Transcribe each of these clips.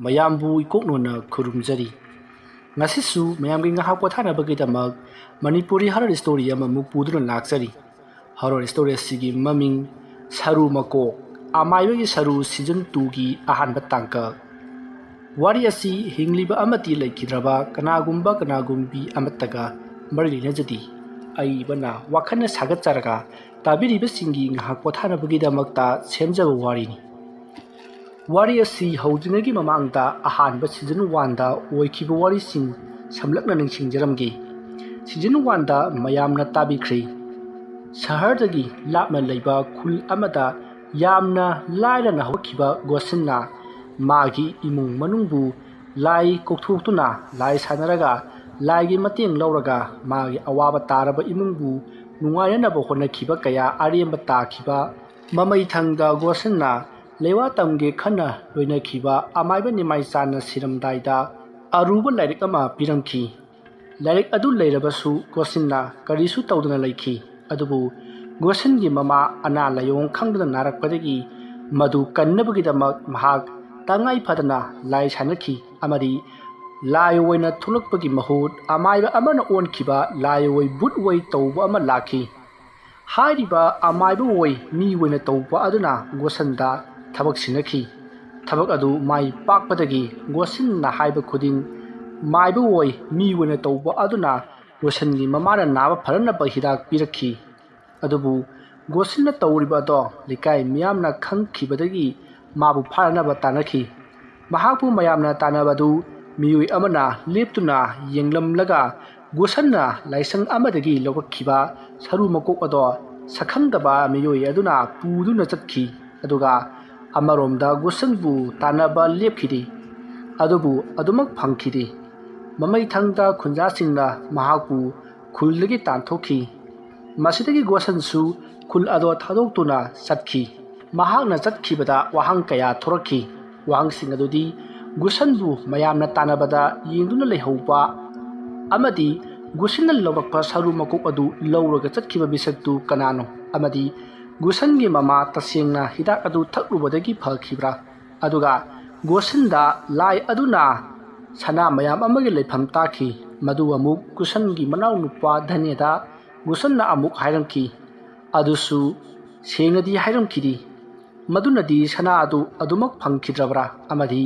ꯃꯌꯥꯝꯕꯨ ꯏꯀꯣꯛꯅꯣꯟꯅ ꯈꯨꯔꯨꯝꯖꯔꯤ ꯉꯁꯤꯁꯨ ꯃꯌꯥꯝꯒꯤ ꯉꯥꯏꯍꯥꯛ ꯄꯣꯊꯥꯅꯕꯒꯤꯗꯃꯛ ꯃꯅꯤꯄꯨꯔꯤ ꯍꯔꯔ ꯁ꯭ꯇꯣꯔꯤ ꯑꯃꯃꯨꯛ ꯄꯨꯗꯨꯅ ꯂꯥꯛꯆꯔꯤ ꯍꯔꯔ ꯁ꯭ꯇꯣꯔꯤ ꯑꯁꯤꯒꯤ ꯃꯃꯤꯡ ꯁꯔꯨ ꯃꯀꯣꯛ ꯑꯃꯥꯏꯕꯒꯤ ꯁꯔꯨ ꯁꯤꯖꯟ 2ꯒꯤ ꯑꯍꯥꯟꯕ ꯇꯥꯡꯀꯛ ꯋꯥꯔꯤ ꯑꯁꯤ ꯍꯤꯡꯂꯤꯕ ꯑꯃꯗꯤ ꯂꯩꯈꯤꯗ꯭ꯔꯕ ꯀꯅꯥꯒꯨꯝꯕꯤ ꯑꯃꯠꯇꯒ ꯃꯔꯤ ꯂꯩꯅꯖꯗꯤ ꯑꯏꯕꯅ ꯋꯥꯈꯜꯅ ꯁꯥꯒꯠꯆꯔꯒ ꯇꯥꯕꯤꯔꯤꯕꯁꯤꯡꯒꯤ ꯉꯥꯏꯍꯥꯛ ꯄꯣꯊꯥꯅꯕꯒꯤꯗꯃꯛꯇ ꯁꯦꯝꯖꯕ ꯋꯥꯔꯤꯅꯤ ꯋꯥꯔꯤ ꯑꯁꯤ ꯍꯧꯗ꯭ꯔꯤꯉꯩꯒꯤ ꯃꯃꯥꯡꯗ ꯑꯍꯥꯟꯕ ꯁꯤꯖꯟ 1ꯗ ꯑꯣꯏꯈꯤꯕ ꯋꯥꯔꯤꯁꯤꯡ ꯁꯝꯂꯞꯅ ꯅꯤꯡꯁꯤꯡꯖꯔꯝꯒꯦ ꯁꯤꯖꯟ 1ꯗ ꯃꯌꯥꯝꯅ ꯇꯥꯕꯤꯈ꯭ꯔꯦ ꯁꯍꯔꯗꯒꯤ ꯂꯥꯞꯅ ꯂꯩꯕ ꯈꯨꯜ ꯑꯃꯗ ꯌꯥꯝꯅ ꯂꯥꯏꯔꯅ ꯍꯧꯔꯛꯈꯤꯕ ꯒꯣꯁꯟꯅ ꯃꯥꯒꯤ ꯏꯃꯨꯡ ꯃꯅꯨꯡꯕꯨ ꯂꯥꯏ ꯀꯧꯊꯣꯛꯇꯨꯅ ꯂꯥꯏ ꯁꯥꯟꯅꯔꯒ ꯂꯥꯏꯒꯤ ꯃꯇꯦꯡ ꯂꯧꯔꯒ ꯃꯥꯒꯤ ꯑꯋꯥꯕ ꯇꯥꯔꯕ ꯏꯃꯨꯡꯕꯨ ꯅꯨꯡꯉꯥꯏꯅꯅꯕ ꯍꯣꯠꯅꯈꯤꯕ ꯀꯌꯥ ꯑꯔꯦꯝꯕ ꯇꯥꯈꯤꯕ ꯃꯃꯩꯊꯪꯗ ꯒꯣꯁꯟꯅ ꯂꯩꯋꯥ ꯇꯝꯒꯦ ꯈꯟꯅ ꯂꯣꯏꯅꯈꯤꯕ ꯑꯃꯥꯏꯕ ꯅꯤꯃꯥꯏꯆꯥꯟꯅ ꯁꯤꯔꯝꯗꯥꯏꯗ ꯑꯔꯨꯕ ꯂꯥꯏꯔꯤꯛ ꯑꯃ ꯄꯤꯔꯝꯈꯤ ꯂꯥꯏꯔꯤꯛ ꯑꯗꯨ ꯂꯩꯔꯕꯁꯨ ꯒꯣꯁꯟꯅ ꯀꯔꯤꯁꯨ ꯇꯧꯗꯨꯅ ꯂꯩꯈꯤ ꯑꯗꯨꯕꯨ ꯒꯣꯁꯟꯒꯤ ꯃꯃꯥ ꯑꯅꯥ ꯂꯥꯏꯑꯣꯡ ꯈꯪꯗꯨꯅ ꯅꯥꯔꯛꯄꯗꯒꯤ ꯃꯗꯨ ꯀꯟꯅꯕꯒꯤꯗꯃꯛ ꯃꯍꯥꯛ ꯇꯉꯥꯏ ꯐꯗꯅ ꯂꯥꯏ ꯁꯥꯟꯅꯈꯤ ꯑꯃꯗꯤ ꯂꯥꯏ ꯑꯣꯏꯅ ꯊꯣꯛꯂꯛꯄꯒꯤ ꯃꯍꯨꯠ ꯑꯃꯥꯏꯕ ꯑꯃꯅ ꯑꯣꯟꯈꯤꯕ ꯂꯥꯏ ꯑꯣꯏ ꯕꯨꯠ ꯑꯣꯏ ꯇꯧꯕ ꯑꯃ ꯂꯥꯛꯈꯤ ꯍꯥꯏꯔꯤꯕ ꯑꯃꯥꯏꯕ ꯑꯣꯏ ꯃꯤ ꯑꯣꯏꯅ ꯇꯧꯕ ꯑꯗꯨꯅ ꯒꯣꯁꯟꯗ ꯊꯕꯛ ꯁꯤꯟꯅꯈꯤ ꯊꯕꯛ ꯑꯗꯨ ꯃꯥꯏ ꯄꯥꯛꯄꯗꯒꯤ ꯒꯣꯁꯟꯅ ꯍꯥꯏꯕ ꯈꯨꯗꯤꯡ ꯃꯥꯏꯕ ꯑꯣꯏ ꯃꯤ ꯑꯣꯏꯅ ꯇꯧꯕ ꯑꯗꯨꯅ ꯒꯣꯁꯟꯒꯤ ꯃꯃꯥꯅ ꯅꯥꯕ ꯐꯅꯅꯕ ꯍꯤꯗꯥꯛ ꯄꯤꯔꯛꯈꯤ ꯑꯗꯨꯕꯨ ꯒꯣꯁꯟꯅ ꯇꯧꯔꯤꯕ ꯑꯗꯣ ꯂꯩꯀꯥꯏ ꯃꯤꯌꯥꯝꯅ ꯈꯪꯈꯤꯕꯗꯒꯤ ꯃꯥꯕꯨ ꯐꯥꯅꯅꯕ ꯇꯥꯟꯅꯈꯤ ꯃꯍꯥꯛꯄꯨ ꯃꯌꯥꯝꯅ ꯇꯥꯟꯅꯕꯗꯨ ꯃꯤꯑꯣꯏ ꯑꯃꯅ ꯂꯦꯞꯇꯨꯅ ꯌꯦꯡꯂꯝꯂꯒ ꯒꯣꯁꯟꯅ ꯂꯥꯏꯁꯪ ꯑꯃꯗꯒꯤ ꯂꯧꯔꯛꯈꯤꯕ ꯁꯔꯨ ꯃꯀꯣꯛ ꯑꯗꯣ ꯁꯛꯈꯪꯗꯕ ꯃꯤꯑꯣꯏ ꯑꯗꯨꯅ ꯄꯨꯗꯨꯅ ꯆꯠꯈꯤ ꯑꯗꯨꯒ ꯑꯃꯔꯣꯝꯗ ꯒꯣꯁꯟꯕꯨ ꯇꯥꯟꯅꯕ ꯂꯦꯞꯈꯤꯗꯦ ꯑꯗꯨꯕꯨ ꯑꯗꯨꯃꯛ ꯐꯪꯈꯤꯗꯦ ꯃꯃꯩꯊꯪꯗ ꯈꯨꯟꯖꯥꯁꯤꯡꯅ ꯃꯍꯥꯛꯄꯨ ꯈꯨꯜꯗꯒꯤ ꯇꯥꯟꯊꯣꯛꯈꯤ ꯃꯁꯤꯗꯒꯤ ꯒꯣꯁꯟꯁꯨ ꯈꯨꯜ ꯑꯗꯣ ꯊꯥꯗꯣꯛꯇꯨꯅ ꯆꯠꯈꯤ ꯃꯍꯥꯛꯅ ꯆꯠꯈꯤꯕꯗ ꯋꯥꯍꯪ ꯀꯌꯥ ꯊꯣꯔꯛꯈꯤ ꯋꯥꯍꯪꯁꯤꯡ ꯑꯗꯨꯗꯤ ꯒꯣꯁꯟꯕꯨ ꯃꯌꯥꯝꯅ ꯇꯥꯟꯅꯕꯗ ꯌꯦꯡꯗꯨꯅ ꯂꯩꯍꯧꯕ ꯑꯃꯗꯤ ꯒꯣꯁꯟꯅ ꯂꯧꯔꯛꯄ ꯁꯔꯨ ꯃꯀꯣꯛ ꯑꯗꯨ ꯂꯧꯔꯒ ꯆꯠꯈꯤꯕ ꯃꯤꯁꯛꯇꯨ ꯀꯅꯥꯅꯣ ꯑꯃꯗꯤ ꯒꯣꯁꯟꯒꯤ ꯃꯃꯥ ꯇꯁꯦꯡꯅ ꯍꯤꯗꯥꯛ ꯑꯗꯨ ꯊꯛꯂꯨꯕꯗꯒꯤ ꯐꯈꯤꯕ꯭ꯔꯥ ꯑꯗꯨꯒ ꯒꯣꯁꯟꯗ ꯂꯥꯏ ꯑꯗꯨꯅ ꯁꯅꯥ ꯃꯌꯥꯝ ꯑꯃꯒꯤ ꯂꯩꯐꯝ ꯇꯥꯈꯤ ꯃꯗꯨ ꯑꯃꯨꯛ ꯒꯣꯁꯟꯒꯤ ꯃꯅꯥꯎꯅꯨꯄꯥ ꯙꯅꯦꯗ ꯒꯣꯁꯟꯅ ꯑꯃꯨꯛ ꯍꯥꯏꯔꯝꯈꯤ ꯑꯗꯨꯁꯨ ꯁꯦꯡꯅꯗꯤ ꯍꯥꯏꯔꯝꯈꯤꯗꯦ ꯃꯗꯨꯅꯗꯤ ꯁꯅꯥ ꯑꯗꯨ ꯑꯗꯨꯃꯛ ꯐꯪꯈꯤꯗ꯭ꯔꯕ꯭ꯔꯥ ꯑꯃꯗꯤ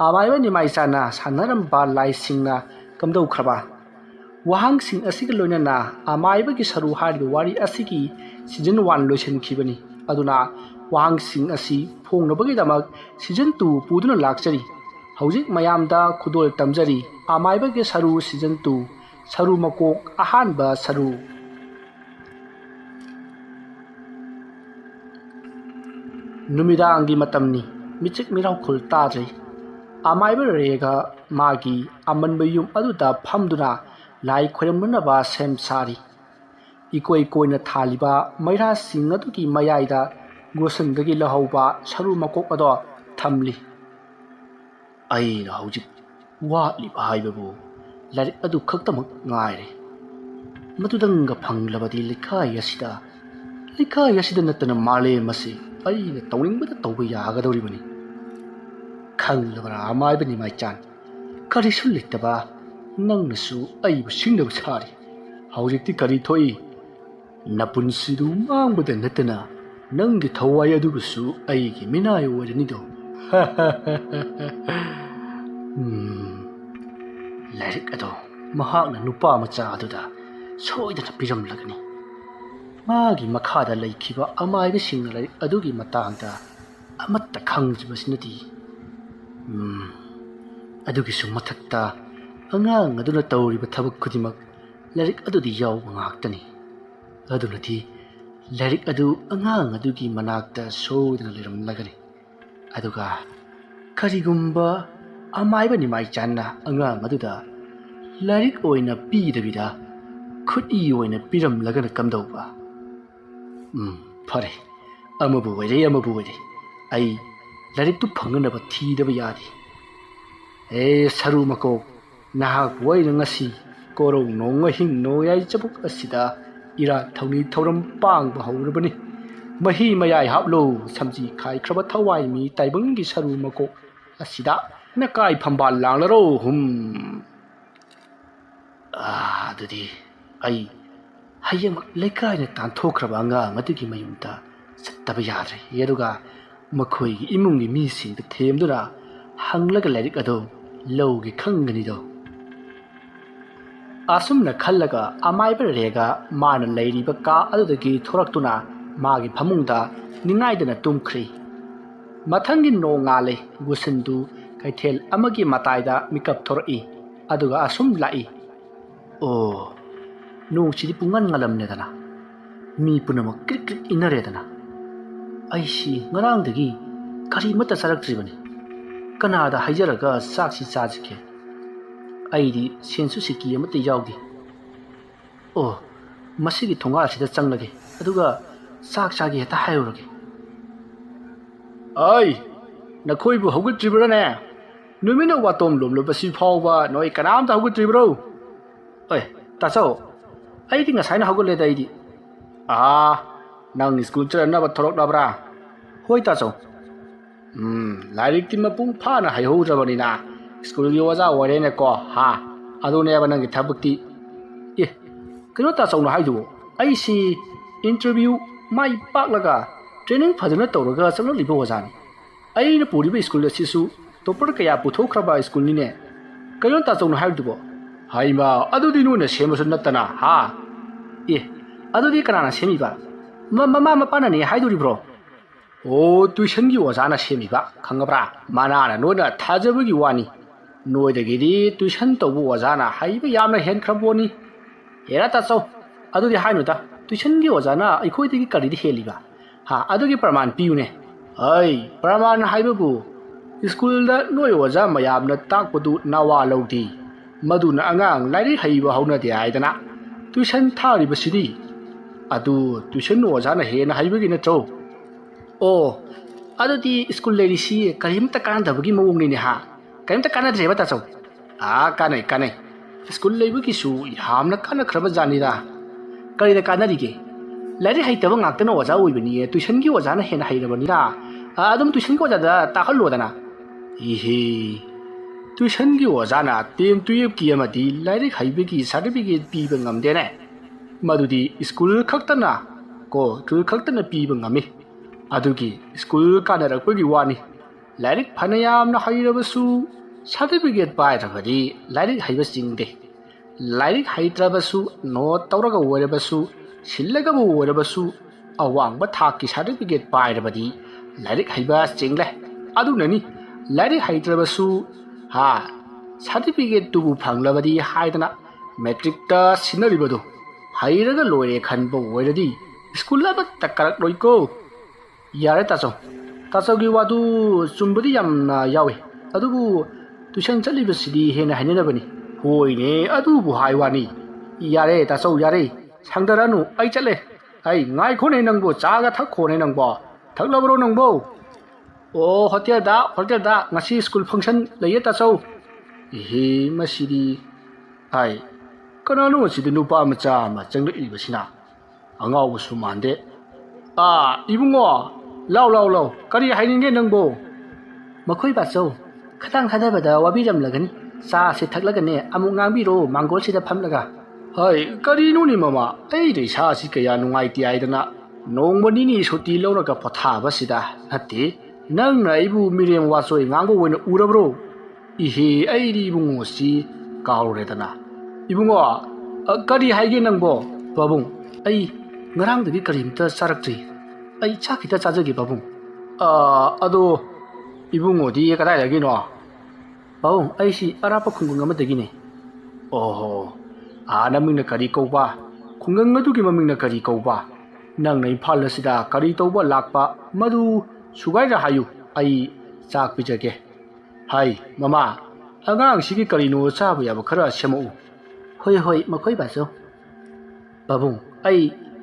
ꯑꯃꯥꯏꯕ ꯅꯤꯃꯥꯏꯆꯥꯟꯅ ꯁꯥꯟꯅꯔꯝꯕ ꯂꯥꯏꯁꯤꯡꯅ ꯀꯝꯗꯧꯈ꯭ꯔꯕ ꯋꯥꯍꯪꯁꯤꯡ ꯑꯁꯤꯒ ꯂꯣꯏꯅꯅ ꯑꯃꯥꯏꯕꯒꯤ ꯁꯔꯨ ꯍꯥꯏꯔꯤꯕ ꯋꯥꯔꯤ ꯑꯁꯤꯒꯤ ꯁꯤꯖꯟ 1 ꯂꯣꯏꯁꯤꯟꯈꯤꯕꯅꯤ ꯑꯗꯨꯅ ꯋꯥꯍꯪꯁꯤꯡ ꯑꯁꯤ ꯐꯣꯡꯅꯕꯒꯤꯗꯃꯛ ꯁꯤꯖꯟ 2 ꯄꯨꯗꯨꯅ ꯂꯥꯛꯆꯔꯤ ꯍꯧꯖꯤꯛ ꯃꯌꯥꯝꯗ ꯈꯨꯗꯣꯜ ꯇꯝꯖꯔꯤ ꯑꯃꯥꯏꯕꯒꯤ ꯁꯔꯨ ꯁꯤꯖꯟ 2 ꯁꯔꯨ ꯃꯀꯣꯛ ꯑꯍꯥꯟꯕ ꯁꯔꯨ ꯅꯨꯃꯤꯗꯥꯡꯒꯤ ꯃꯇꯝꯅꯤ ꯃꯤꯆꯤꯛ ꯃꯤꯔꯥꯎꯈꯨꯜ ꯇꯥꯖꯩ ꯑꯃꯥꯏꯕ ꯔꯦꯒ ꯃꯥꯒꯤ ꯑꯃꯟꯕ ꯌꯨꯝ ꯑꯗꯨꯗ ꯐꯝꯗꯨꯅ ꯂꯥꯏ ꯈꯣꯏꯔꯝꯅꯅꯕ ꯁꯦꯝ ꯁꯥꯔꯤ ꯏꯀꯣꯏ ꯀꯣꯏꯅ ꯊꯥꯜꯂꯤꯕ ꯃꯩꯔꯥꯁꯤꯡ ꯑꯗꯨꯒꯤ ꯃꯌꯥꯏꯗ ꯒꯣꯁꯟꯗꯒꯤ ꯂꯧꯍꯧꯕ ꯁꯔꯨ ꯃꯀꯣꯛ ꯑꯗꯣ ꯊꯝꯂꯤ ꯑꯩꯅ ꯍꯧꯖꯤꯛ ꯋꯥꯠꯂꯤꯕ ꯍꯥꯏꯕꯕꯨ ꯂꯥꯏꯔꯤꯛ ꯑꯗꯨ ꯈꯛꯇꯃꯛ ꯉꯥꯏꯔꯦ ꯃꯗꯨꯗꯪꯒ ꯐꯪꯂꯕꯗꯤ ꯂꯩꯀꯥꯏ ꯑꯁꯤꯗ ꯅꯠꯇꯅ ꯃꯥꯂꯦꯝ ꯑꯁꯤ ꯑꯩꯅ ꯇꯧꯅꯤꯡꯕꯗ ꯇꯧꯕ ꯌꯥꯒꯗꯧꯔꯤꯕꯅꯤ ꯈꯪꯂꯕ꯭ꯔꯥ ꯑꯃꯥꯏꯕ ꯅꯤꯃꯥꯏꯆꯥꯟ ꯀꯔꯤꯁꯨ ꯂꯩꯇꯕ ꯅꯪꯅꯁꯨ ꯑꯩꯕꯨ ꯁꯤꯡꯅꯕ ꯁꯥꯔꯤ ꯍꯧꯖꯤꯛꯇꯤ ꯀꯔꯤ ꯊꯣꯛꯏ ꯅꯄꯨꯟꯁꯤꯗꯨ ꯃꯥꯡꯕꯗ ꯅꯠꯇꯅ ꯅꯪꯒꯤ ꯊꯋꯥꯏ ꯑꯗꯨꯕꯨꯁꯨ ꯑꯩꯒꯤ ꯃꯤꯅꯥꯏ ꯑꯣꯏꯔꯅꯤꯗꯣ ꯂꯥꯏꯔꯤꯛ ꯑꯗꯣ ꯃꯍꯥꯛꯅ ꯅꯨꯄꯥ ꯃꯆꯥ ꯑꯗꯨꯗ ꯁꯣꯏꯗꯅ ꯄꯤꯔꯝꯂꯒꯅꯤ ꯃꯥꯒꯤ ꯃꯈꯥꯗ ꯂꯩꯈꯤꯕ ꯑꯃꯥꯏꯕꯁꯤꯡꯅ ꯂꯥꯏꯔꯤꯛ ꯑꯗꯨꯒꯤ ꯃꯇꯥꯡꯗ ꯑꯃꯠꯇ ꯈꯪꯗ꯭ꯔꯤꯕꯁꯤꯅꯗꯤ ꯑꯗꯨꯒꯤꯁꯨ ꯃꯊꯛꯇ ꯑꯉꯥꯡ ꯑꯗꯨꯅ ꯇꯧꯔꯤꯕ ꯊꯕꯛ ꯈꯨꯗꯤꯡꯃꯛ ꯂꯥꯏꯔꯤꯛ ꯑꯗꯨꯗꯤ ꯌꯥꯎꯕ ꯉꯥꯛꯇꯅꯤ ꯑꯗꯨꯅꯗꯤ ꯂꯥꯏꯔꯤꯛ ꯑꯗꯨ ꯑꯉꯥꯡ ꯑꯗꯨꯒꯤ ꯃꯅꯥꯛꯇ ꯁꯣꯏꯗꯅ ꯂꯩꯔꯝꯂꯒꯅꯤ ꯑꯗꯨꯒ ꯀꯔꯤꯒꯨꯝꯕ ꯑꯃꯥꯏꯕ ꯅꯤꯃꯥꯏꯆꯥꯟꯅ ꯑꯉꯥꯡ ꯑꯗꯨꯗ ꯂꯥꯏꯔꯤꯛ ꯑꯣꯏꯅ ꯄꯤꯗꯕꯤꯗ ꯈꯨꯠꯏ ꯑꯣꯏꯅ ꯄꯤꯔꯝꯂꯒꯅ ꯀꯝꯗꯧꯕ ꯐꯔꯦ ꯑꯃꯕꯨ ꯑꯣꯏꯔꯦ ꯑꯩ ꯂꯥꯏꯔꯤꯛꯇꯨ ꯐꯪꯅꯅꯕ ꯊꯤꯗꯕ ꯌꯥꯗꯦ ꯁꯔꯨ ꯃꯀꯣꯛ ꯅꯍꯥꯛꯄꯨ ꯑꯩꯅ ꯉꯁꯤ ꯀꯣꯔꯧ ꯅꯣꯡ ꯑꯍꯤꯡ ꯅꯣꯡꯌꯥꯏ ꯆꯕꯨꯛ ꯑꯁꯤꯗ ꯏꯔꯥꯠ ꯊꯧꯅꯤ ꯊꯧꯔꯝ ꯄꯥꯡꯕ ꯍꯧꯔꯕꯅꯤ ꯃꯍꯤ ꯃꯌꯥꯏ ꯍꯥꯞꯂꯣ ꯁꯝꯖꯤ ꯈꯥꯏꯈ꯭ꯔꯕ ꯊꯋꯥꯏ ꯃꯤ ꯇꯥꯏꯕꯪꯒꯤ ꯁꯔꯨ ꯃꯀꯣꯛ ꯑꯁꯤꯗ ꯅꯀꯥꯏ ꯐꯝꯕꯥꯜ ꯂꯥꯡꯂꯔꯣ ꯍꯨꯝ ꯑꯗꯨꯗꯤ ꯑꯩ ꯍꯌꯦꯡꯃꯛ ꯂꯩꯀꯥꯏꯅ ꯇꯥꯟꯊꯣꯛꯈ꯭ꯔꯕ ꯑꯉꯥꯡ ꯑꯗꯨꯒꯤ ꯃꯌꯨꯝꯗ ꯆꯠꯇꯕ ꯌꯥꯗ꯭ꯔꯦ ꯑꯗꯨꯒ ꯃꯈꯣꯏꯒꯤ ꯏꯃꯨꯡꯒꯤ ꯃꯤꯁꯤꯡꯗ ꯊꯦꯝꯗꯨꯅ ꯍꯪꯂꯒ ꯂꯥꯏꯔꯤꯛ ꯑꯗꯨ ꯂꯧꯒꯦ ꯈꯪꯒꯅꯤꯗꯣ ꯑꯁꯨꯝꯅ ꯈꯜꯂꯒ ꯑꯃꯥꯏꯕ ꯔꯦꯒ ꯃꯥꯅ ꯂꯩꯔꯤꯕ ꯀꯥ ꯑꯗꯨꯗꯒꯤ ꯊꯣꯔꯛꯇꯨꯅ ꯃꯥꯒꯤ ꯐꯃꯨꯡꯗ ꯅꯤꯡꯉꯥꯏꯗꯅ ꯇꯨꯝꯈ꯭ꯔꯤ ꯃꯊꯪꯒꯤ ꯅꯣꯡꯉꯥꯜꯂꯦ ꯒꯨꯁꯟꯗꯨ ꯀꯩꯊꯦꯜ ꯑꯃꯒꯤ ꯃꯇꯥꯏꯗ ꯃꯤꯀꯞ ꯊꯣꯔꯛꯏ ꯑꯗꯨꯒ ꯑꯁꯨꯝ ꯂꯥꯛꯏ ꯑꯣ ꯅꯣꯡꯁꯤꯗꯤ ꯄꯨꯡꯉꯟ ꯉꯜꯂꯝꯅꯦꯗꯅ ꯃꯤ ꯄꯨꯝꯅꯃꯛ ꯀ꯭ꯔꯤꯛ ꯀ꯭ꯔꯤꯛ ꯏꯟꯅꯔꯦꯗꯅ ꯑꯩꯁꯤ ꯉꯔꯥꯡꯗꯒꯤ ꯀꯔꯤꯃꯠꯇ ꯆꯥꯔꯛꯇ꯭ꯔꯤꯕꯅꯤ ꯀꯅꯥꯗ ꯍꯥꯏꯖꯔꯒ ꯆꯥꯛꯁꯤ ꯆꯥꯁꯤꯒꯦ ꯑꯩꯗꯤ ꯁꯦꯟꯁꯨ ꯁꯤꯀꯤ ꯑꯃꯠꯇ ꯌꯥꯎꯗꯦ ꯑꯣ ꯃꯁꯤꯒꯤ ꯊꯣꯡꯒꯥꯜꯁꯤꯗ ꯆꯪꯂꯒꯦ ꯑꯗꯨꯒ ꯆꯥꯛ ꯆꯥꯒꯦ ꯍꯦꯛꯇ ꯍꯥꯏꯔꯨꯔꯒꯦ ꯑꯩ ꯅꯈꯣꯏꯕꯨ ꯍꯧꯒꯠꯇ꯭ꯔꯤꯕ꯭ꯔꯥꯅꯦ ꯅꯨꯃꯤꯠꯅ ꯋꯥꯇꯣꯝ ꯂꯣꯝꯂꯕꯁꯤ ꯐꯥꯎꯕ ꯅꯣꯏ ꯀꯅꯥꯝꯇ ꯍꯧꯒꯠꯇ꯭ꯔꯤꯕ꯭ꯔꯣ ꯑꯦ ꯇꯥꯆꯧ ꯑꯩꯗꯤ ꯉꯁꯥꯏꯅ ꯍꯧꯒꯠꯂꯦꯗ ꯑꯩꯗꯤ ꯅꯪ ꯁ꯭ꯀꯨꯜ ꯆꯠꯅꯕ ꯊꯣꯔꯛꯂꯕ꯭ꯔꯥ ꯍꯣꯏ ꯇꯥꯆꯧ ꯂꯥꯏꯔꯤꯛꯇꯤ ꯃꯄꯨꯡ ꯐꯥꯅ ꯍꯩꯍꯧꯗ꯭ꯔꯕꯅꯤꯅ ꯁ꯭ꯀꯨꯜꯒꯤ ꯑꯣꯖꯥ ꯑꯣꯏꯔꯦꯅꯦꯀꯣ ꯑꯗꯨꯅꯦꯕ ꯅꯪꯒꯤ ꯊꯕꯛꯇꯤ ꯑꯦ ꯀꯩꯅꯣ ꯇꯥꯆꯧꯅ ꯍꯥꯏꯗꯨꯕꯨ ꯑꯩꯁꯤ ꯏꯟꯇꯔꯚ꯭ꯌꯨ ꯃꯥꯏ ꯄꯥꯛꯂꯒ ꯇ꯭ꯔꯦꯅꯤꯡ ꯐꯖꯅ ꯇꯧꯔꯒ ꯆꯪꯂꯛꯂꯤꯕ ꯑꯣꯖꯥꯅꯤ ꯑꯩꯅ ꯄꯨꯔꯤꯕ ꯁ꯭ꯀꯨꯜ ꯑꯁꯤꯁꯨ ꯇꯣꯞꯄꯔ ꯀꯌꯥ ꯄꯨꯊꯣꯛꯈ꯭ꯔꯕ ꯁ꯭ꯀꯨꯜꯅꯤꯅꯦ ꯀꯩꯅꯣ ꯇꯥꯆꯧꯅ ꯍꯥꯏꯕꯗꯨꯕꯣ ꯍꯩꯃ ꯑꯗꯨꯗꯤ ꯅꯣꯏꯅ ꯁꯦꯝꯕꯁꯨ ꯅꯠꯇꯅ ꯑꯦ ꯑꯗꯨꯗꯤ ꯀꯅꯥꯅ ꯁꯦꯝꯃꯤꯕ ꯃꯃꯥ ꯃꯄꯥꯅꯅꯦ ꯍꯥꯏꯗꯣꯔꯤꯕ꯭ꯔꯣ ꯑꯣ ꯇ꯭ꯌꯨꯁꯟꯒꯤ ꯑꯣꯖꯥꯅ ꯁꯦꯝꯃꯤꯕ ꯈꯪꯉꯕ꯭ꯔꯥ ꯃꯅꯥꯅ ꯅꯣꯏꯅ ꯊꯥꯖꯕꯒꯤ ꯋꯥꯅꯤ ꯅꯣꯏꯗꯒꯤꯗꯤ ꯇ꯭ꯌꯨꯁꯟ ꯇꯧꯕ ꯑꯣꯖꯥꯅ ꯍꯩꯕ ꯌꯥꯝꯅ ꯍꯦꯟꯈ꯭ꯔꯕꯣꯅꯤ ꯍꯦꯔꯥ ꯇꯥꯆꯧ ꯑꯗꯨꯗꯤ ꯍꯥꯏꯅꯨꯗ ꯇ꯭ꯌꯨꯁꯟꯒꯤ ꯑꯣꯖꯥꯅ ꯑꯩꯈꯣꯏꯗꯒꯤ ꯀꯔꯤꯗꯤ ꯍꯦꯜꯂꯤꯕ ꯑꯗꯨꯒꯤ ꯄ꯭ꯔꯃꯥꯟ ꯄꯤꯌꯨꯅꯦ ꯄ꯭ꯔꯃꯥꯟ ꯍꯥꯏꯕꯕꯨ ꯁ꯭ꯀꯨꯜꯗ ꯅꯣꯏ ꯑꯣꯖꯥ ꯃꯌꯥꯝꯅ ꯇꯥꯛꯄꯗꯨ ꯅꯋꯥ ꯂꯧꯗꯦ ꯃꯗꯨꯅ ꯑꯉꯥꯡ ꯂꯥꯏꯔꯤꯛ ꯍꯩꯕ ꯍꯧꯅꯗꯦ ꯍꯥꯏꯗꯅ ꯇ꯭ꯌꯨꯁꯟ ꯊꯥꯔꯤꯕꯁꯤꯗꯤ ꯑꯗꯨ ꯇ꯭ꯌꯨꯁꯟ ꯑꯣꯖꯥꯅ ꯍꯦꯟꯅ ꯍꯩꯕꯒꯤ ꯅꯠꯇ꯭ꯔꯣ ꯑꯣ ꯑꯗꯨꯗꯤ ꯁ꯭ꯀꯨꯜ ꯂꯩꯔꯤꯁꯤ ꯀꯔꯤꯝꯇ ꯀꯥꯟꯅꯗꯕꯒꯤ ꯃꯑꯣꯡꯅꯤꯅꯦ ꯀꯔꯤꯝꯇ ꯀꯥꯟꯅꯗ꯭ꯔꯦꯕ ꯇꯥꯆꯧ ꯀꯥꯟꯅꯩ ꯁ꯭ꯀꯨꯜ ꯂꯩꯕꯒꯤꯁꯨ ꯌꯥꯝꯅ ꯀꯥꯟꯅꯈ꯭ꯔꯕ ꯖꯥꯠꯅꯤꯗ ꯀꯔꯤꯗ ꯀꯥꯟꯅꯔꯤꯒꯦ ꯂꯥꯏꯔꯤꯛ ꯍꯩꯇꯕ ꯉꯥꯛꯇꯅ ꯑꯣꯖꯥ ꯑꯣꯏꯕꯅꯤ ꯇ꯭ꯌꯨꯁꯟꯒꯤ ꯑꯣꯖꯥꯅ ꯍꯦꯟꯅ ꯍꯩꯔꯕꯅꯤꯅ ꯑꯗꯨꯝ ꯇ꯭ꯌꯨꯁꯟꯒꯤ ꯑꯣꯖꯥꯗ ꯇꯥꯛꯍꯜꯂꯣꯗꯅ ꯏꯍꯦ ꯇ꯭ꯌꯨꯁꯟꯒꯤ ꯑꯣꯖꯥꯅ 10, 12ꯀꯤ ꯑꯃꯗꯤ ꯂꯥꯏꯔꯤꯛ ꯍꯩꯕꯒꯤ ꯁꯥꯔꯇꯤꯐꯤꯀꯦꯠ ꯄꯤꯕ ꯉꯝꯗꯦꯅꯦ ꯃꯗꯨꯗꯤ ꯁ꯭ꯀꯨꯜ ꯈꯛꯇꯅ ꯄꯤꯕ ꯉꯝꯃꯤ ꯑꯗꯨꯒꯤ ꯁ꯭ꯀꯨꯜ ꯀꯥꯟꯅꯔꯛꯄꯒꯤ ꯋꯥꯅꯤ ꯂꯥꯏꯔꯤꯛ ꯐꯅ ꯌꯥꯝꯅ ꯍꯩꯔꯕꯁꯨ ꯁꯥꯔꯇꯤꯐꯤꯀꯦꯠ ꯄꯥꯏꯗ꯭ꯔꯕꯗꯤ ꯂꯥꯏꯔꯤꯛ ꯍꯩꯕ ꯆꯤꯡꯗꯦ ꯂꯥꯏꯔꯤꯛ ꯍꯩꯇ꯭ꯔꯕꯁꯨ ꯅꯣꯠ ꯇꯧꯔꯒ ꯑꯣꯏꯔꯕꯁꯨ ꯁꯤꯜꯂꯒꯕꯨ ꯑꯣꯏꯔꯕꯁꯨ ꯑꯋꯥꯡꯕ ꯊꯥꯛꯀꯤ ꯁꯥꯔꯇꯤꯐꯤꯀꯦꯠ ꯄꯥꯏꯔꯕꯗꯤ ꯂꯥꯏꯔꯤक हैबा चिंगले अदुननी लाइरिक हैद्रबसु सर्टिफिकेट तुबु फंगलबदी हाइदना मैट्रिक ता सिनरिबदु हैरगा लोरे खनबो ओइरदी स्कूल ला तकरक लोइको यारे ताचौगी वादु चुम्बदी यामना यावे अदुबु ट्यूशन चलिबसिदी हेना हैननबनी होइने अदुबु हाइवानी यारे ताचौ यारे सांदरानु आई चले आई ngaइखोने नंगबो चागा थखोने नंगबो थकलबरो नंगबो ओ होटेल दा ngasi स्कूल फंक्शन लइए ताचौ हे मसिदी आई कनानो मसिदी नुपा मचा मा चंगलिबसिना अंगावसु मानदे इबुंगो लाउ करी हाइनिंगे नंगबो मखोइ बाचौ खतांग थादबदा वाबिरमलगनी चा से थकलगने अमुक ngaंबिरो मांगोल सिदा फमलगा हाय करीनुनी मामा दै सा सि कया नुंगाइति आइदना नोंबनिनी सुटी लौरगा पथाबसिदा नते नंगना इबु मिरेम वासोइ ngango वइना उरब्रो इहे आइरि इबुंगो सि काउरेदना इबुंगो करी हाइगे नंगबो बाबुंग आई ngarangdagi karimta charaktri ai chakita chajagi babung ado ibungo di kadai lagi no babung ai si arapa khungung amadagi ne oho namingna kari kauba khungang adugi mamingna kari kauba nangna imphal asida kari tauba lakpa madu sugai ra hayu ai chak pijage hai mama angang sigi kari no chabu yaba khara semu hoi makhoi baso babung ai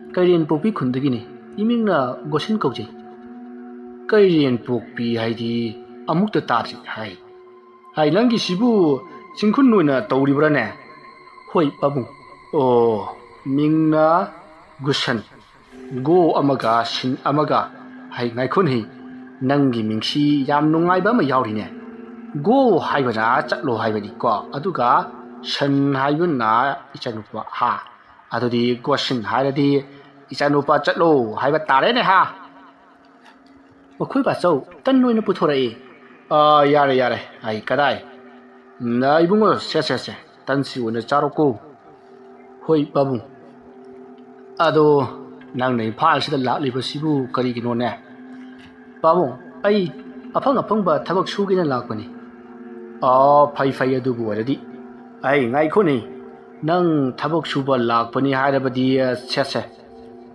Kairian Popi Kundagini, Imingna Gosin Koji. Kairian Popi Haidi, Amukta Tati, Hai. Hai Langi Sibu, Sinkununa Tauribrane. Hoi Babu. Oh, Mingna Gusan. Go Amaga, Shin Amaga. Hai Naikuni. Nangi Mingshi, Yam Nungai Bama Yaurine. go haibana chatlo haibani ko aduga shan haibuna ichanupa ha adudi goshin hairadi ichanupa chatlo haiba tare ne ha makhoi ba chau tan noina puthorai yare yare ai kadai na ibungo se tan si wona charo ko hoi babu ado nang nei phal sida la liba sibu kari gino ne babu ai afang ba thabak sugina lakpani phai adubu waradi ai ngai khoni nang thabak suba lakpani hairabadi se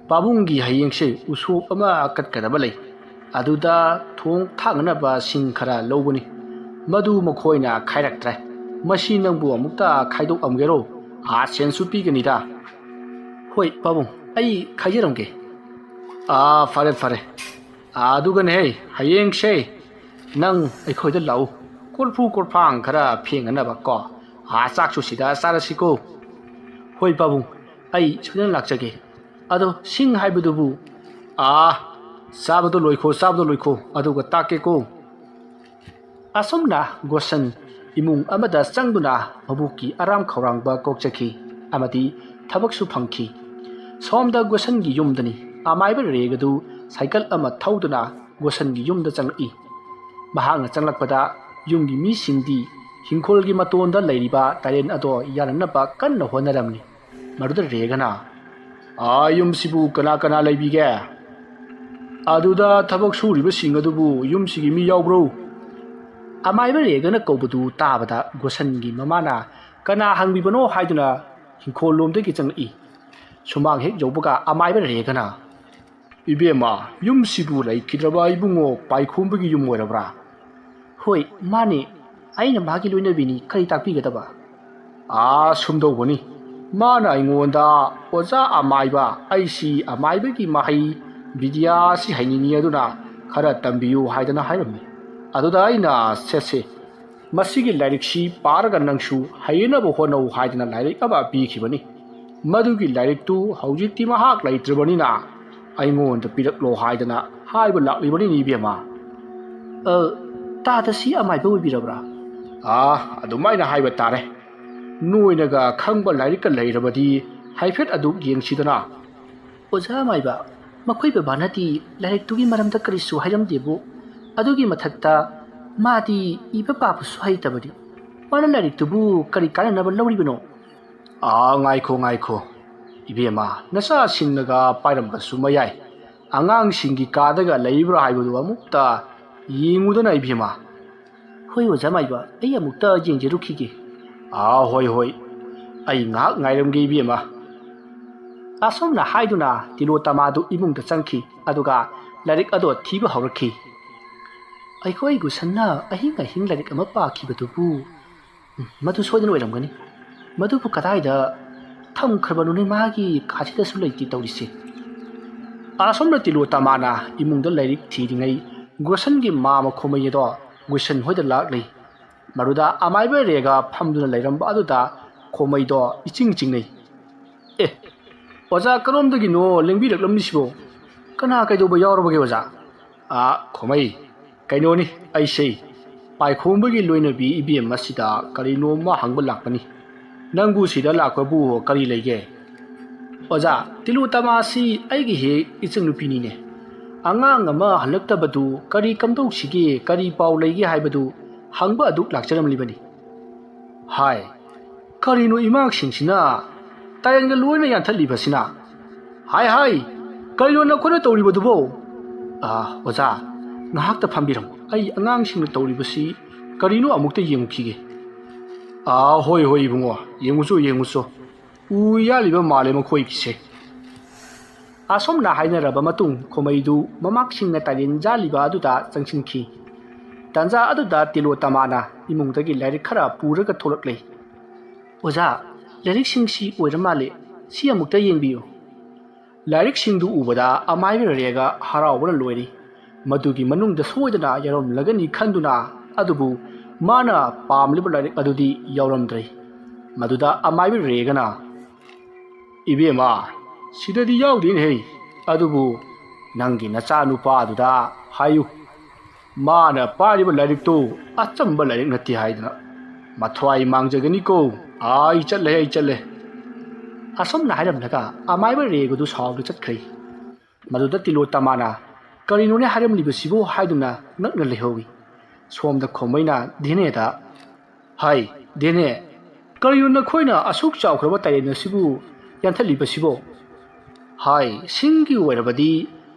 babungi hayengse usu ama katkadaba lei aduda thong thangna ba sing khara lobuni madu mokhoina khairaktre masi nangbu amukta khaidok amgero a sensu piganida hoi babung ai khaijeramge fare aduga ne hayengse nang ai khoida lau kolphu kolphang khara phengana ba ko chak chu sida sarasiko hoi babung ai sojan lakjage ado sing haibudubu sabado loikho aduga take ko asomna gosan imung amada sangduna mabuki aram khawrangba kokchaki amadi thabaksu phangki somda gosan gi yumdani amaiba regadu cycle ama thauduna gosan gi yumda changi mahanga changlakpada yumgi mi singdi hingkholgi matonda leiriba taren ado yananaba kanna honaramni maruda regana yum sibu kana leibige aduda thabak suriba sing adubu yum sigi mi yaubro amaiba regana kobadu tabada gosangi mamana kana hangbibano haiduna hingkhol lomdagi changi sumang hek jobuga amaiba regana ibema yum sibu laikhidraba ibungo paikhombugi yum oirabra hoi mani aina magi loina bini kari takpigadaba sumdobani mana aingonda oza amaiba aisi amaibagi mahai vidya si hainini aduna khara tambiyu haidana hairamni aduda aina sese masigi lairik si paraga nangsu hayena bo honau haidana lairik aba bikhibani madugi lairik tu haujikti mahak laitrabani na aingonda piraklo haidana haiba laklibani ni bema tada si amaiba wibirabra adumaina haiba tare noinaga khangba lairika leirabadi haifet adu yengsidana oza amaiba makhoi babanati lairik tugi maramda karisu hairamdebu adugi mathakta madi iba papu suhaitabadi mana lairik tubu kari kananaba lauribano ngaikho ibema nasa singnaga pairamba sumayai angang singi kadaga leibra haibadu amukta yengudana ibema hoi oza maiba ai amukta yengjerukhige hoi ai ngak ngairamge ibema asomna haiduna tilotamadu imungda changki aduga lairik ado thiba haurakhi aikoi gusanna ahing lairik ama pakhibadubu madu soidana oiramgani madubu kadaida thamkhrabanu magi khachida su leiti tawrise asomna tilotamana imungda lairik thiringai gosangi mama khomayedo gosan hoida laklei maruda amaiba rega phamduna lairamba aduda khomaido iching oza karomdagi no lengbiraklamnisibo kana kaidoba yaurabage oza khomai kainoni aisei paikhombagi loinabi ibem masida karino ma hangba lakpani nangbu sida lakpabu kari leige oza tilutama si aigi he ichangupini ne angang ama halaktabadu kari kamdauksige kari pau leige haibadu hangba aduk lakcharamlibani hai karino imak singsina tayanga loina yanthalibasina hai karino nakhona tawribadubo oza ngahakta phambiram ai angang singna tawribasi karino amukta yengkhige hoi ibungo yenguso uyaliba male makhoi kise asomna hainaraba matung khomaidu mamak singna talen jaliba aduda changsinki tanja aduda tilotamana imungdagi lairik khara puraga tholaklei oza lairik singsi oiramale si amukta yengbiyo lairik singdu ubada amaiba rega haraubana loiri madugi manungda soidana yarom lagani khanduna adubu mana pamliba lairik adudi yauramdrei maduda amaiba regana ibema sidadi yaudin hei adubu nangi nacha nupa aduda hayu माना पारिब lyric तो अचंब lyric नत्ती हाइदना मथवाई मांगजगनी को आई चले असमना हाइरमलगा अमाइब रेगदु सावदु चटख्रै मदुदा तिलोत्तमाना करिनोने हाइरमलिबसिबो हाइदुना नक्ना लेहोगी सोमदा खोमैना देनेदा हाय देने करियो नखोइना असुक चावख्रबा ताइनसिबु यान्थलिबसिबो हाय सिंगी ओइरबदी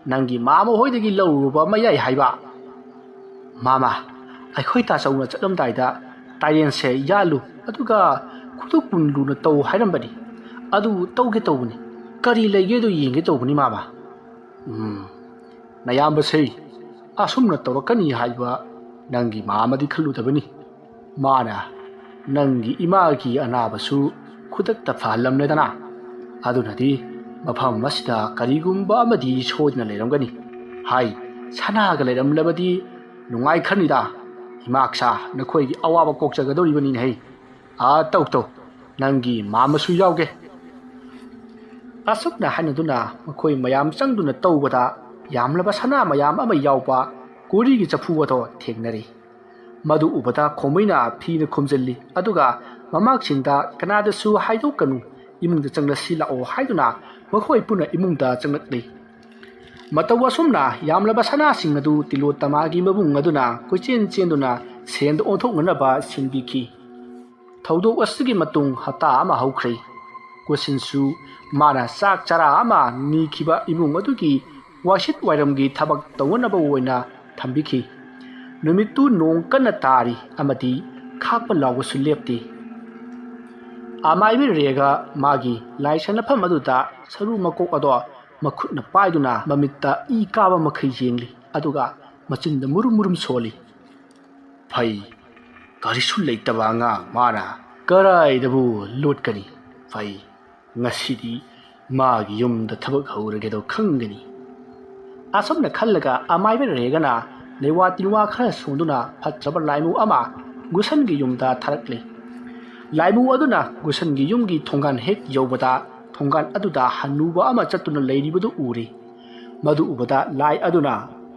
नंगी मामा होइदगी लौरुबा मयाइ हाइबा मामा अखोइ ताचौना चलमदाइदा ताइरेनसे यालु अदुगा खुदु पुनलुना तौ हाइरमबनी अदु तौगे तौबनी करी लेगेदो येंगे तौबनी मामा नयाम्बसे असुमना तौरकनी हाइबा नंगी मामदी खल्लुदबनी माना नंगी इमागी अनाबसु खुदक्ता फहल्लमनेदना अदुनदी मफम मसिदा करिगुम्बा अमदी सोदना लेरमगनी हाय सनागा लेरमलबदी नुंगाइ खनिदा हिमाक्सा नखोइगी अवाबा कोकचगदोरिबनी नै आ तौ नंगी मामसु यावगे असुकना हाइनदुना मखोइ मयाम चंगदुना तौबदा यामलबा सना मयाम अमा यावबा कोरिगी चफुवतो थेंगनरी मधु उबदा खोमैना फीना खुमजल्ली अदुगा ममाकसिंदा कनादसु हाइदोकनु इमुंगदा चंगलसी लाओ हाइदुना मखोइ पुना इमुंगदा चंगलक्ली मतौ असुमना यामलबा सनासिंग अदु तिलोत्तमागी मबुंग अदुना कोइचेन चेंदुना सेंद ओंथोकनबा सिंबिखी थौदोक असुगी मतुंग हता अमा हौख्रै कोसिनसु माना चाक चरा अमा नीखिबा इमुंग अदुगी वासित वाइरमगी थबक तौनबा ओइना थंबिखी नुमितु नोंग कन्ना तारी अमदी खाकपा लावसु लेप्ती आमाइबी रेगा मागी लाइसनफम अदुदा सरू मकोक अदो मखुटना पाइदुना ममित्ता ई काबा मखै येंगली अदुगा मचिंदा मुरुम सोली फै करिसु लेतबा nga माना कराइदबु लोटकनी फै ngasiदी मागी युमदा थबक हौरगेदो खंगनी असमना खल्लगा आमाइबी रेगाना नेवा तिनवा खरा सोंदुना फच्चबा लाइमु अमा गुसनगी युमदा थारकले लाइमु अदुना गुसनगी युमगी थोंगान हेक यौबदा थोंगान अदुदा हन्नुबा अमा चतुना लेरिबदु उरी मदु उबदा लाई अदुना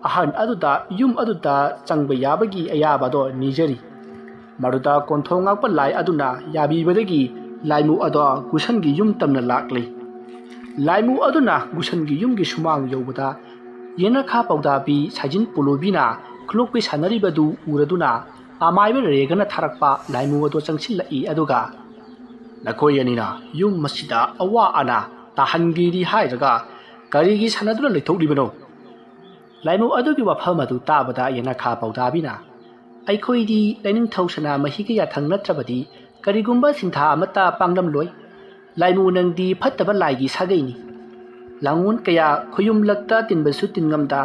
अहन अदुदा युम अदुदा चंगबा याबगी अयाबादो निजरी मरुदा कोंथोंगाकपा लाई अदुना याबीबदगी लाइमु अदो गुसनगी युम तमना लाकले लाइमु अदुना गुसनगी युमगी सुमांग यौबदा येनखा पौदाबी साइजिन पोलोबीना क्लोकपे सानरिबदु उरदुना आमाइबे रेगना थारकपा लाइमु अदो चंगसिल्लई अदुगा नखोयनिना युम मसिदा अवा अना ताहनगिरी हाइरगा करिगी सानदुना लेथोकलिबनो लाइमु अदुगी वफम अदु ताबदा येनखा पौदाबीना अइखोइदी लाइनिंग थौसना महिगिया थंगनत्रबदी करिगुम्बा सिंथा अमता पांगदम लोय लाइमु नंगदी फत्तबा लाइगी सागैनी लांगुन कया खुयुमलक्ता तिनबसु तिनगमदा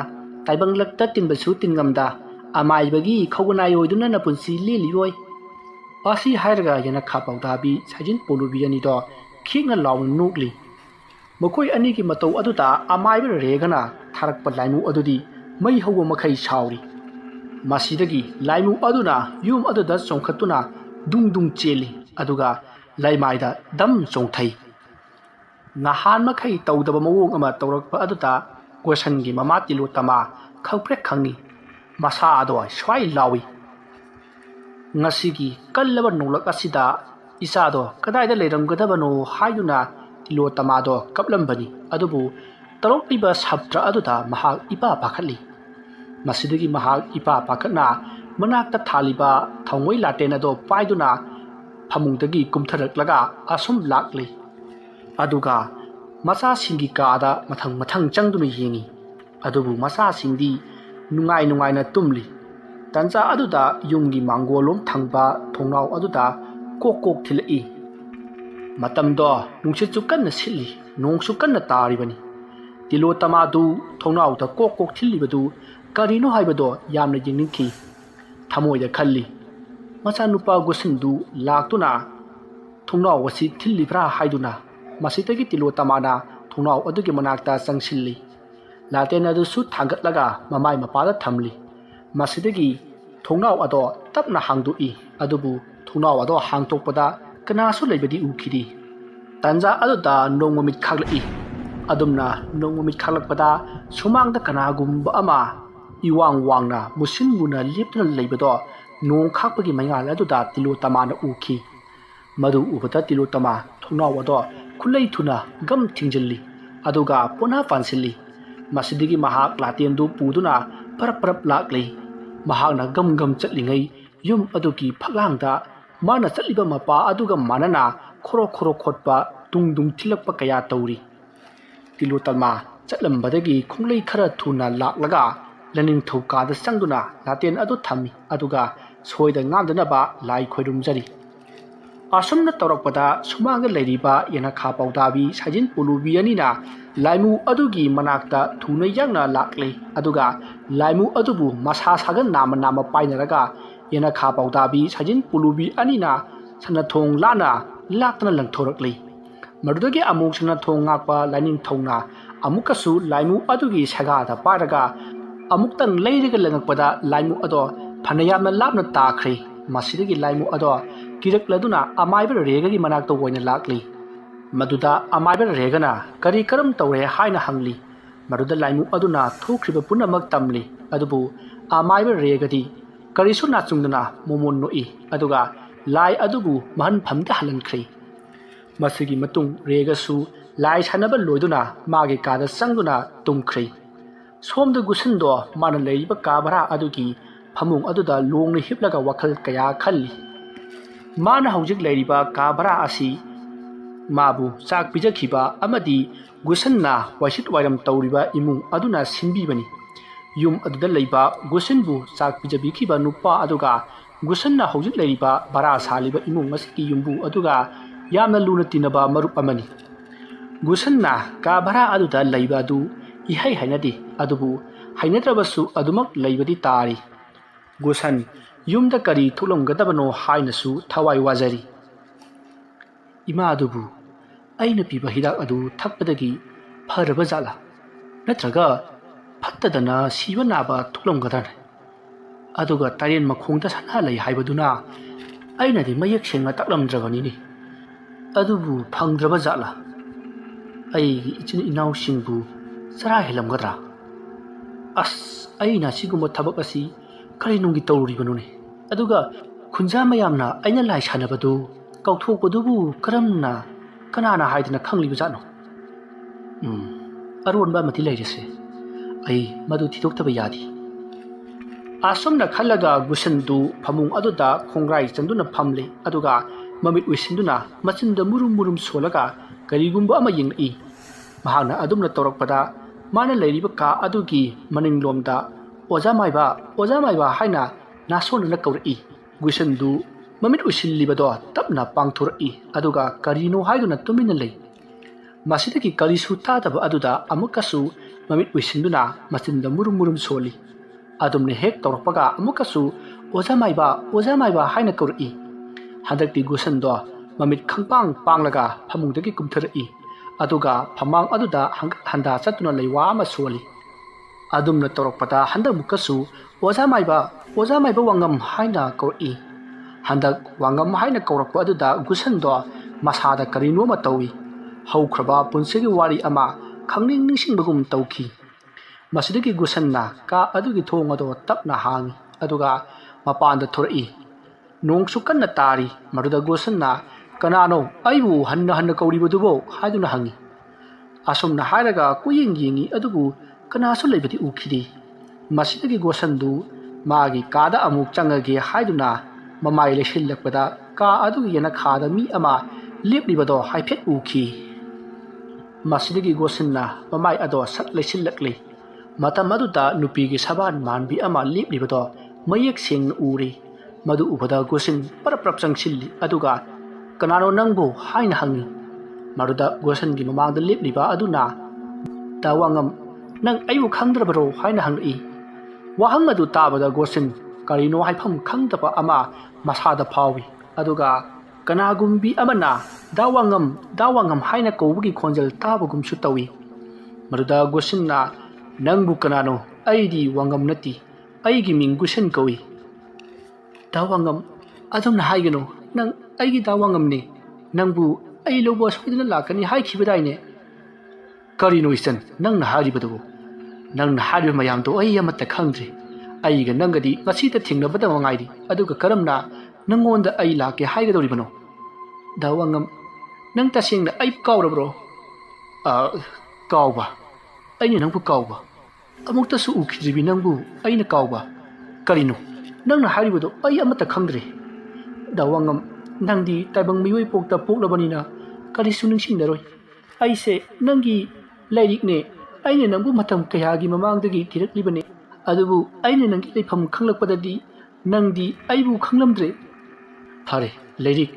ताइबंगलक्ता तिनबसु तिनगमदा अमाइबगी खौगनायोइदुना नपुंसी लेलियोय असी हाइरगा येनखा पौदाबी साइजिन पोलुबियनिदो खिगना लाउन नुकली मखोइ अनिगी मतौ अदुदा अमाइबे रेगना थारकपा लाइमु अदुदी मई हौबो मखै साउरी मासिदगी लाइमु अदुना युम अदुदा चोंखतुना दुंग चेली अदुगा लाइमाइदा दम चोंथै नहान मखै तौदबा मवोंग अमा तौरकपा अदुदा गोसनगी ममा तिलोत्तमा खौप्रेक खंगी मसा अदो स्वाइ लावी ngasiगी कल्लबा नोलक असिदा इसादो कदाइदा लेरमगदबनो हाइदुना तिलोत्तमादो कपलंबनी अदुबु तरोक्लिबा सब्त्र अदुदा महाक इपा पाखली मसिदगी महाक इपा पाखना मनाक्ता थालिबा थौंगोइ लाटेन अदो पाइदुना फमुंगदगी कुमथरकलगा असुम लाकली अदुगा मसा सिंगी कादा मथंग चंगदुना येंगी अदुबु मसा सिंदी नुंगाइना तुमली तंजा अदुदा युंगी मांगोलोम थंगबा थोंनाव अदुदा कोक थिलई मतमदो नुंसिचु कन्न सिल्ली नोंसु कन्न तारिबनी तिलोत्तमादु थोंनावदा कोक थिल्लिबदु करिनो हाइबदो यामना येंनिंखी थमोइदा खल्ली मचा नुपा गोसनदु लाक्तुना थोंनाव वसी थिल्लिब्रा हाइदुना मसितगी तिलोत्तमाना थोंनाव अदुगी मनाक्ता चंगसिल्ली लाटेन अदुसु थांगतलगा ममाय मपादा थमली मसिदगी थोंनाव अदो तपना हांगदुई अदुबु थोंनाव अदो हांगतोकपदा कनासु लेबदी उखिदी तंजा अदुदा नोंगमित खागलई अदुमना नोंगमित खागलकपदा सुमांगदा कनागुम्बा अमा iwang wangna musin muna lipna leibado nong khakpagi maingal aduda tilotama na ukhi madu ubata tilotama thongna wado khulai thuna gam thingjalli aduga pona pansilli masidigi mahak latendu puduna parap lakli mahakna gam chatlingai yum adugi phaglangda mana chatliba mapa aduga manana khoro khotpa tungdung thilakpa kaya tauri tilotama chatlambadagi khunglei khara thuna laklaga laning thokada sangduna laten adu thami aduga soida ngamdana ba lai khoirumjari asumna tawrakpada sumanga leiriba yana kha pawdabi sajin pulubi anina laimu adugi manakta thuna yangna lakle aduga laimu adubu masa sagan nama painaraga yana kha pawdabi sajin pulubi anina sanathong lana laktana langthorakle madudagi amuk sanathong ngakpa laining thongna amukasu laimu adugi sagada paraga amuktang leiriga langakpada laimu ado phanayamna lapna takhre masidagi laimu ado kirakladuna amaiba regagi manakta woina lakli maduda amaiba regana kari karam tawre haina hangli maduda laimu aduna thokriba punamak tamli adubu amaiba regadi karisu nachungduna momon noi aduga lai adubu mahan phamda halankhri masigi matung regasu lai sanaba loiduna magi kada sangduna tumkhri somda gusindo mana leiba kabara adugi phamung aduda longni hiplaga wakhal kaya khalli mana haujik leiriba kabara asi mabu chak pijakhiba amadi gusanna waisit wairam tawriba imung aduna sinbibani yum aduda leiba gusanbu chak pijabikhiba nupa aduga gusanna haujik leiriba bara saliba imung masiki yumbu aduga yamna luna tinaba marup amani gusanna kabara aduda leiba du ihai hainadi adubu hainatrabasu adumak leibadi tari gusan yumda kari thulomgadabano hainasu thawai wajari ima adubu aina piba hidak adu thakpadagi pharaba jala natraga phattadana siba naba thulomgadana aduga taren makhongda sana lai haibaduna aina di mayak sengna taklamdrabani ni adubu phangdraba jala ai ichin inaw singbu sara helamgadra as aina siguma thabak asi kari nungi tawribano ne aduga khunja mayamna aina lai sanabadu kauthokpadubu karamna kanana haidna khangliba jano aronba mati lairese ai madu thitoktaba yadi asomna khallaga gusandu phamung aduda khongrai chanduna phamle aduga mamit wisinduna machinda murum solaga karigumba ama yeng'i mahana adumna tawrakpada mana leiriba ka adugi maninglomda oja maiba haina nasona kauri gusandu mamit usilibado tapna pangthur'i aduga karino haiduna tumina lei masidagi karisu tadaba aduda amukasu mamit wisinduna machinda murum soli adumne hek tawrakpaga amukasu oja maiba haina kauri hadakti gusando mamit khangpang panglaga phamungdagi kumthari aduga phamang aduda handa chatuna leiwa ama soli adumna tawrakpada handa mukasu oja maiba wangam haina kauri handak wangam haina kaurakpa aduda gusando masada karino ma tawi haukraba punsigi wari ama khangning ningsingbagum tawki masidagi gusanna ka adugi thongado tapna hangi aduga mapanda thori nongsu kanna tari maruda gusanna kanano aibu hanna kauribadubo haiduna hangi asomna hairaga kuyeng yengi adubu kanasu leibati ukhidi masidagi gusandu magi kada amuk changage haiduna mamai leshillakpada ka adugi yana khada mi ama leplibado haiphet ukhi masidagi gusanna mamai ado sat leshillakle matam aduda nupigi saban manbi ama leplibado mayak seng uri madu ubada gusin paraprap changsilli aduga kanano nangbo haina hangi maruda gusan gi mamangda lepliba aduna tawangam nang aibu khangdrabaro haina hangi wahang adu tabada gusin karino haifam khangdaba ama masada phawi aduga kanagumbi amana dawangam haina kowgi khonjal tabagum su tawi maruda gusinna nangbu kanano aidi wangam nati aigi ming gusin kawi dawangam adumna haigano nang aigi dawangam ne nangbu ai lobo soidna lakani haikibadaine karino isan nang na haribadu ꯅꯪꯅ ꯍꯥꯏꯔꯤꯕ ꯃꯌꯥꯝꯗꯣ ꯑꯩ ꯑꯃꯠꯇ ꯈꯪꯗ꯭ꯔꯤ ꯑꯩꯒ ꯅꯪꯒꯗꯤ ꯉꯁꯤꯗ ꯊꯦꯡꯅꯕꯗ ꯉꯥꯏꯔꯤ ꯑꯗꯨꯒ ꯀꯔꯝꯅ ꯅꯪꯉꯣꯟꯗ ꯑꯩ ꯂꯥꯛꯀꯦ ꯍꯥꯏꯒꯗꯧꯔꯤꯕꯅꯣ ꯗꯥ ꯋꯥꯉꯝ ꯅꯪ ꯇꯁꯦꯡꯅ ꯑꯩ ꯀꯥꯎꯔꯕ꯭ꯔꯣ ꯀꯥꯎꯕ ꯑꯩꯅ ꯅꯪꯕꯨ ꯀꯥꯎꯕ ꯑꯃꯨꯛꯇꯁꯨ ꯎꯈꯤꯗ꯭ꯔꯤꯕꯤ ꯅꯪꯕु ꯑꯩꯅ ꯀꯥꯎꯕ ꯀꯔꯤꯅꯣ ꯅꯪꯅ ꯍꯥꯏꯔꯤꯕꯗꯣ ꯑꯩ ꯑꯃꯠꯇ ꯈꯪꯗ꯭ꯔꯤ ꯗꯥ ꯋꯥꯉꯝ ꯅꯪꯗꯤ ꯇꯥꯏꯕꯪ ꯃꯤꯑꯣꯏ ꯄꯣꯛꯇ ꯄꯣꯛꯂꯕꯅꯤꯅ ꯀꯔꯤꯁꯨ ꯅꯤꯡꯁꯤꯡꯅꯔꯣꯏ ꯑꯩꯁꯦ ꯅꯪꯒꯤ ꯂꯥꯏꯔꯤꯛꯅꯦ ꯑꯩꯅ ꯅꯪꯕꯨ ꯃꯇꯝ ꯀꯌꯥꯒꯤ ꯃꯃꯥꯡꯗꯒꯤ ꯊꯤꯔꯛꯂꯤꯕꯅꯤ ꯑꯗꯨꯕꯨ ꯑꯩꯅ ꯅꯪꯒꯤ ꯂꯩꯐꯝ ꯈꯪꯂꯛꯄꯗꯗꯤ ꯅꯪꯗꯤ ꯑꯩꯕꯨ ꯈꯪꯂꯝꯗ꯭ꯔꯦ ꯐꯔꯦ ꯂꯥꯏꯔꯤꯛ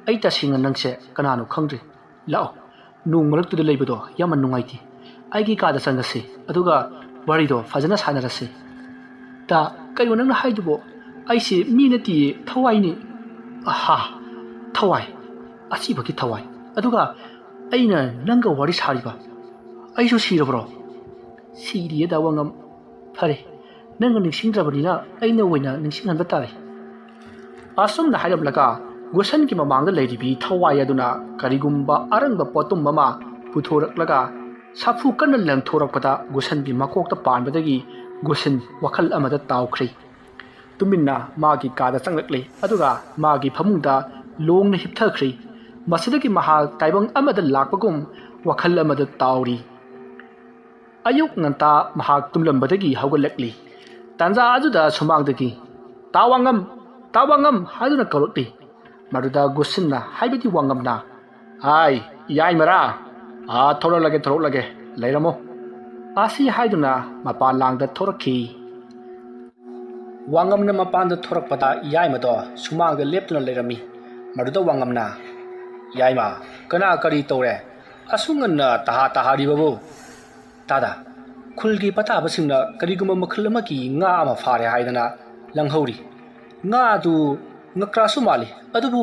ꯑꯩ ꯇꯁꯦꯡꯅ ꯅꯪꯁꯦ ꯀꯅꯥꯅꯣ ꯈꯪꯗ꯭ꯔꯤ ꯂꯥꯛꯑꯣ ꯅꯣꯡ ꯃꯔꯛꯇꯨꯗ ꯂꯩꯕꯗꯣ ꯌꯥꯝꯅ ꯅꯨꯡꯉꯥꯏꯇꯦ ꯑꯩꯒꯤ ꯀꯥꯗ ꯆꯪꯉꯁꯤ ꯑꯗꯨꯒ ꯋꯥꯔꯤꯗꯣ ꯐꯖꯅ ꯁꯥꯟꯅꯔꯁꯤ ꯗꯥ ꯀꯩꯅꯣ ꯅꯪꯅ ꯍꯥꯏꯗꯨꯕꯣ ꯑꯩꯁꯦ ꯃꯤ ꯅꯠꯇꯤꯌꯦ ꯊꯋꯥꯏꯅꯤ ꯑꯍꯥ ꯊꯋꯥꯏ ꯑꯁꯤꯕꯒꯤ ꯊꯋꯥꯏ ꯑꯗꯨꯒ ꯑꯩꯅ ꯅꯪꯒ ꯋꯥꯔꯤ ꯁꯥꯔꯤꯕ ꯑꯩꯁꯨ ꯁꯤꯔꯕ꯭ꯔꯣ ꯁꯤꯔꯤꯌꯦ ꯗꯥ ꯋꯥꯉꯝ ꯐꯔꯦ ꯅꯪꯅ ꯅꯤꯡꯁꯤꯡꯗ꯭ꯔꯕꯅꯤꯅ ꯑꯩꯅ ꯑꯣꯏꯅ ꯅꯤꯡꯁꯤꯡꯍꯟꯕ ꯇꯥꯔꯦ ꯑꯁꯨꯝꯅ ꯍꯥꯏꯔꯝꯂꯒ ꯒꯨꯁꯟꯒꯤ ꯃꯃꯥꯡꯗ ꯂꯩꯔꯤꯕꯤ ꯊꯋꯥꯏ ꯑꯗꯨꯅ ꯀꯔꯤꯒꯨꯝꯕ ꯑꯔꯪꯕ ꯄꯣꯠꯇꯨꯝ ꯑꯃ ꯄꯨꯊꯣꯔꯛꯂꯒ ꯁꯥꯐꯨ ꯀꯟꯅ ꯂꯪꯊꯣꯔꯛꯄꯗ ꯒꯨꯁꯟꯒꯤ ꯃꯀꯣꯛꯇ ꯄꯥꯟꯕꯗꯒꯤ ꯒꯨꯁꯟ ꯋꯥꯈꯜ ꯑꯃꯗ ꯇꯥꯎꯈ꯭ꯔꯦ ꯇꯨꯃꯤꯟꯅ ꯃꯥꯒꯤ ꯀꯥꯗ ꯆꯪꯂꯛꯂꯦ ꯑꯗꯨꯒ ꯃꯥꯒꯤ ꯐꯃꯨꯡꯗ ꯂꯣꯡꯅ ꯍꯤꯞꯊꯈ꯭ꯔꯦ ꯃꯁꯤꯗꯒꯤ ꯃꯍꯥꯛ ꯇꯥꯏꯕꯪ ꯑꯃꯗ ꯂꯥꯛꯄꯒꯨꯝ ꯋꯥꯈꯜ ꯑꯃꯗ ꯇꯥꯎꯔꯤ ꯑꯌꯨꯛ ꯉꯟꯇꯥ ꯃꯍꯥꯛ ꯇꯨꯝꯂꯝꯕꯗꯒꯤ ꯍꯧꯒꯠꯂꯛꯂꯤ ꯇꯥꯟꯖꯥ ꯑꯗꯨꯗ ꯁꯨꯃꯥꯡꯗꯒꯤ ꯇꯥ ꯋꯥꯉꯝ ꯍꯥꯏꯗꯨꯅ ꯀꯧꯔꯛꯂꯤ ꯃꯗꯨꯗ ꯒꯨꯁꯟꯅ ꯍꯥꯏꯕꯗꯤ ꯋꯥꯉꯝꯅ ꯍꯥꯏ ꯌꯥꯏꯃꯔꯥ ꯊꯣꯔꯛꯂꯒꯦ ꯂꯩꯔꯝꯃꯣ ꯑꯁꯤ ꯍꯥꯏꯗꯨꯅ ꯃꯄꯥꯟꯂꯥꯡꯗ ꯊꯣꯔꯛꯈꯤ ꯋꯥꯉꯝꯅ ꯃꯄꯥꯟꯗ ꯊꯣꯔꯛꯄꯗ ꯌꯥꯏꯃꯗꯣ ꯁꯨꯃꯥꯡꯗ ꯂꯦꯞꯇꯨꯅ ꯂꯩꯔꯝꯃꯤ ꯃꯗꯨꯗ ꯋꯥꯉꯝꯅ ꯌꯥꯏꯃ ꯀꯅꯥ ꯀꯔꯤ ꯇꯧꯔꯦ ꯑꯁꯨꯛ ꯉꯟꯅ ꯇꯥꯍꯥꯔꯤꯕꯕꯨ ꯇꯥꯗ ꯈꯨꯜꯒꯤ ꯄꯊꯥꯕꯁꯤꯡꯅ ꯀꯔꯤꯒꯨꯝꯕ ꯃꯈꯜ ꯑꯃꯒꯤ ꯉꯥ ꯑꯃ ꯐꯥꯔꯦ ꯍꯥꯏꯗꯅ ꯂꯪꯍꯧꯔꯤ ꯉꯥ ꯑꯗꯨ ꯉꯀ꯭ꯔꯥꯁꯨ ꯃꯥꯜꯂꯤ ꯑꯗꯨꯕꯨ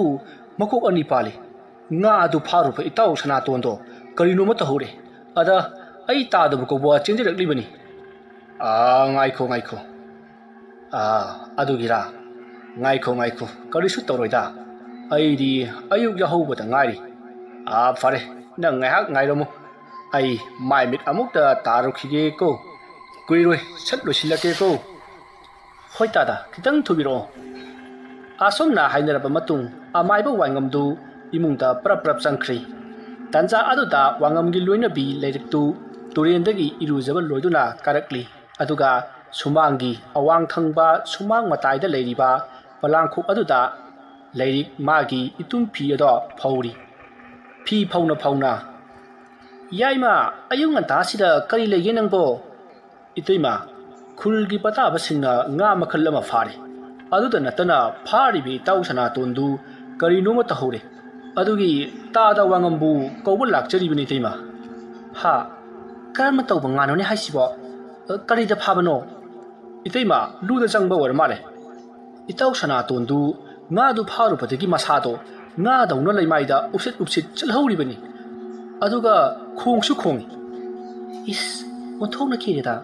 ꯃꯀꯣꯛ ꯑꯅꯤ ꯄꯥꯜꯂꯤ ꯉꯥ ꯑꯗꯨ ꯐꯥꯔꯨꯕ ꯏꯇꯥꯎ ꯁꯅꯥꯇꯣꯟꯗꯣ ꯀꯔꯤꯅꯣꯃ ꯇꯧꯍꯧꯔꯦ ꯑꯗ ꯑꯩ ꯇꯥꯗꯕ ꯀꯧꯕ ꯆꯦꯟꯖꯔꯛꯂꯤꯕꯅꯤ ꯉꯥꯏꯈꯣ ꯑꯗꯨꯒꯤꯔꯥ ꯉꯥꯏꯈꯣ ꯀꯔꯤꯁꯨ ꯇꯧꯔꯣꯏꯗ ꯑꯩꯗꯤ ꯑꯌꯨꯛ ꯌꯥꯍꯧꯕꯗ ꯉꯥꯏꯔꯤ ꯐꯔꯦ ꯅꯪ ꯉꯥꯏꯍꯥꯛ ꯉꯥꯏꯔꯝꯃꯨ ꯑꯩ ꯃꯥꯏ ꯃꯤꯠ ꯑꯃꯨꯛꯇ ꯇꯥꯔꯨꯈꯤꯒꯦꯀꯣ ꯀꯨꯏꯔꯣꯏ ꯁꯠ ꯂꯣꯏꯁꯤꯜꯂꯛꯀꯦꯀꯣ ꯍꯣꯏ ꯇꯥꯗ ꯈꯤꯇꯪ ꯊꯨꯕꯤꯔꯛꯑꯣ ꯑꯁꯨꯝꯅ ꯍꯥꯏꯅꯔꯕ ꯃꯇꯨꯡ ꯑꯃꯥꯏꯕ ꯋꯥꯉꯝꯗꯨ ꯏꯃꯨꯡꯗ ꯄ꯭ꯔꯞ ꯆꯪꯈ꯭ꯔꯤ ꯇꯥꯟꯖꯥ ꯑꯗꯨꯗ ꯋꯥꯉꯝꯒꯤ ꯂꯣꯏꯅꯕꯤ ꯂꯩꯔꯤꯛꯇꯨ ꯇꯨꯔꯦꯟꯗꯒꯤ ꯏꯔꯨꯖꯕ ꯂꯣꯏꯗꯨꯅ ꯀꯥꯔꯛꯂꯤ ꯑꯗꯨꯒ ꯁꯨꯃꯥꯡꯒꯤ ꯑꯋꯥꯡ ꯊꯪꯕ ꯁꯨꯃꯥꯡ ꯃꯇꯥꯏꯗ ꯂꯩꯔꯤꯕ ꯄꯣꯂꯥꯡꯈꯣꯛ ꯑꯗꯨꯗ ꯂꯩꯔꯤꯛ ꯃꯥꯒꯤ ꯏꯇꯨꯝ ꯐꯤ ꯑꯗꯣ ꯐꯧꯔꯤ ꯐꯤ ꯐꯧꯅ ꯌꯥꯏꯃ ꯑꯌꯨꯛ ꯉꯟꯇꯥꯁꯤꯗ ꯀꯔꯤ ꯂꯩꯒꯦ ꯅꯪꯕꯣ ꯏꯇꯩꯃ ꯈꯨꯜꯒꯤ ꯄꯊꯥꯕꯁꯤꯡꯅ ꯉꯥ ꯃꯈꯜ ꯑꯃ ꯐꯥꯔꯤ ꯑꯗꯨꯗ ꯅꯠꯇꯅ ꯐꯥꯔꯤꯕ ꯏꯇꯥꯎ ꯁꯅꯥꯇꯣꯟꯗꯨ ꯀꯔꯤꯅꯣꯃ ꯇꯧꯍꯧꯔꯦ ꯑꯗꯨꯒꯤ ꯇꯥꯗ ꯋꯥꯉꯝꯕꯨ ꯀꯧꯕ ꯂꯥꯛꯆꯔꯤꯕꯅꯤ ꯏꯇꯩꯃ ꯀꯔꯝꯅ ꯇꯧꯕ ꯉꯥꯅꯣꯅꯦ ꯍꯥꯏꯁꯤꯕꯣ ꯀꯔꯤꯗ ꯐꯥꯕꯅꯣ ꯏꯇꯩꯃ ꯂꯨꯗ ꯆꯪꯕ ꯑꯣꯏꯔ ꯃꯥꯜꯂꯦ ꯏꯇꯥꯎ ꯁꯅꯥꯇꯣꯟꯗꯨ ꯉꯥꯗꯨ ꯐꯥꯔꯨꯕꯗꯒꯤ ꯃꯁꯥꯗꯣ ꯉꯥꯗꯧꯅ ꯂꯩꯃꯥꯏꯗ ꯎꯞꯁꯤꯠ ꯆꯠꯍꯧꯔꯤꯕꯅꯤ ꯑꯗꯨꯒ ꯈꯣꯡꯁꯨ ꯈꯣꯡꯏ ꯏꯁ ꯑꯣꯟꯊꯣꯛꯅ ꯈꯤꯔꯦꯗ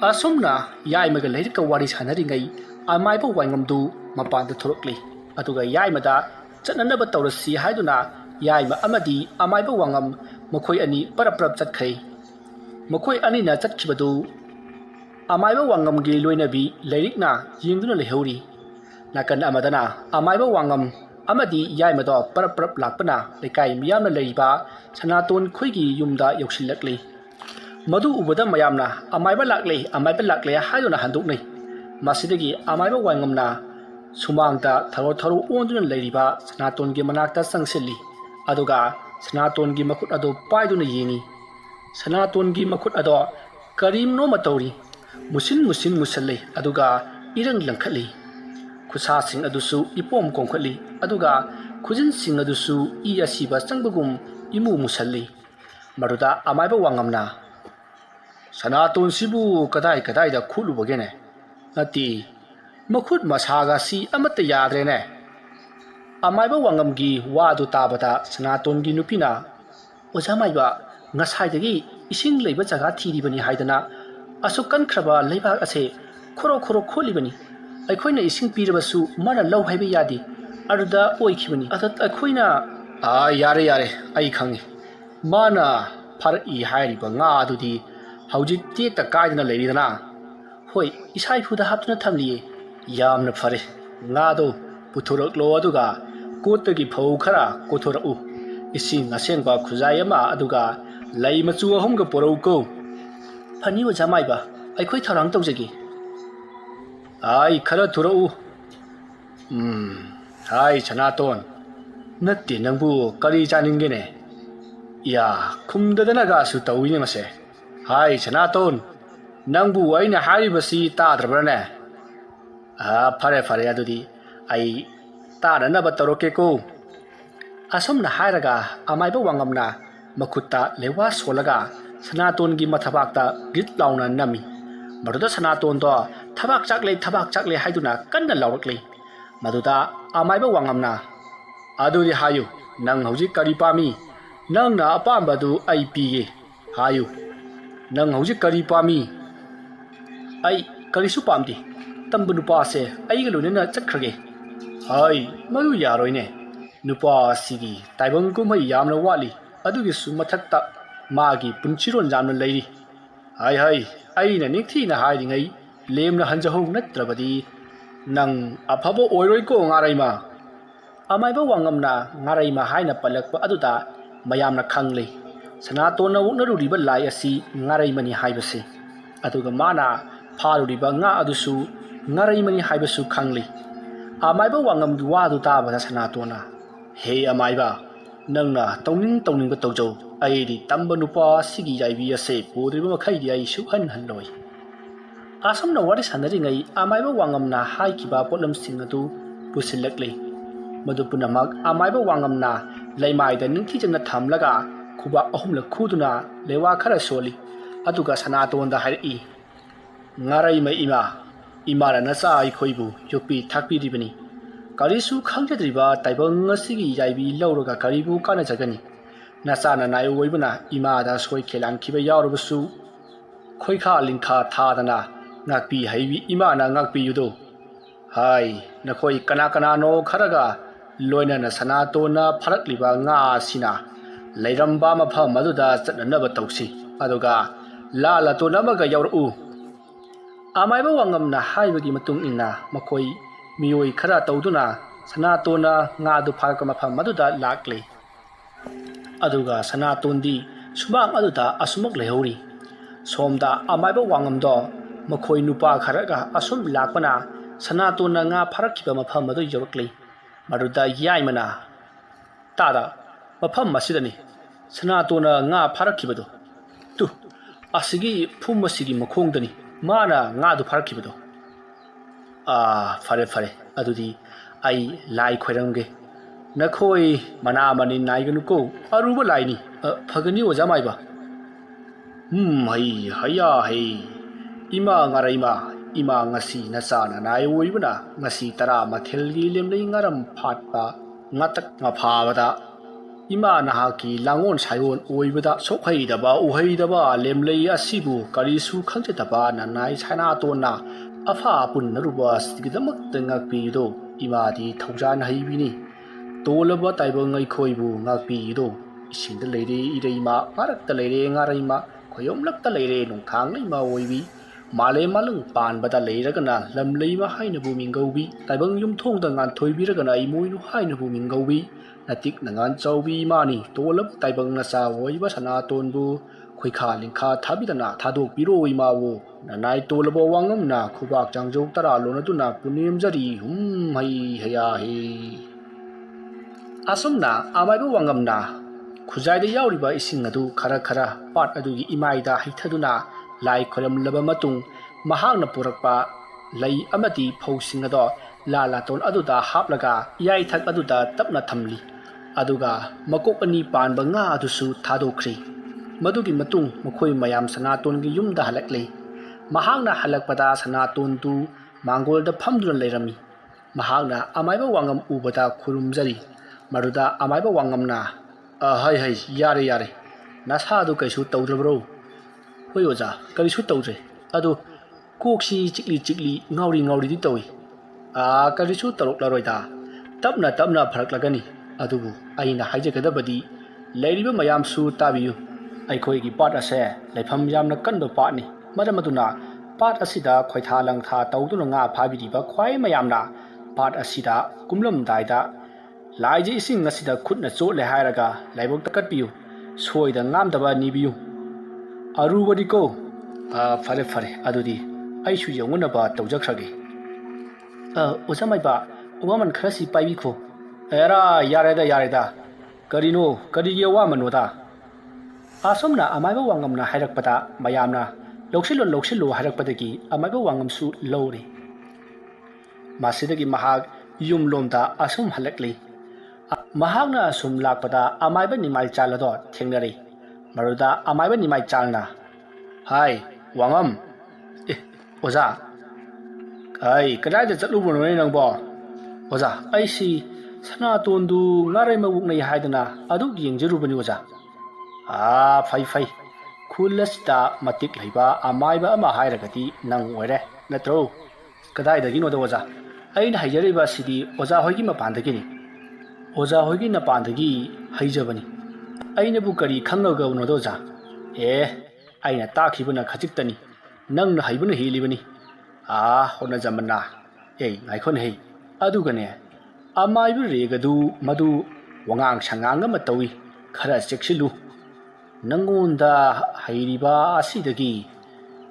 ꯑꯁꯨꯝꯅ ꯌꯥꯏꯃꯒ ꯂꯩꯔꯤꯛꯀ ꯋꯥꯔꯤ ꯁꯥꯟꯅꯔꯤꯉꯩ ꯑꯃꯥꯏꯕ ꯋꯥꯉꯝꯗꯨ ꯃꯄꯥꯟꯗ ꯊꯣꯔꯛꯂꯤ ꯑꯗꯨꯒ ꯌꯥꯏꯃꯗ ꯆꯠꯅꯅꯕ ꯇꯧꯔꯁꯤ ꯍꯥꯏꯗꯨꯅ ꯌꯥꯏꯃ ꯑꯃꯗꯤ ꯑꯃꯥꯏꯕ ꯋꯥꯉꯝ ꯃꯈꯣꯏ ꯑꯅꯤ ꯄꯔꯞ ꯆꯠꯈ꯭ꯔꯦ ꯃꯈꯣꯏ ꯑꯅꯤꯅ ꯆꯠꯈꯤꯕꯗꯨ ꯑꯃꯥꯏꯕ ꯋꯥꯉꯝꯒꯤ ꯂꯣꯏꯅꯕꯤ ꯂꯩꯔꯤꯛꯅ ꯌꯦꯡꯗꯨꯅ ꯂꯩꯍꯧꯔꯤ ꯅꯥꯀꯟ ꯑꯃꯗꯅ ꯑꯃꯥꯏꯕ ꯋꯥꯉꯝ ꯑꯃꯗꯤ ꯌꯥꯏꯃꯗꯣ ꯄꯔꯞ ꯂꯥꯛꯄꯅ ꯂꯩꯀꯥꯏ ꯃꯤꯌꯥꯝꯅ ꯂꯩꯔꯤꯕ ꯁꯅꯥꯇꯣꯟ ꯈꯣꯏꯒꯤ ꯌꯨꯝꯗ ꯌꯧꯁꯤꯜꯂꯛꯂꯤ ꯃꯗꯨ ꯎꯕꯗ ꯃꯌꯥꯝꯅ ꯑꯃꯥꯏꯕ ꯂꯥꯛꯂꯦ ꯍꯥꯏꯗꯨꯅ ꯍꯟꯗꯣꯛꯅꯩ ꯃꯁꯤꯗꯒꯤ ꯑꯃꯥꯏꯕ ꯋꯥꯉꯝꯅ ꯁꯨꯃꯥꯡꯗ ꯊꯔꯣ ꯑꯣꯟꯗꯨꯅ ꯂꯩꯔꯤꯕ ꯁꯅꯥꯇꯣꯟꯒꯤ ꯃꯅꯥꯛꯇ ꯆꯪꯁꯤꯜꯂꯤ ꯑꯗꯨꯒ ꯁꯅꯥꯇꯣꯟꯒꯤ ꯃꯈꯨꯠ ꯑꯗꯨ ꯄꯥꯏꯗꯨꯅ ꯌꯦꯡꯉꯤ ꯁꯅꯥꯇꯣꯟꯒꯤ ꯃꯈꯨꯠ ꯑꯗꯣ ꯀꯔꯤꯅꯣꯃ ꯇꯧꯔꯤ ꯃꯨꯁꯤꯟ ꯃꯨꯁꯜꯂꯤ ꯑꯗꯨꯒ ꯏꯔꯪ ꯂꯪꯈꯠꯂꯤ ꯈꯨꯠꯁꯥꯁꯤꯡ ꯑꯗꯨꯁꯨ ꯏꯄꯣꯝ ꯀꯣꯝꯈꯠꯂꯤ ꯑꯗꯨꯒ ꯈꯨꯖꯤꯟꯁꯤꯡ ꯑꯗꯨꯁꯨ ꯏ ꯑꯁꯤꯕ ꯆꯪꯕꯒꯨꯝ ꯏꯃꯨ ꯃꯨꯁꯜꯂꯤ ꯃꯗꯨꯗ ꯑꯃꯥꯏꯕ ꯋꯥꯉꯝꯅ ꯁꯅꯥꯇꯣꯟꯁꯤꯕꯨ ꯀꯗꯥꯏꯗ ꯈꯨꯠꯂꯨꯕꯒꯦꯅꯦ ꯅꯠꯇꯦ ꯃꯈꯨꯠ ꯃꯁꯥꯒꯁꯤ ꯑꯃꯠꯇ ꯌꯥꯗ꯭ꯔꯦꯅꯦ ꯑꯃꯥꯏꯕ ꯋꯥꯉꯝꯒꯤ ꯋꯥꯗꯨ ꯇꯥꯕꯗ ꯁꯅꯥꯇꯣꯟꯒꯤ ꯅꯨꯄꯤꯅ ꯑꯣꯖꯥ ꯃꯥꯏꯕ ꯉꯁꯥꯏꯗꯒꯤ ꯏꯁꯤꯡ ꯂꯩꯕ ꯖꯒꯥ ꯊꯤꯔꯤꯕꯅꯤ ꯍꯥꯏꯗꯅ ꯑꯁꯨꯛ ꯀꯟꯈ꯭ꯔꯕ ꯂꯩꯕꯥꯛ ꯑꯁꯦ ꯈꯣꯔꯣ ꯈꯣꯠꯂꯤꯕꯅꯤ ꯑꯩꯈꯣꯏꯅ ꯏꯁꯤꯡ ꯄꯤꯔꯕꯁꯨ ꯃꯥꯅ ꯂꯧ ꯍꯥꯏꯕ ꯌꯥꯗꯦ ꯑꯗꯨꯗ ꯑꯣꯏꯈꯤꯕꯅꯤ ꯑꯗ ꯑꯩꯈꯣꯏꯅ ꯌꯥꯔꯦ ꯑꯩ ꯈꯪꯉꯤ ꯃꯥꯅ ꯐꯥꯔꯛꯏ ꯍꯥꯏꯔꯤꯕ ꯉꯥ ꯑꯗꯨꯗꯤ ꯍꯧꯖꯤꯛ ꯇꯦꯛꯇ ꯀꯥꯏꯗꯅ ꯂꯩꯔꯤꯗꯅ ꯍꯣꯏ ꯏꯁꯥ ꯏꯐꯨꯗ ꯍꯥꯞꯇꯨꯅ ꯊꯝꯂꯤꯌꯦ ꯌꯥꯝꯅ ꯐꯔꯦ ꯉꯥꯗꯣ ꯄꯨꯊꯣꯔꯛꯂꯣ ꯑꯗꯨꯒ ꯀꯣꯠꯇꯒꯤ ꯐꯧ ꯈꯔ ꯀꯣꯊꯣꯔꯛꯎ ꯏꯁꯤꯡ ꯑꯁꯦꯡꯕ ꯈꯨꯖꯥꯏ ꯑꯃ ꯑꯗꯨꯒ ꯂꯩ ꯃꯆꯨ 3ꯒ ꯄꯨꯔꯛꯎꯀꯣ ꯐꯅꯤ ꯑꯣꯖꯥ ꯃꯥꯏꯕ ꯑꯩꯈꯣꯏ ꯊꯧꯔꯥꯡ ꯇꯧꯖꯒꯦ ꯑꯥꯏ ꯈꯔ ꯊꯨꯔꯛꯎ ꯍꯥꯏ ꯁꯅꯥꯇꯣꯟ ꯅꯠꯇꯦ ꯅꯪꯕꯨ ꯀꯔꯤ ꯆꯥꯅꯤꯡꯒꯦꯅꯦ ꯌꯥ ꯈꯨꯝꯗꯗꯅꯒꯁꯨ ꯇꯧꯏꯅꯦ ꯃꯁꯦ ꯍꯥꯏ ꯁꯅꯥꯇꯣꯟ ꯅꯪꯕꯨ ꯑꯩꯅ ꯍꯥꯏꯔꯤꯕꯁꯤ ꯇꯥꯗ꯭ꯔꯕ꯭ꯔꯅꯦ ꯐꯔꯦ ꯐꯔꯦ ꯑꯗꯨꯗꯤ ꯑꯩ ꯇꯥꯅꯅꯕ ꯇꯧꯔꯛꯀꯦꯀꯣ ꯑꯁꯨꯝꯅ ꯍꯥꯏꯔꯒ ꯑꯃꯥꯏꯕ ꯋꯥꯉꯝꯅ ꯃꯈꯨꯠꯇ ꯂꯩꯋꯥ ꯁꯣꯜꯂꯒ ꯁꯅꯥꯇꯣꯟꯒꯤ ꯃꯊꯕꯥꯛꯇ ꯒꯤꯠ ꯂꯥꯎꯅ ꯅꯝꯃꯤ ꯃꯗꯨꯗ ꯁꯅꯥꯇꯣꯟꯗꯣ ꯊꯕꯥꯛ ꯆꯥꯛꯂꯦ ꯍꯥꯏꯗꯨꯅ ꯀꯟꯅ ꯂꯥꯎꯔꯛꯂꯤ ꯃꯗꯨꯗ ꯑꯃꯥꯏꯕ ꯋꯥꯉꯝꯅ ꯑꯗꯨꯗꯤ ꯍꯥꯏꯌꯨ ꯅꯪ ꯍꯧꯖꯤꯛ ꯀꯔꯤ ꯄꯥꯝꯃꯤ ꯅꯪꯅ ꯑꯄꯥꯝꯕꯗꯨ ꯑꯩ ꯄꯤꯒꯦ ꯍꯥꯏꯌꯨ ꯅꯪ ꯍꯧꯖꯤꯛ ꯀꯔꯤ ꯄꯥꯝꯃꯤ ꯑꯩ ꯀꯔꯤꯁꯨ ꯄꯥꯝꯗꯦ ꯇꯝꯕ ꯅꯨꯄꯥꯁꯦ ꯑꯩꯒ ꯂꯣꯏꯅꯅ ꯆꯠꯈ꯭ꯔꯒꯦ ꯍꯥꯏ ꯃꯗꯨ ꯌꯥꯔꯣꯏꯅꯦ नुपा सिगी ताइबंग कुमई यामना वाली अदुगिसु मथक्ता मागी पुंचिरोन जामना लैरी हाय हाय अइना निथीना हाइदिङै लेमना हंजहौ नत्रबदी नंग अफबो ओइरोइको ngaराइमा अमाइबा वांगमना ngaराइमा हाइना पलकपा अदुदा मयामना खंगले सनातोनना उक्नरुरिबा लाई असि ngaराइमनि हाइबसे अदुगा माना फारुरिबा nga अदुसु ngaराइमनि हाइबसु खंगले अमाइबा वांगमगि वादु ताबदा सनातोना हे अमाइबा नंगना तौनिंग तौजौ अइदि तंबा नुपा सिगी याइबी असे पोद्रिबा मखैदि अइ सुहन हनलोइ आसमना वारि सानरिङै अमाइबा वांगमना हाइकिबा पोटलमसिंग अदु पुसिलक्ले मदु पुनमक अमाइबा वांगमना लैमाइदा निंथिजंगना थमलगा खुबा अहुमलक खुदुना लेवा खरा सोली अदुगा सनातोनदा हाइरइ ngarai इमा इमारा नचा अइखोइबु योपि थाकपिरिबनि करिसु खंजद्रिबा ताइबंग असिगी याइबी लौरगा करिबु कानजगनि नचाना नायु ओइबना इमादा सोइ खेलांखिबा यावरबसु खोइखा लिंखा थादना ngakpi haibi imana ngakpi yudo hai nakhoi kana no kharaga loina na sanatona pharakliba nga sina leiramba mafam maduda chatnaba tausi aduga lala to namaga yawru amaiba wangamna haibagi matung inna makoi mioi khara tawduna sanatona nga du pharaka mafam maduda lakle aduga sanatondi sumang aduda asumok lehori somda amaiba wangamdo मखोई नुपा खरगा असुम लाकपना सनातोना nga फारखिबा मफम मदु यवक्ले मरुदा याइमना तादा मफम मसिदनी सनातोना nga फारखिबदो तु असिगी फुम मसिगी मखोंदनी माना nga दु फारखिबदो फरे फरे अदुदी आई लाई खोइरंगे नखोई मना मनि नाइगनुको अरुबा लाइनी फगनी ओजा माइबा हई हया हई इमा ngarai ima ngasi nasana nai oibuna ngasi tara mathelgi lemlei ngaram phatpa ngatak ngaphabada ima nahaki langon sayon oibada sokhaidaba uhaidaba lemlei asibu karisu khangjetaba nanai chana tona afa punnaruba sigidamak tengakpido ima di thaujan haibini tolaba taibangai khoibu ngakpido isingda leire ireima arakta leire ngaraima khoyomlakta leire nongthang leima oibi माले मालंग पानबदा लेरगना लमलेमा हाइनबु मिंगौबी ताइबंग युमथोंदा ngan thoibiragana imoinu हाइनबु मिंगौबी नतिक नंगान चौबी मानी तोलब ताइबंग नसा ओइबा सनातोनबु खोइखा लिंखा थाबिदना थादोक पिरो इमावो ननाइ तोलबो वांगमना खुबाक चांगजौ तरा लोनदुना पुनेमजरी हई हया हे असुमना आमाइबु वांगमना खुजाइदा यावरिबा इसिंग अदु खरा खरा पाट अदुगी इमाइदा हैथदुना लाई खोरमलबा मतुंग महांगना पुरकपा लई अमदी फौसिंग अदो लालातोन अदुदा हापलगा याई थक अदुदा तपना थमली अदुगा मकोक अनि पानबा nga अदुसु थादोख्री मदुगी मतुंग मखोई मयाम सनातोनगी युमदा हलकले महांगना हलकपदा सनातोन तु मांगोलदा फमदुना लेरमी महांगना अमाइबा वांगम उबदा खुरुमजरी मरुदा अमाइबा वांगमना हाय हाय यारे यारे नसादु कैसु तौद्रब्रो होय ओजा करिसु तौजे अदु कोक्सी चिकली ngauri di तौई करिसु तरोक्लारोइदा तपना फरकलगनी अदुबु आइना हाइजगदबदी लैरिबा मयामसु ताबियु ꯑꯩꯈꯣꯏꯒꯤ ꯄꯥꯠ ꯑꯁꯦ ꯂꯩꯐꯝ ꯌꯥꯝꯅ ꯀꯟꯕ ꯄꯥꯠꯅꯤ ꯃꯔꯝ ꯑꯗꯨꯅ ꯄꯥꯠ ꯑꯁꯤꯗ ꯈꯣꯏꯊꯥ ꯂꯪꯊꯥ ꯇꯧꯗꯨꯅ ꯉꯥ ꯐꯥꯕꯤꯔꯤꯕ ꯈ꯭ꯋꯥꯏ ꯃꯌꯥꯝꯅ ꯄꯥꯠ ꯑꯁꯤꯗ ꯀꯨꯝꯂꯝꯗꯥꯏꯗ ꯂꯥꯏꯖ ꯏꯁꯤꯡ ꯑꯁꯤꯗ ꯈꯨꯠꯅ ꯆꯣꯠꯂꯦ ꯍꯥꯏꯔꯒ ꯂꯥꯏꯕꯛꯇ ꯀꯠꯄꯤꯌꯨ ꯁꯣꯏꯗ ꯉꯥꯝꯗꯕ ꯅꯤꯕꯤꯌꯨ ꯑꯔꯨꯕꯗꯤꯀꯣ ꯐꯔꯦ ꯐꯔꯦ ꯑꯗꯨꯗꯤ ꯑꯩꯁꯨ ꯌꯧꯅꯅꯕ ꯇꯧꯖꯈ꯭ꯔꯒꯦ ꯑꯣꯖꯥ ꯃꯥꯏꯕ ꯑꯋꯥꯃꯟ ꯈꯔꯁꯤ ꯄꯥꯏꯕꯤꯈꯣ ꯑꯦꯔꯥ ꯌꯥꯔꯦꯗ ꯀꯔꯤꯅꯣ ꯀꯔꯤꯒꯤ ꯑꯋꯥꯃꯟꯅꯣꯗ ꯑꯁꯣꯝꯅ ꯑꯃꯥꯏꯕ ꯋꯥꯉꯝꯅ ꯍꯥꯏꯔꯛꯄꯗ ꯃꯌꯥꯝꯅ ꯂꯧꯁꯤꯜꯂꯣ ꯍꯥꯏꯔꯛꯄꯗꯒꯤ ꯑꯃꯥꯏꯕ ꯋꯥꯉꯝꯁꯨ ꯂꯧꯔꯦ ꯃꯁꯤꯗꯒꯤ ꯃꯍꯥꯛ ꯌꯨꯝꯂꯣꯝꯗ ꯑꯁꯨꯝ ꯍꯜꯂꯛꯂꯤ ꯃꯍꯥꯛꯅ ꯑꯁꯨꯝ ꯂꯥꯛꯄꯗ ꯑꯃꯥꯏꯕ ꯅꯤꯃꯥꯏ ꯆꯥꯜ ꯑꯗꯣ ꯊꯦꯡꯅꯔꯦ ꯃꯗꯨꯗ ꯑꯃꯥꯏꯕ ꯅꯤꯃꯥꯏ ꯆꯥꯜꯅ ꯍꯥꯏ ꯋꯥꯉꯝ ꯑꯣꯖꯥ ꯀꯗꯥꯏꯗ ꯆꯠꯂꯨꯕꯅꯣꯅꯦ ꯅꯪꯕꯣ ꯑꯣꯖꯥ ꯑꯩꯁꯤ ꯁꯅꯥꯇꯣꯟꯗꯨ ꯉꯥꯔꯩ ꯃꯕꯨꯛꯅꯩ ꯍꯥꯏꯗꯅ ꯑꯗꯨꯛ ꯌꯦꯡꯖꯔꯨꯕꯅꯤ ꯑꯣꯖꯥ ꯐꯩ ꯈꯨꯜ ꯑꯁꯤꯗ ꯃꯇꯤꯛ ꯂꯩꯕ ꯑꯃꯥꯏꯕ ꯑꯃ ꯍꯥꯏꯔꯒꯗꯤ ꯅꯪ ꯑꯣꯏꯔꯦ ꯅꯠꯇ꯭ꯔꯣ ꯀꯗꯥꯏꯗꯒꯤꯅꯣꯗ ꯑꯣꯖꯥ ꯑꯩꯅ ꯍꯩꯖꯔꯤꯕ ꯑꯁꯤꯗꯤ ꯑꯣꯖꯥ ꯍꯣꯏꯒꯤ ꯃꯄꯥꯟꯗꯒꯤꯅꯤ ꯑꯣꯖꯥ ꯍꯣꯏꯒꯤ ꯃꯄꯥꯟꯗꯒꯤ ꯍꯩꯖꯕꯅꯤ ꯑꯩꯅꯕꯨ ꯀꯔꯤ ꯈꯪꯉꯒꯕꯅꯣꯗ ꯑꯣꯖꯥ ꯑꯩꯅ ꯇꯥꯛꯈꯤꯕꯅ ꯈꯖꯤꯛꯇꯅꯤ ꯅꯪꯅ ꯍꯩꯕꯅ ꯍꯦꯜꯂꯤꯕꯅꯤ ꯍꯣꯠꯅꯖꯃꯟꯅ ꯉꯥꯏꯈꯣꯅꯦ ꯑꯗꯨꯒꯅꯦ ꯑꯃꯥꯏꯕ ꯔꯦꯒꯗꯨ ꯃꯗꯨ ꯋꯥꯉꯥꯡ ꯁꯉꯥꯡ ꯑꯃ ꯇꯧꯏ ꯈꯔ ꯆꯦꯛꯁꯤꯜꯂꯨ ꯅꯪꯉꯣꯟꯗ ꯍꯩꯔꯤꯕ ꯑꯁꯤꯗꯒꯤ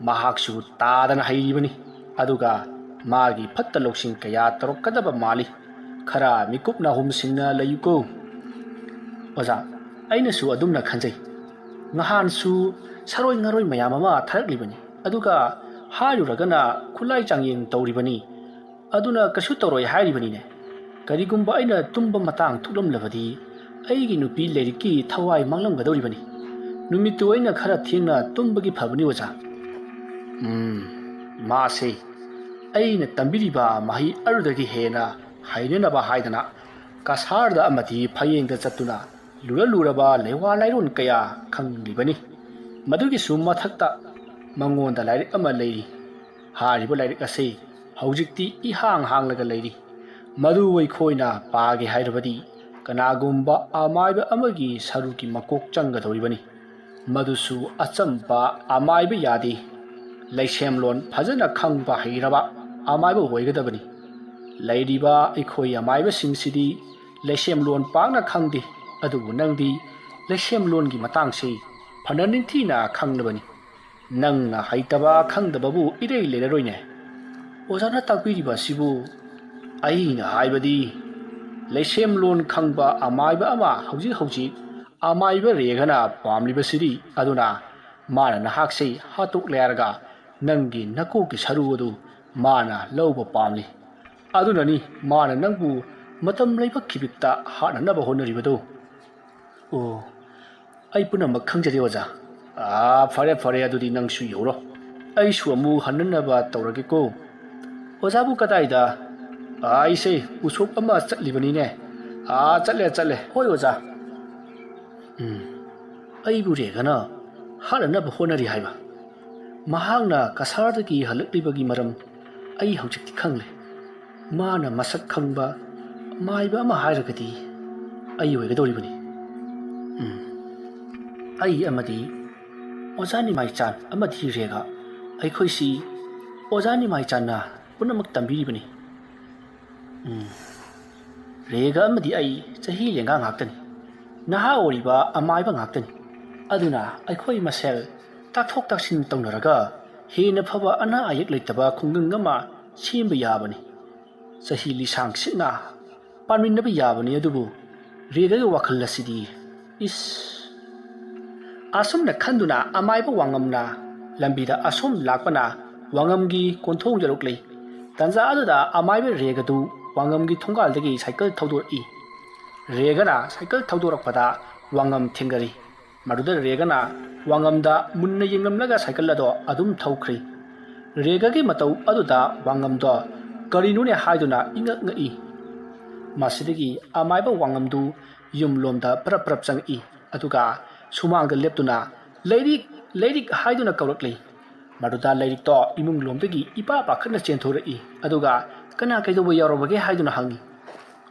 ꯃꯍꯥꯛꯁꯨ ꯇꯥꯗꯅ ꯍꯩꯔꯤꯕꯅꯤ ꯑꯗꯨꯒ ꯃꯥꯒꯤ ꯐꯠꯇ ꯂꯧꯁꯤꯡ ꯀꯌꯥ ꯇꯧꯔꯛꯀꯗꯕ ꯃꯥꯜꯂꯤ ꯈꯔ ꯃꯤꯀꯨꯞꯅ ꯍꯨꯝꯁꯤꯡꯅ ꯂꯩꯌꯨꯀꯣ ꯑꯣꯖꯥ ꯑꯩꯅꯁꯨ ꯑꯗꯨꯝꯅ ꯈꯟꯖꯩ ꯅꯍꯥꯟꯁꯨ ꯁꯔꯣꯏ ꯉꯔꯣꯏ ꯃꯌꯥꯝ ꯑꯃ ꯊꯥꯔꯛꯂꯤꯕꯅꯤ ꯑꯗꯨꯒ ꯍꯥꯏꯔꯨꯔꯒꯅ ꯈꯨꯠꯂꯥꯏ ꯆꯥꯡꯌꯦꯡ ꯇꯧꯔꯤꯕꯅꯤ ꯑꯗꯨꯅ ꯀꯩꯁꯨ ꯇꯧꯔꯣꯏ ꯍꯥꯏꯔꯤꯕꯅꯤꯅꯦ ꯀꯔꯤꯒꯨꯝꯕ ꯑꯩꯅ ꯇꯨꯝꯕ ꯃꯇꯥꯡ ꯊꯣꯛꯂꯝꯂꯕꯗꯤ ꯑꯩꯒꯤ ꯅꯨꯄꯤ ꯂꯥꯏꯔꯤꯛꯀꯤ ꯊꯋꯥꯏ ꯃꯥꯡꯂꯝꯒꯗꯧꯔꯤꯕꯅꯤ ꯅꯨꯃꯤꯠꯇꯨ ꯑꯩꯅ ꯈꯔ ꯊꯦꯡꯅ ꯇꯨꯝꯕꯒꯤ ꯐꯕꯅꯤ ꯑꯣꯖꯥ ꯃꯥꯁꯦ ꯑꯩꯅ ꯇꯝꯕꯤꯔꯤꯕ ꯃꯍꯩ ꯑꯗꯨꯗꯒꯤ ꯍꯦꯟꯅ ꯍꯩꯅꯅꯕ ꯍꯥꯏꯗꯅ ꯀꯁꯥꯔꯗ ꯑꯃꯗꯤ ꯐꯌꯦꯡꯗ ꯆꯠꯇꯨꯅ ꯂꯨꯔꯕ ꯂꯩꯋꯥ ꯂꯥꯏꯔꯣꯟ ꯀꯌꯥ ꯈꯪꯂꯤꯕꯅꯤ ꯃꯗꯨꯒꯤꯁꯨ ꯃꯊꯛꯇ ꯃꯉꯣꯟꯗ ꯂꯥꯏꯔꯤꯛ ꯑꯃ ꯂꯩꯔꯤ ꯍꯥꯏꯔꯤꯕ ꯂꯥꯏꯔꯤꯛ ꯑꯁꯤ ꯍꯧꯖꯤꯛꯇꯤ ꯏꯍꯥꯡ ꯍꯥꯡꯂꯒ ꯂꯩꯔꯤ ꯃꯗꯨ ꯑꯩꯈꯣꯏꯅ ꯄꯥꯒꯦ ꯍꯥꯏꯔꯕꯗꯤ ꯀꯅꯥꯒꯨꯝꯕ ꯑꯃꯥꯏꯕ ꯑꯃꯒꯤ ꯁꯔꯨꯒꯤ ꯃꯀꯣꯛ ꯆꯪꯒꯗꯧꯔꯤꯕꯅꯤ ꯃꯗꯨꯁꯨ ꯑꯆꯝꯕ ꯑꯃꯥꯏꯕ ꯌꯥꯗꯦ ꯂꯩꯁꯦꯝꯂꯣꯟ ꯐꯖꯅ ꯈꯪꯕ ꯍꯩꯔꯕ ꯑꯃꯥꯏꯕ ꯑꯣꯏꯒꯗꯕꯅꯤ ꯂꯩꯔꯤꯕ ꯑꯩꯈꯣꯏ ꯑꯃꯥꯏꯕꯁꯤꯡꯁꯤꯗꯤ ꯂꯩꯁꯦꯝꯂꯣꯟ ꯄꯥꯛꯅ ꯈꯪꯗꯦ ꯑꯗꯨꯕꯨ ꯅꯪꯗꯤ ꯂꯩꯁꯦꯝꯂꯣꯟꯒꯤ ꯃꯇꯥꯡꯁꯤ ꯐꯅ ꯅꯤꯡꯊꯤꯅ ꯈꯪꯂꯕꯅꯤ ꯅꯪꯅ ꯍꯩꯇꯕ ꯈꯪꯗꯕꯕꯨ ꯏꯔꯩ ꯂꯩꯔꯔꯣꯏꯅꯦ ꯑꯣꯖꯥꯅ ꯇꯥꯛꯄꯤꯔꯤꯕ ꯑꯁꯤꯕꯨ ꯑꯩꯅ ꯍꯥꯏꯕꯗꯤ ꯂꯩꯁꯦꯝꯂꯣꯟ ꯈꯪꯕ ꯑꯃꯥꯏꯕ ꯑꯃ ꯍꯧꯖꯤꯛ ꯑꯃꯥꯏꯕ ꯔꯦꯒꯅ ꯄꯥꯝꯂꯤꯕꯁꯤꯗꯤ ꯑꯗꯨꯅ ꯃꯥꯅ ꯅꯍꯥꯛꯁꯦ ꯍꯥꯠꯇꯣꯛꯂꯦ ꯍꯥꯏꯔꯒ ꯅꯪꯒꯤ ꯅꯀꯣꯛꯀꯤ ꯁꯔꯨ ꯑꯗꯨ ꯃꯥꯅ ꯂꯧꯕ ꯄꯥꯝꯂꯤ ꯑꯗꯨꯅꯅꯤ ꯃꯥꯅ ꯅꯪꯕु ꯃꯇꯝ ꯂꯩꯕ ꯈꯤꯕꯤꯛꯇ ꯍꯥꯠꯅꯅꯕ ꯍꯣꯠꯅꯔꯤꯕꯗꯨ ꯑꯩ ꯄꯨꯝꯅꯃꯛ ꯈꯪꯖꯔꯦ ꯑꯣꯖꯥ ꯐꯔꯦ ꯑꯗꯨꯗꯤ ꯅꯪꯁꯨ ꯌꯧꯔꯣ ꯑꯩꯁꯨ ꯑꯃꯨꯛ ꯍꯟꯅꯅꯕ ꯇꯧꯔꯒꯦꯀꯣ ꯑꯣꯖꯥꯕꯨ ꯀꯗꯥꯏꯗ ꯑꯩꯁꯦ ꯎꯁꯣꯞ ꯑꯃ ꯆꯠꯂꯤꯕꯅꯤꯅꯦ ꯆꯠꯂꯦ ꯍꯣꯏ ꯑꯣꯖꯥ ꯑꯩꯕꯨ ꯔꯦꯒꯅ ꯍꯥꯠꯅꯅꯕ ꯍꯣꯠꯅꯔꯤ ꯍꯥꯏꯕ ꯃꯍꯥꯛꯅ ꯀꯁꯥꯔꯗꯒꯤ ꯍꯜꯂꯛꯂꯤꯕꯒꯤ ꯃꯔꯝ ꯑꯩ ꯍꯧꯖꯤꯛꯇꯤ ꯈꯪꯂꯦ ꯃꯥꯅ ꯃꯁꯛ ꯈꯪꯕ ꯃꯥꯏꯕ ꯑꯃ ꯍꯥꯏꯔꯒꯗꯤ ꯑꯩ ꯑꯣꯏꯒꯗꯧꯔꯤꯕꯅꯤ ꯑꯩ ꯑꯃꯗꯤ ꯑꯣꯖꯥ ꯅꯤꯃꯥꯏꯆꯥꯟ ꯑꯃꯗꯤ ꯔꯦꯒ ꯑꯩꯈꯣꯏꯁꯤ ꯑꯣꯖꯥ ꯅꯤꯃꯥꯏꯆꯥꯟꯅ ꯄꯨꯝꯅꯃꯛ ꯇꯝꯕꯤꯔꯤꯕꯅꯤ ꯔꯦꯒ ꯑꯃꯗꯤ ꯑꯩ ꯆꯍꯤ ꯂꯦꯡꯒꯥ ꯉꯥꯛꯇꯅꯤ ꯅꯍꯥ ꯑꯣꯏꯔꯤꯕ ꯑꯃꯥꯏꯕ ꯉꯥꯛꯇꯅꯤ ꯑꯗꯨꯅ ꯑꯩꯈꯣꯏ ꯃꯁꯦꯜ ꯇꯥꯛꯊꯣꯛ ꯇꯥꯛꯁꯤꯟ ꯇꯧꯅꯔꯒ ꯍꯦꯟꯅ ꯐꯕ ꯑꯅꯥ ꯑꯌꯦꯛ ꯂꯩꯇꯕ ꯈꯨꯡꯒꯪ ꯑꯃ ꯁꯦꯝꯕ ꯌꯥꯕꯅꯤ ꯆꯍꯤ ꯂꯤꯁꯥꯡ ꯁꯤꯠꯅ ꯄꯥꯟꯃꯤꯟꯅꯕ ꯌꯥꯕꯅꯤ ꯑꯗꯨꯕꯨ ꯔꯦꯒꯒꯤ ꯋꯥꯈꯜ ꯑꯁꯤꯗꯤ ꯑꯁꯨꯝꯅ ꯈꯟꯗꯨꯅ ꯑꯃꯥꯏꯕ ꯋꯥꯉꯝꯅ ꯂꯝꯕꯤꯗ ꯑꯁꯨꯝ ꯂꯥꯛꯄꯅ ꯋꯥꯉꯝꯒꯤ ꯀꯣꯟꯊꯣꯡ ꯌꯧꯔꯛꯂꯤ ꯇꯟꯖꯥ ꯑꯗꯨꯗ ꯑꯃꯥꯏꯕ ꯔꯦꯒꯗꯨ ꯋꯥꯉꯝꯒꯤ ꯊꯣꯡꯒꯥꯜꯗꯒꯤ ꯁꯥꯏꯀꯜ ꯊꯧꯗꯣꯔꯛꯏ ꯔꯦꯒꯅ ꯁꯥꯏꯀꯜ ꯊꯧꯗꯣꯔꯛꯄꯗ ꯋꯥꯉꯝ ꯊꯦꯡꯅꯔꯤ ꯃꯗꯨꯗ ꯔꯦꯒꯅ ꯋꯥꯉꯝꯗ ꯃꯨꯟꯅ ꯌꯦꯡꯂꯝꯂꯒ ꯁꯥꯏꯀꯜ ꯑꯗꯣ ꯑꯗꯨꯝ ꯊꯧꯈ꯭ꯔꯤ ꯔꯦꯒꯒꯤ ꯃꯇꯧ ꯑꯗꯨꯗ ꯋꯥꯉꯝꯗꯣ ꯀꯔꯤꯅꯣꯅꯦ ꯍꯥꯏꯗꯨꯅ ꯏꯉꯛ ꯉꯛꯏ ꯃꯁꯤꯗꯒꯤ ꯑꯃꯥꯏꯕ ꯋꯥꯉꯝꯗꯨ ꯌꯨꯝꯂꯣꯝꯗ ꯄꯔꯞ ꯆꯪꯉꯛꯏ ꯑꯗꯨꯒ ꯁꯨꯃꯥꯡꯗ ꯂꯦꯞꯇꯨꯅ ꯂꯩꯔꯤꯛ ꯍꯥꯏꯗꯨꯅ ꯀꯧꯔꯛꯂꯤ ꯃꯗꯨꯗ ꯂꯩꯔꯤꯛꯇꯣ ꯏꯃꯨꯡꯂꯣꯝꯗꯒꯤ ꯏꯄꯥ ꯄꯥꯈꯠꯅ ꯆꯦꯟꯊꯣꯔꯛꯏ ꯑꯗꯨꯒ ꯀꯅꯥ ꯀꯩꯗꯧꯕ ꯌꯥꯎꯔꯕꯒꯦ ꯍꯥꯏꯗꯨꯅ ꯍꯪꯉꯤ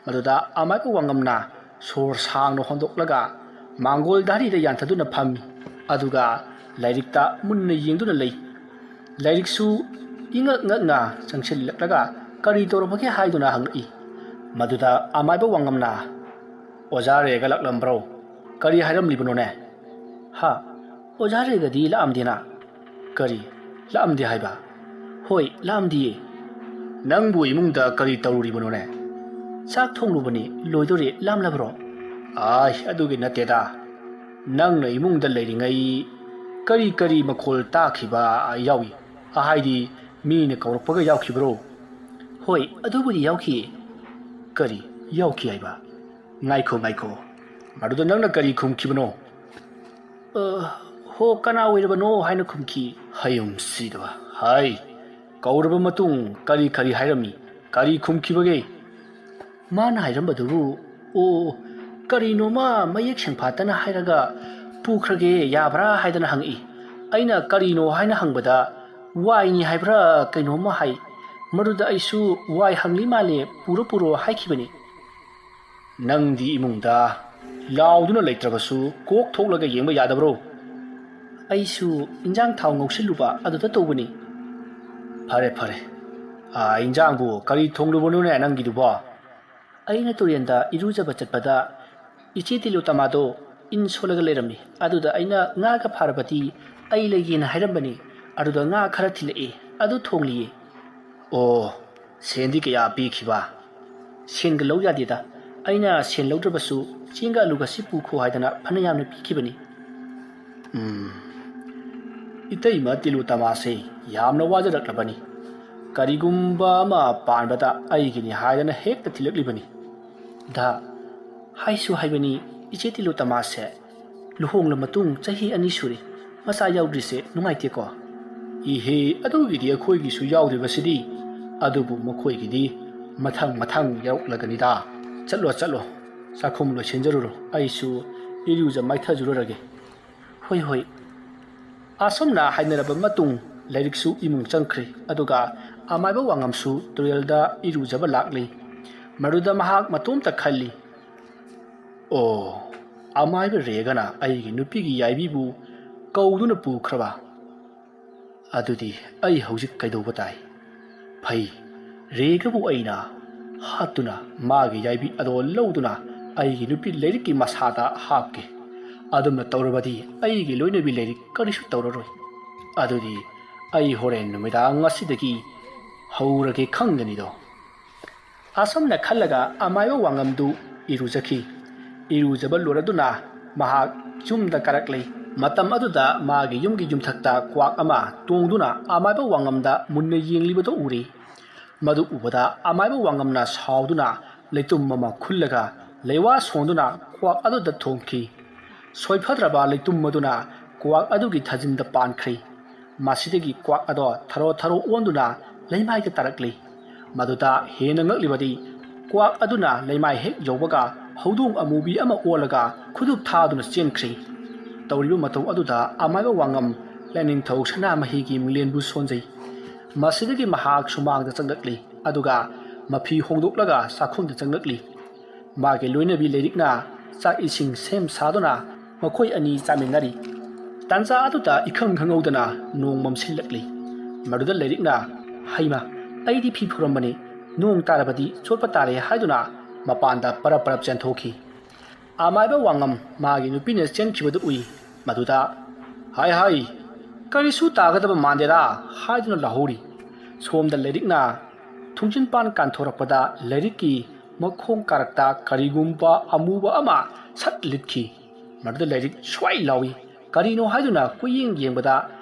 ꯃꯗꯨꯗ ꯑꯃꯥꯏꯕ ꯋꯥꯉꯝꯅ ꯁꯣꯔ ꯁꯥꯡꯅ ꯍꯣꯟꯗꯣꯛꯂꯒ ꯃꯥꯡꯒꯣꯜ ꯗꯥꯔꯤꯗ ꯌꯥꯟꯊꯗꯨꯅ ꯐꯝꯃꯤ ꯑꯗꯨꯒ ꯂꯥꯏꯔꯤꯛꯇ ꯃꯨꯟꯅ ꯌꯦꯡꯗꯨꯅ ꯂꯩ ꯂꯥꯏꯔꯤꯛꯁꯨ ꯏꯉꯛ ꯉꯛꯅ ꯆꯪꯁꯤꯜꯂꯛꯂꯒ ꯀꯔꯤ ꯇꯧꯔꯕꯒꯦ ꯍꯥꯏꯗꯨꯅ ꯍꯪꯂꯛꯏ ꯃꯗꯨꯗ ꯑꯃꯥꯏꯕ ꯋꯥꯉꯝꯅ ꯑꯣꯖꯥ ꯔꯦꯒ ꯂꯥꯛꯂꯝꯕ꯭ꯔꯣ ꯀꯔꯤ ꯍꯥꯏꯔꯝꯂꯤꯕꯅꯣꯅꯦ ꯍꯥ ꯑꯣꯖꯥ ꯔꯦꯒꯗꯤ ꯂꯥꯛꯑꯝꯗꯦꯅ ꯀꯔꯤ ꯂꯥꯛꯑꯝꯗꯦ ꯍꯥꯏꯕ ꯍꯣꯏ ꯂꯥꯛꯑꯝꯗꯤꯌꯦ ꯅꯪꯕꯨ ꯏꯃꯨꯡꯗ ꯀꯔꯤ ꯇꯧꯔꯨꯔꯤꯕꯅꯣꯅꯦ ꯆꯥꯛ ꯊꯣꯡꯂꯨꯕꯅꯤ ꯂꯣꯏꯗꯣꯔꯦ ꯂꯥꯝꯂꯕ꯭ꯔꯣ ꯑꯥꯏ ꯑꯗꯨꯒꯤ ꯅꯠꯇꯦꯗ ꯅꯪꯅ ꯏꯃꯨꯡꯗ ꯂꯩꯔꯤꯉꯩ ꯀꯔꯤ ꯀꯔꯤ ꯃꯈꯣꯜ ꯇꯥꯈꯤꯕ ꯌꯥꯎꯏ ꯍꯥꯏꯗꯤ ꯃꯤꯅ ꯀꯧꯔꯛꯄꯒ ꯌꯥꯎꯈꯤꯕ꯭ꯔꯣ ꯍꯣꯏ ꯑꯗꯨꯕꯨꯗꯤ ꯌꯥꯎꯈꯤꯌꯦ ꯀꯔꯤ ꯌꯥꯎꯈꯤ ꯍꯥꯏꯕ ꯉꯥꯏꯈꯣ ꯃꯗꯨꯗ ꯅꯪꯅ ꯀꯔꯤ ꯈꯨꯝꯈꯤꯕꯅꯣ ꯍꯣ ꯀꯅꯥ ꯑꯣꯏꯔꯕꯅꯣ ꯍꯥꯏꯅ ꯈꯨꯝꯈꯤ ꯍꯌꯨꯝ ꯁꯤꯗꯕ ꯍꯥꯏ ꯀꯧꯔꯕ ꯃꯇꯨꯡ ꯀꯔꯤ ꯍꯥꯏꯔꯝꯃꯤ ꯀꯔꯤ ꯈꯨꯝꯈꯤꯕꯒꯦ ꯃꯥꯅ ꯍꯥꯏꯔꯝꯕꯗꯨꯕꯨ ꯑꯣ ꯀꯔꯤꯅꯣꯃ ꯃꯌꯦꯛ ꯁꯦꯡꯐꯥꯠꯇꯅ ꯍꯥꯏꯔꯒ ꯄꯨꯈ꯭ꯔꯒꯦ ꯌꯥꯕ꯭ꯔꯥ ꯍꯥꯏꯗꯅ ꯍꯪꯉꯛꯏ ꯑꯩꯅ ꯀꯔꯤꯅꯣ ꯍꯥꯏꯅ ꯍꯪꯕꯗ ꯋꯥꯏꯅꯤ ꯍꯥꯏꯕ꯭ꯔꯥ ꯀꯩꯅꯣꯝꯃ ꯍꯥꯏ ꯃꯗꯨꯗ ꯑꯩꯁꯨ ꯋꯥꯏ ꯍꯪꯂꯤ ꯃꯥꯜꯂꯦ ꯄꯨꯔꯣ ꯍꯥꯏꯈꯤꯕꯅꯤ ꯅꯪꯗꯤ ꯏꯃꯨꯡꯗ ꯂꯥꯎꯗꯨꯅ ꯂꯩꯇ꯭ꯔꯕꯁꯨ ꯀꯣꯛ ꯊꯣꯛꯂꯒ ꯌꯦꯡꯕ ꯌꯥꯗꯕ꯭ꯔꯣ ꯑꯩꯁꯨ ꯏꯟꯖꯥꯡ ꯊꯥꯎ ꯉꯧꯁꯤꯜꯂꯨꯕ ꯑꯗꯨꯗ ꯇꯧꯕꯅꯤ ꯐꯔꯦ ꯏꯟꯖꯥꯡꯕꯨ ꯀꯔꯤ ꯊꯣꯡꯂꯨꯕꯅꯣꯅꯦ ꯅꯪꯒꯤꯗꯨꯕꯣ ꯑꯩꯅ ꯇꯨꯔꯦꯟꯗ ꯏꯔꯨꯖꯕ ꯆꯠꯄꯗ ꯏꯆꯦ ꯇꯤꯂꯨꯇꯃꯥꯗꯣ ꯏꯟ ꯁꯣꯜꯂꯒ ꯂꯩꯔꯝꯃꯤ ꯑꯗꯨꯗ ꯑꯩꯅ ꯉꯥꯒ ꯐꯥꯔꯕꯗꯤ ꯑꯩ ꯂꯩꯒꯦꯅ ꯍꯥꯏꯔꯝꯕꯅꯤ ꯑꯗꯨꯗ ꯉꯥ ꯈꯔ ꯊꯤꯜꯂꯛꯑꯦ ꯑꯗꯨ ꯊꯣꯡꯂꯤꯌꯦ ꯑꯣ ꯁꯦꯟꯗꯤ ꯀꯌꯥ ꯄꯤꯈꯤꯕ ꯁꯦꯟꯒ ꯂꯧ ꯌꯥꯗꯦꯗ ꯑꯩꯅ ꯁꯦꯟ ꯂꯧꯗ꯭ꯔꯕꯁꯨ ꯆꯦꯡꯒ ꯑꯂꯨꯒꯁꯤ ꯄꯨꯈꯣ ꯍꯥꯏꯗꯅ ꯐꯅ ꯌꯥꯝꯅ ꯄꯤꯈꯤꯕꯅꯤ ꯏꯇꯩꯃ ꯇꯤꯂꯨꯇꯃꯥꯁꯦ ꯌꯥꯝꯅ ꯋꯥꯖꯔꯛꯂꯕꯅꯤ ꯀꯔꯤꯒꯨꯝꯕ ꯑꯃ ꯄꯥꯟꯕꯗ ꯑꯩꯒꯤꯅꯤ ꯍꯥꯏꯗꯅ ꯍꯦꯛꯇ ꯊꯤꯜꯂꯛꯂꯤꯕꯅꯤ ꯗ ꯍꯥꯏꯁꯨ ꯍꯥꯏꯕꯅꯤ ꯏꯆꯦ ꯇꯤꯂꯨꯇꯃꯥꯁꯦ ꯂꯨꯍꯣꯡꯂ ꯃꯇꯨꯡ ꯆꯍꯤ 2 ꯁꯨꯔꯦ ꯃꯆꯥ ꯌꯥꯎꯗ꯭ꯔꯤꯁꯦ ꯅꯨꯡꯉꯥꯏꯇꯦꯀꯣ ꯏꯍꯦ ꯑꯗꯨꯒꯤꯗꯤ ꯑꯩꯈꯣꯏꯒꯤꯁꯨ ꯌꯥꯎꯗ꯭ꯔꯤꯕꯁꯤꯗꯤ ꯑꯗꯨꯕꯨ ꯃꯈꯣꯏꯒꯤꯗꯤ ꯃꯊꯪ ꯌꯥꯎꯔꯛꯂꯒꯅꯤꯗ ꯆꯠꯂꯣ ꯆꯥꯛꯈꯨꯝ ꯂꯣꯏꯁꯤꯟꯖꯔꯨꯔꯣ ꯑꯩꯁꯨ ꯏꯔꯨꯖ ꯃꯥꯏꯊꯖꯔꯨꯔꯒꯦ ꯍꯣꯏ ꯑꯁꯨꯝꯅ ꯍꯥꯏꯅꯔꯕ ꯃꯇꯨꯡ ꯂꯥꯏꯔꯤꯛꯁꯨ ꯏꯃꯨꯡ ꯆꯪꯈ꯭ꯔꯦ ꯑꯗꯨꯒ ꯑꯃꯥꯏꯕ ꯋꯥꯉꯝꯁꯨ ꯇꯨꯔꯦꯜꯗ ꯏꯔꯨꯖꯕ ꯂꯥꯛꯂꯤ ꯃꯗꯨꯗ ꯃꯍꯥꯛ ꯃꯇꯣꯝꯇ ꯈꯜꯂꯤ ꯑꯣ ꯑꯃꯥꯏꯕ ꯔꯦꯒꯅ ꯑꯩꯒꯤ ꯅꯨꯄꯤꯒꯤ ꯌꯥꯏꯕꯤꯕꯨ ꯀꯧꯗꯨꯅ ꯄꯨꯈ꯭ꯔꯕ ꯑꯗꯨꯗꯤ ꯑꯩ ꯍꯧꯖꯤꯛ ꯀꯩꯗꯧꯕ ꯇꯥꯏ ꯐꯩ ꯔꯦꯒꯕꯨ ꯑꯩꯅ ꯍꯥꯠꯇꯨꯅ ꯃꯥꯒꯤ ꯌꯥꯏꯕꯤ ꯑꯗꯣ ꯂꯧꯗꯨꯅ ꯑꯩꯒꯤ ꯅꯨꯄꯤ ꯂꯩꯔꯤꯛꯀꯤ ꯃꯁꯥꯗ ꯍꯥꯞꯀꯦ ꯑꯗꯨꯝꯅ ꯇꯧꯔꯕꯗꯤ ꯑꯩꯒꯤ ꯂꯣꯏꯅꯕꯤ ꯂꯩꯔꯤꯛ ꯀꯔꯤꯁꯨ ꯇꯧꯔꯔꯣꯏ ꯑꯗꯨꯗꯤ ꯑꯩ ꯍꯣꯔꯦꯟ ꯅꯨꯃꯤꯗꯥꯡ ꯉꯁꯤꯗꯒꯤ ꯍꯧꯔꯒꯦ ꯈꯪꯒꯅꯤꯗꯣ ꯑꯁꯨꯝꯅ ꯈꯜꯂꯒ ꯑꯃꯥꯏꯕ ꯋꯥꯉꯝꯗꯨ ꯏꯔꯨꯖꯈꯤ ꯏꯔꯨꯖꯕ ꯂꯣꯏꯔꯗꯨꯅ ꯃꯍꯥꯛ ꯌꯨꯝꯗ ꯀꯥꯔꯛꯂꯤ ꯃꯇꯝ ꯑꯗꯨꯗ ꯃꯥꯒꯤ ꯌꯨꯝꯒꯤ ꯌꯨꯝꯊꯛꯇ ꯀ꯭ꯋꯥꯛ ꯑꯃ ꯇꯣꯡꯗꯨꯅ ꯑꯃꯥꯏꯕ ꯋꯥꯉꯝꯗ ꯃꯨꯟꯅ ꯌꯦꯡꯂꯤꯕꯗꯨ ꯎꯔꯤ ꯃꯗꯨ ꯎꯕꯗ ꯑꯃꯥꯏꯕ ꯋꯥꯉꯝꯅ ꯁꯥꯎꯗꯨꯅ ꯂꯩꯇꯨꯝ ꯑꯃ ꯈꯨꯜꯂꯒ ꯂꯩꯋꯥ ꯁꯣꯟꯗꯨꯅ ꯀ꯭ꯋꯥꯛ ꯑꯗꯨꯗ ꯊꯣꯝꯈꯤ ꯁꯣꯏꯐꯗ꯭ꯔꯕ ꯂꯩꯇꯨꯝ ꯑꯗꯨꯅ ꯀ꯭ꯋꯥꯛ ꯑꯗꯨꯒꯤ ꯊꯥꯖꯤꯟꯗ ꯄꯥꯟꯈ꯭ꯔꯤ ꯃꯁꯤꯗꯒꯤ ꯀ꯭ꯋꯥꯛ ꯑꯗꯣ ꯊꯔꯣ ꯑꯣꯟꯗꯨꯅ ꯂꯩꯃꯥꯏꯗ ꯇꯥꯔꯛꯂꯤ ꯃꯗꯨꯗ ꯍꯦꯟꯅ ꯉꯛꯂꯤꯕꯗꯤ ꯀ꯭ꯋꯥꯛ ꯑꯗꯨꯅ ꯂꯩꯃꯥꯏ ꯍꯦꯛ ꯌꯧꯕꯒ ꯍꯧꯗꯣꯡ ꯑꯃꯨꯕꯤ ꯑꯃ ꯑꯣꯜꯂꯒ ꯈꯨꯗꯨꯞ ꯊꯥꯗꯨꯅ ꯆꯦꯟꯈ꯭ꯔꯤ ꯇꯧꯔꯤꯕ ꯃꯇꯧ ꯑꯗꯨꯗ ꯑꯃꯥꯏꯕ ꯋꯥꯉꯝ ꯂꯥꯏꯅꯤꯡꯊꯧ ꯁꯅꯥꯃꯍꯤꯒꯤ ꯃꯤꯡꯂꯦꯟꯕꯨ ꯁꯣꯟꯖꯩ ꯃꯁꯤꯗꯒꯤ ꯃꯍꯥꯛ ꯁꯨꯃꯥꯡꯗ ꯆꯪꯂꯛꯂꯤ ꯑꯗꯨꯒ ꯃꯐꯤ ꯍꯣꯡꯗꯣꯛꯂꯒ ꯆꯥꯛꯈꯨꯝꯗ ꯆꯪꯂꯛꯂꯤ ꯃꯥꯒꯤ ꯂꯣꯏꯅꯕꯤ ꯂꯩꯔꯤꯛꯅ ꯆꯥꯛ ꯏꯁꯤꯡ ꯁꯦꯝ ꯁꯥꯗꯨꯅ ꯃꯈꯣꯏ ꯑꯅꯤ ꯆꯥꯃꯤꯟꯅꯔꯤ ꯇꯥꯟꯖꯥ ꯑꯗꯨꯗ ꯏꯈꯪ ꯈꯪꯍꯧꯗꯅ ꯅꯣꯡ ꯃꯝꯁꯤꯜꯂꯛꯂꯤ ꯃꯗꯨꯗ ꯂꯩꯔꯤꯛꯅ ꯍꯩꯃ ꯑꯩꯗꯤ ꯐꯤ ꯐꯧꯔꯝꯕꯅꯤ ꯅꯣꯡ ꯇꯥꯔꯕꯗꯤ ꯆꯣꯠꯄ ꯇꯥꯔꯦ ꯍꯥꯏꯗꯨꯅ ꯃꯄꯥꯟꯗ ꯄꯔꯞ ꯆꯦꯟꯊꯣꯛꯈꯤ ꯑꯃꯥꯏꯕ ꯋꯥꯉꯝ ꯃꯥꯒꯤ ꯅꯨꯄꯤꯅ ꯆꯦꯟꯈꯤꯕꯗꯨ ꯎꯏ ꯃꯗꯨꯗ ꯍꯥꯏ ꯀꯔꯤꯁꯨ ꯇꯥꯒꯗꯕ ꯃꯥꯟꯗꯦꯗ ꯍꯥꯏꯗꯨꯅ ꯂꯥꯍꯧꯔꯤ ꯁꯣꯝꯗ ꯂꯩꯔꯤꯛꯅ ꯊꯨꯡꯖꯤꯟꯄꯥꯟ ꯀꯥꯟꯊꯣꯔꯛꯄꯗ ꯂꯩꯔꯤꯛꯀꯤ ꯃꯈꯣꯡ ꯀꯥꯔꯛꯇ ꯀꯔꯤꯒꯨꯝꯕ ꯑꯃꯨꯕ ꯑꯃ ꯁꯠ ꯂꯤꯠꯈꯤ ꯃꯗꯨꯗ ꯂꯩꯔꯤꯛ ꯁ꯭ꯋꯥꯏ ꯂꯥꯎꯏ ꯀꯔꯤꯅꯣ ꯍꯥꯏꯗꯨꯅ ꯀꯨꯌꯦꯡ ꯌꯦꯡꯕꯗ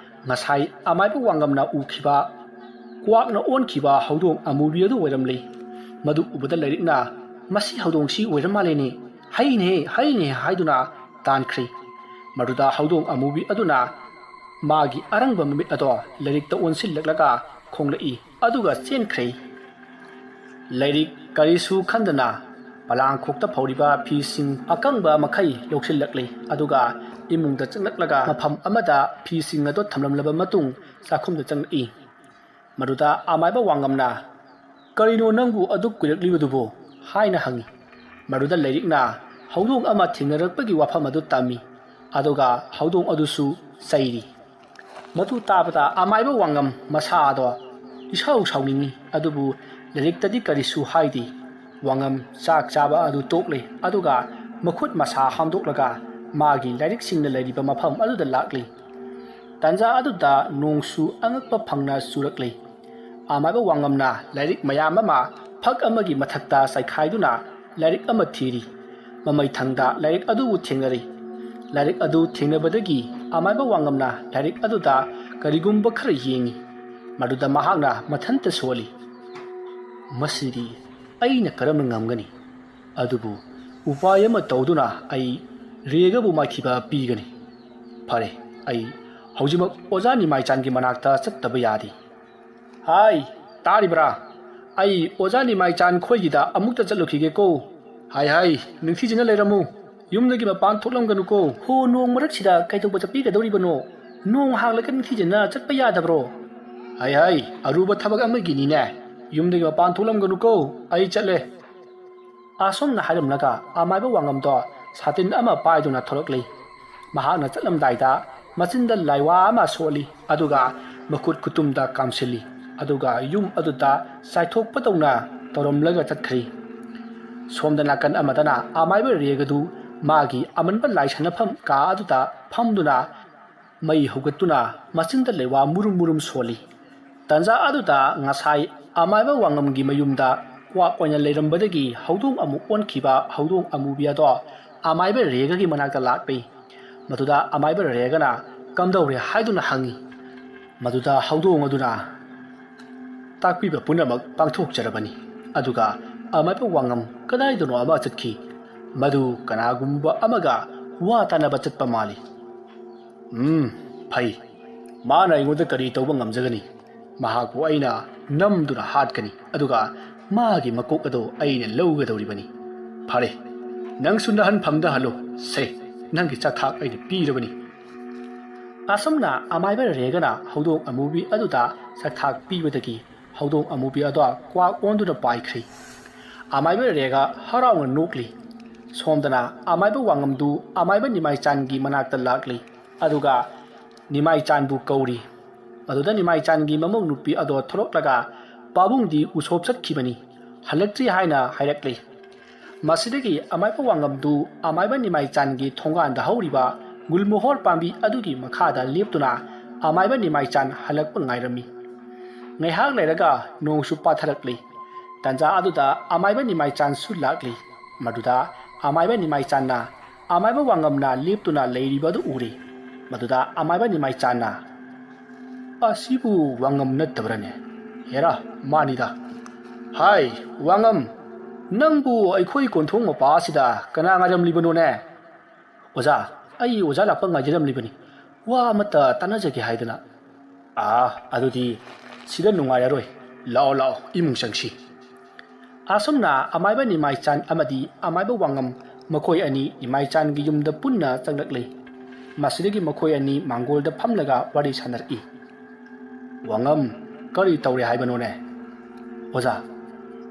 ꯉꯁꯥꯏ ꯑꯃꯥꯏꯕ ꯋꯥꯉꯝꯅ ꯎꯈꯤꯕ ꯀ꯭ꯋꯥꯛꯅ ꯑꯣꯟꯈꯤꯕ ꯍꯧꯗꯣꯡ ꯑꯃꯨꯕꯤ ꯑꯗꯨ ꯑꯣꯏꯔꯝꯂꯤ ꯃꯗꯨ ꯎꯕꯗ ꯂꯩꯔꯤꯛꯅ ꯃꯁꯤ ꯍꯧꯗꯣꯡꯁꯤ ꯑꯣꯏꯔ ꯃꯥꯜꯂꯦꯅꯦ ꯍꯩꯅꯦ ꯍꯥꯏꯗꯨꯅ ꯇꯥꯟꯈ꯭ꯔꯤ ꯃꯗꯨꯗ ꯍꯧꯗꯣꯡ ꯑꯃꯨꯕꯤ ꯑꯗꯨꯅ ꯃꯥꯒꯤ ꯑꯔꯪꯕ ꯃꯃꯤꯠ ꯑꯗꯣ ꯂꯩꯔꯤꯛꯇ ꯑꯣꯟꯁꯤꯜꯂꯛꯂꯒ ꯈꯣꯡꯂꯛꯏ ꯑꯗꯨꯒ ꯆꯦꯟꯈ꯭ꯔꯤ ꯂꯩꯔꯤꯛ ꯀꯔꯤꯁꯨ ꯈꯟꯗꯅ ꯄꯂꯥꯡꯈꯣꯛꯇ ꯐꯧꯔꯤꯕ ꯐꯤꯁꯤꯡ ꯑꯀꯪꯕ ꯃꯈꯩ ꯂꯧꯁꯤꯜꯂꯛꯂꯤ ꯑꯗꯨꯒ ꯏꯃꯨꯡꯗ ꯆꯪꯂꯛꯂꯒ ꯃꯐꯝ ꯑꯃꯗ ꯐꯤꯁꯤꯡ ꯑꯗꯨ ꯊꯝꯂꯝꯂꯕ ꯃꯇꯨꯡ ꯆꯥꯛꯈꯨꯝꯗ ꯆꯪꯂꯛꯏ ꯃꯗꯨꯗ ꯑꯃꯥꯏꯕ ꯋꯥꯉꯝꯅ ꯀꯔꯤꯅꯣ ꯅꯪꯕꯨ ꯑꯗꯨꯛ ꯀꯨꯏꯔꯛꯂꯤꯕꯗꯨꯕꯨ ꯍꯥꯏꯅ ꯍꯪꯉꯤ ꯃꯗꯨꯗ ꯂꯩꯔꯤꯛꯅ ꯍꯧꯗꯣꯡ ꯑꯃ ꯊꯦꯡꯅꯔꯛꯄꯒꯤ ꯋꯥꯐꯝ ꯑꯗꯨ ꯇꯝꯃꯤ ꯑꯗꯨꯒ ꯍꯧꯗꯣꯡ ꯑꯗꯨꯁꯨ ꯆꯩꯔꯤ ꯃꯗꯨ ꯇꯥꯕꯗ ꯑꯃꯥꯏꯕ ꯋꯥꯉꯝ ꯃꯁꯥꯗꯣ ꯏꯁꯧ ꯁꯥꯎꯅꯤꯡꯉꯤ ꯑꯗꯨꯕꯨ ꯂꯥꯏꯔꯤꯛꯇꯗꯤ ꯀꯔꯤꯁꯨ ꯍꯥꯏꯗꯦ ꯋꯥꯉꯝ ꯆꯥꯛ ꯆꯥꯕ ꯑꯗꯨ ꯇꯣꯛꯂꯦ ꯑꯗꯨꯒ ꯃꯈꯨꯠ ꯃꯁꯥ ꯍꯥꯝꯗꯣꯛꯂꯒ ꯃꯥꯒꯤ ꯂꯥꯏꯔꯤꯛꯁꯤꯡꯅ ꯂꯩꯔꯤꯕ ꯃꯐꯝ ꯑꯗꯨꯗ ꯂꯥꯛꯂꯤ ꯇꯥꯟꯖꯥ ꯑꯗꯨꯗ ꯅꯣꯡꯁꯨ ꯑꯉꯛꯄ ꯐꯪꯅ ꯆꯨꯔꯛꯂꯤ ꯑꯃꯥꯏꯕ ꯋꯥꯉꯝꯅ ꯂꯥꯏꯔꯤꯛ ꯃꯌꯥꯝ ꯑꯃ ꯐꯛ ꯑꯃꯒꯤ ꯃꯊꯛꯇ ꯆꯥꯏꯈꯥꯏꯗꯨꯅ ꯂꯥꯏꯔꯤꯛ ꯑꯃ ꯊꯤꯔꯤ ꯃꯃꯩꯊꯪꯗ ꯂꯥꯏꯔꯤꯛ ꯑꯗꯨꯕꯨ ꯊꯦꯡꯅꯔꯤ ꯂꯥꯏꯔꯤꯛ ꯑꯗꯨ ꯊꯦꯡꯅꯕꯗꯒꯤ ꯑꯃꯥꯏꯕ ꯋꯥꯉꯝꯅ ꯂꯥꯏꯔꯤꯛ ꯑꯗꯨꯗ ꯀꯔꯤꯒꯨꯝꯕ ꯈꯔ ꯌꯦꯡꯉꯤ ꯃꯗꯨꯗ ꯃꯍꯥꯛꯅ ꯃꯊꯟꯇ ꯁꯣꯜꯂꯤ ꯃꯁꯤꯗꯤ ꯑꯩꯅ ꯀꯔꯝꯅ ꯉꯝꯒꯅꯤ ꯑꯗꯨꯕꯨ ꯎꯄꯥꯏ ꯑꯃ ꯇꯧꯗꯨꯅ ꯑꯩ ꯔꯦꯒꯕꯨ ꯃꯥꯏꯊꯤꯕ ꯄꯤꯒꯅꯤ ꯐꯔꯦ ꯑꯩ ꯍꯧꯖꯤꯛꯃꯛ ꯑꯣꯖꯥ ꯅꯤꯃꯥꯏꯆꯥꯟꯒꯤ ꯃꯅꯥꯛꯇ ꯆꯠꯇꯕ ꯌꯥꯗꯦ ꯍꯥꯏ ꯇꯥꯔꯤꯕ꯭ꯔꯥ ꯑꯩ ꯑꯣꯖꯥ ꯅꯤꯃꯥꯏꯆꯥꯟ ꯈꯣꯏꯒꯤꯗ ꯑꯃꯨꯛꯇ ꯆꯠꯂꯨꯈꯤꯒꯦꯀꯣ ꯍꯥꯏ ꯅꯤꯡꯊꯤꯖꯅ ꯂꯩꯔꯝꯃꯨ ꯌꯨꯝꯗꯒꯤ ꯃꯄꯥꯟ ꯊꯣꯛꯂꯝꯒꯅꯨꯀꯣ ꯍꯣ ꯅꯣꯡ ꯃꯔꯛꯁꯤꯗ ꯀꯩꯗꯧꯕ ꯆꯠꯄꯤꯒꯗꯧꯔꯤꯕꯅꯣ ꯅꯣꯡ ꯍꯥꯡꯂꯒ ꯅꯤꯡꯊꯤꯖꯅ ꯆꯠꯄ ꯌꯥꯗꯕ꯭ꯔꯣ ꯍꯥꯏ ꯑꯔꯨꯕ ꯊꯕꯛ ꯑꯃꯒꯤꯅꯤꯅꯦ ꯌꯨꯝꯗꯒꯤ ꯃꯄꯥꯟ ꯊꯣꯛꯂꯝꯒꯅꯨꯀꯣ ꯑꯩ ꯆꯠꯂꯦ ꯑꯁꯣꯝꯅ ꯍꯥꯏꯔꯝꯂꯒ ꯑꯃꯥꯏꯕ ꯋꯥꯉꯝꯗꯣ ꯁꯥꯇꯤꯟ ꯑꯃ ꯄꯥꯏꯗꯨꯅ ꯊꯣꯛꯂꯛꯂꯤ ꯃꯍꯥꯛꯅ ꯆꯠꯂꯝꯗꯥꯏꯗ ꯃꯆꯤꯟꯗ ꯂꯥꯏꯋꯥ ꯑꯃ ꯁꯣꯜꯂꯤ ꯑꯗꯨꯒ ꯃꯈꯨꯠ ꯈꯨꯇꯨꯝꯗ ꯀꯥꯝꯁꯤꯜꯂꯤ ꯑꯗꯨꯒ ꯌꯨꯝ ꯑꯗꯨꯗ ꯆꯥꯏꯊꯣꯛꯄꯗꯧꯅ ꯇꯧꯔꯝꯂꯒ ꯆꯠꯈ꯭ꯔꯤ ꯁꯣꯝꯗ ꯅꯥꯀꯟ ꯑꯃꯗꯅ ꯑꯃꯥꯏꯕ ꯔꯦꯒꯗꯨ ꯃꯥꯒꯤ ꯑꯃꯟꯕ ꯂꯥꯏ ꯁꯥꯟꯅꯐꯝ ꯀꯥ ꯑꯗꯨꯗ ꯐꯝꯗꯨꯅ ꯃꯩ ꯍꯧꯒꯠꯇꯨꯅ ꯃꯆꯤꯟꯗ ꯂꯩꯋꯥ ꯃꯨꯔꯨꯝ ꯃꯨꯔꯨꯝ ꯁꯣꯜꯂꯤ ꯇꯥꯟꯖꯥ ꯑꯗꯨꯗ ꯉꯁꯥꯏ ꯑꯃꯥꯏꯕ ꯋꯥꯉꯝꯒꯤ ꯃꯌꯨꯝꯗ ꯀ꯭ꯋꯥꯛ ꯑꯣꯏꯅ ꯂꯩꯔꯝꯕꯗꯒꯤ ꯍꯧꯗꯣꯡ ꯑꯃꯨꯛ ꯑꯣꯟꯈꯤꯕ ꯍꯧꯗꯣꯡ ꯑꯃꯨꯕꯤ ꯑꯗꯣ ꯑꯃꯥꯏꯕ ꯔꯦꯒꯒꯤ ꯃꯅꯥꯛꯇ ꯂꯥꯛꯂꯤ ꯃꯗꯨꯗ ꯑꯃꯥꯏꯕ ꯔꯦꯒꯅ ꯀꯝꯗꯧꯔꯦ ꯍꯥꯏꯗꯨꯅ ꯍꯪꯉꯤ ꯃꯗꯨꯗ ꯍꯧꯗꯣꯡ ꯑꯗꯨꯅ ꯇꯥꯛꯄꯤꯕ ꯄꯨꯝꯅꯃꯛ ꯄꯥꯡꯊꯣꯛꯆꯔꯕꯅꯤ ꯑꯗꯨꯒ ꯑꯃꯥꯏꯕ ꯋꯥꯉꯝ ꯀꯗꯥꯏꯗꯅꯣ ꯑꯃ ꯆꯠꯈꯤ ꯃꯗꯨ ꯀꯅꯥꯒꯨꯝꯕ ꯑꯃꯒ ꯋꯥ ꯇꯥꯟꯅꯕ ꯆꯠꯄ ꯃꯥꯜꯂꯤ ꯐꯩ ꯃꯥꯅ ꯑꯩꯉꯣꯟꯗ ꯀꯔꯤ ꯇꯧꯕ ꯉꯝꯖꯒꯅꯤ ꯃꯍꯥꯛꯄꯨ ꯑꯩꯅ ꯅꯝꯗꯨꯅ ꯍꯥꯠꯀꯅꯤ ꯑꯗꯨꯒ ꯃꯥꯒꯤ ꯃꯀꯣꯛ ꯑꯗꯨ ꯑꯩꯅ ꯂꯧꯒꯗꯧꯔꯤꯕꯅꯤ ꯐꯔꯦ ꯅꯪꯁꯨ ꯅꯍꯟꯐꯝꯗ ꯍꯜꯂꯨ ꯁꯦ ꯅꯪꯒꯤ ꯆꯥꯛꯊꯥꯛ ꯑꯩꯅ ꯄꯤꯔꯕꯅꯤ ꯑꯁꯨꯝꯅ ꯑꯃꯥꯏꯕ ꯔꯦꯒꯅ ꯍꯧꯗꯣꯡ ꯑꯃꯨꯕꯤ ꯑꯗꯨꯗ ꯆꯥꯛꯊꯥꯛ ꯄꯤꯕꯗꯒꯤ ꯍꯧꯗꯣꯡ ꯑꯃꯨꯕꯤ ꯑꯗꯣ ꯀ꯭ꯋꯥꯛ ꯑꯣꯟꯗꯨꯅ ꯄꯥꯏꯈ꯭ꯔꯤ ꯑꯃꯥꯏꯕ ꯔꯦꯒ ꯍꯔꯥꯎꯅ ꯅꯣꯛꯂꯤ ꯁꯣꯝꯗꯅ ꯑꯃꯥꯏꯕ ꯋꯥꯉꯝꯗꯨ ꯑꯃꯥꯏꯕ ꯅꯤꯃꯥꯏꯆꯥꯟꯒꯤ ꯃꯅꯥꯛꯇ ꯂꯥꯛꯂꯤ ꯑꯗꯨꯒ ꯅꯤꯃꯥꯏꯆꯥꯟꯕꯨ ꯀꯧꯔꯤ ꯃꯗꯨꯗ ꯅꯤꯃꯥꯏꯆꯥꯟꯒꯤ ꯃꯃꯧ ꯅꯨꯄꯤ ꯑꯗꯣ ꯊꯣꯔꯛꯂꯒ ꯄꯥꯕꯨꯡꯗꯤ ꯎꯁꯣꯞ ꯆꯠꯈꯤꯕꯅꯤ ꯍꯜꯂꯛꯇ꯭ꯔꯤ ꯍꯥꯏꯅ ꯍꯥꯏꯔꯛꯂꯤ ꯃꯁꯤꯗꯒꯤ ꯑꯃꯥꯏꯕ ꯋꯥꯉꯝꯗꯨ ꯑꯃꯥꯏꯕ ꯅꯤꯃꯥꯏꯆꯥꯟꯒꯤ ꯊꯣꯡꯒꯥꯟꯗ ꯍꯧꯔꯤꯕ ꯒꯨꯜꯃꯣꯍꯣꯔ ꯄꯥꯝꯕꯤ ꯑꯗꯨꯒꯤ ꯃꯈꯥꯗ ꯂꯦꯞꯇꯨꯅ ꯑꯃꯥꯏꯕ ꯅꯤꯃꯥꯏꯆꯥꯟ ꯍꯜꯂꯛꯄ ꯉꯥꯏꯔꯝꯃꯤ ꯉꯥꯏꯍꯥꯛ ꯂꯩꯔꯒ ꯅꯣꯡꯁꯨ ꯄꯥꯊꯔꯛꯂꯤ ꯇꯥꯟꯖꯥ ꯑꯗꯨꯗ ꯑꯃꯥꯏꯕ ꯅꯤꯃꯥꯏꯆꯥꯟꯁꯨ ꯂꯥꯛꯂꯤ ꯃꯗꯨꯗ ꯑꯃꯥꯏꯕ ꯅꯤꯃꯥꯏꯆꯥꯟꯅ ꯑꯃꯥꯏꯕ ꯋꯥꯉꯝꯅ ꯂꯦꯞꯇꯨꯅ ꯂꯩꯔꯤꯕꯗꯨ ꯎꯔꯤ ꯃꯗꯨꯗ ꯑꯃꯥꯏꯕ ꯅꯤꯃꯥꯏꯆꯥꯟꯅ ꯑꯁꯤꯕꯨ ꯋꯥꯉꯝ ꯅꯠꯇꯕ꯭ꯔꯅꯦ ꯍꯦꯔꯥ ꯃꯥꯅꯤꯗ ꯍꯥꯏ ꯋꯥꯉꯝ ꯅꯪꯕꯨ ꯑꯩꯈꯣꯏ ꯀꯣꯟꯊꯣꯡ ꯃꯄꯥ ꯑꯁꯤꯗ ꯀꯅꯥ ꯉꯥꯏꯔꯝꯂꯤꯕꯅꯣꯅꯦ ꯑꯣꯖꯥ ꯑꯩ ꯑꯣꯖꯥ ꯂꯥꯛꯄ ꯉꯥꯏꯖꯔꯝꯂꯤꯕꯅꯤ ꯋꯥ ꯑꯃꯠꯇ ꯇꯥꯟꯅꯖꯒꯦ ꯍꯥꯏꯗꯅ ꯑꯗꯨꯗꯤ ꯁꯤꯗ ꯅꯨꯡꯉꯥꯏꯔꯔꯣꯏ ꯂꯥꯛꯑꯣ ꯏꯃꯨꯡ ꯆꯪꯁꯤ ꯑꯁꯨꯝꯅ ꯑꯃꯥꯏꯕ ꯅꯤꯃꯥꯏꯆꯥꯟ ꯑꯃꯗꯤ ꯑꯃꯥꯏꯕ ꯋꯥꯉꯝ ꯃꯈꯣꯏ ꯑꯅꯤ ꯅꯤꯃꯥꯏꯆꯥꯟꯒꯤ ꯌꯨꯝꯗ ꯄꯨꯟꯅ ꯆꯪꯂꯛꯂꯤ ꯃꯁꯤꯗꯒꯤ ꯃꯈꯣꯏ ꯑꯅꯤ ꯃꯥꯡꯒꯣꯜꯗ ꯐꯝꯂꯒ ꯋꯥꯔꯤ ꯁꯥꯟꯅꯔꯛꯏ ꯋꯥꯉꯝ ꯀꯔꯤ ꯇꯧꯔꯦ ꯍꯥꯏꯕꯅꯣꯅꯦ ꯑꯣꯖꯥ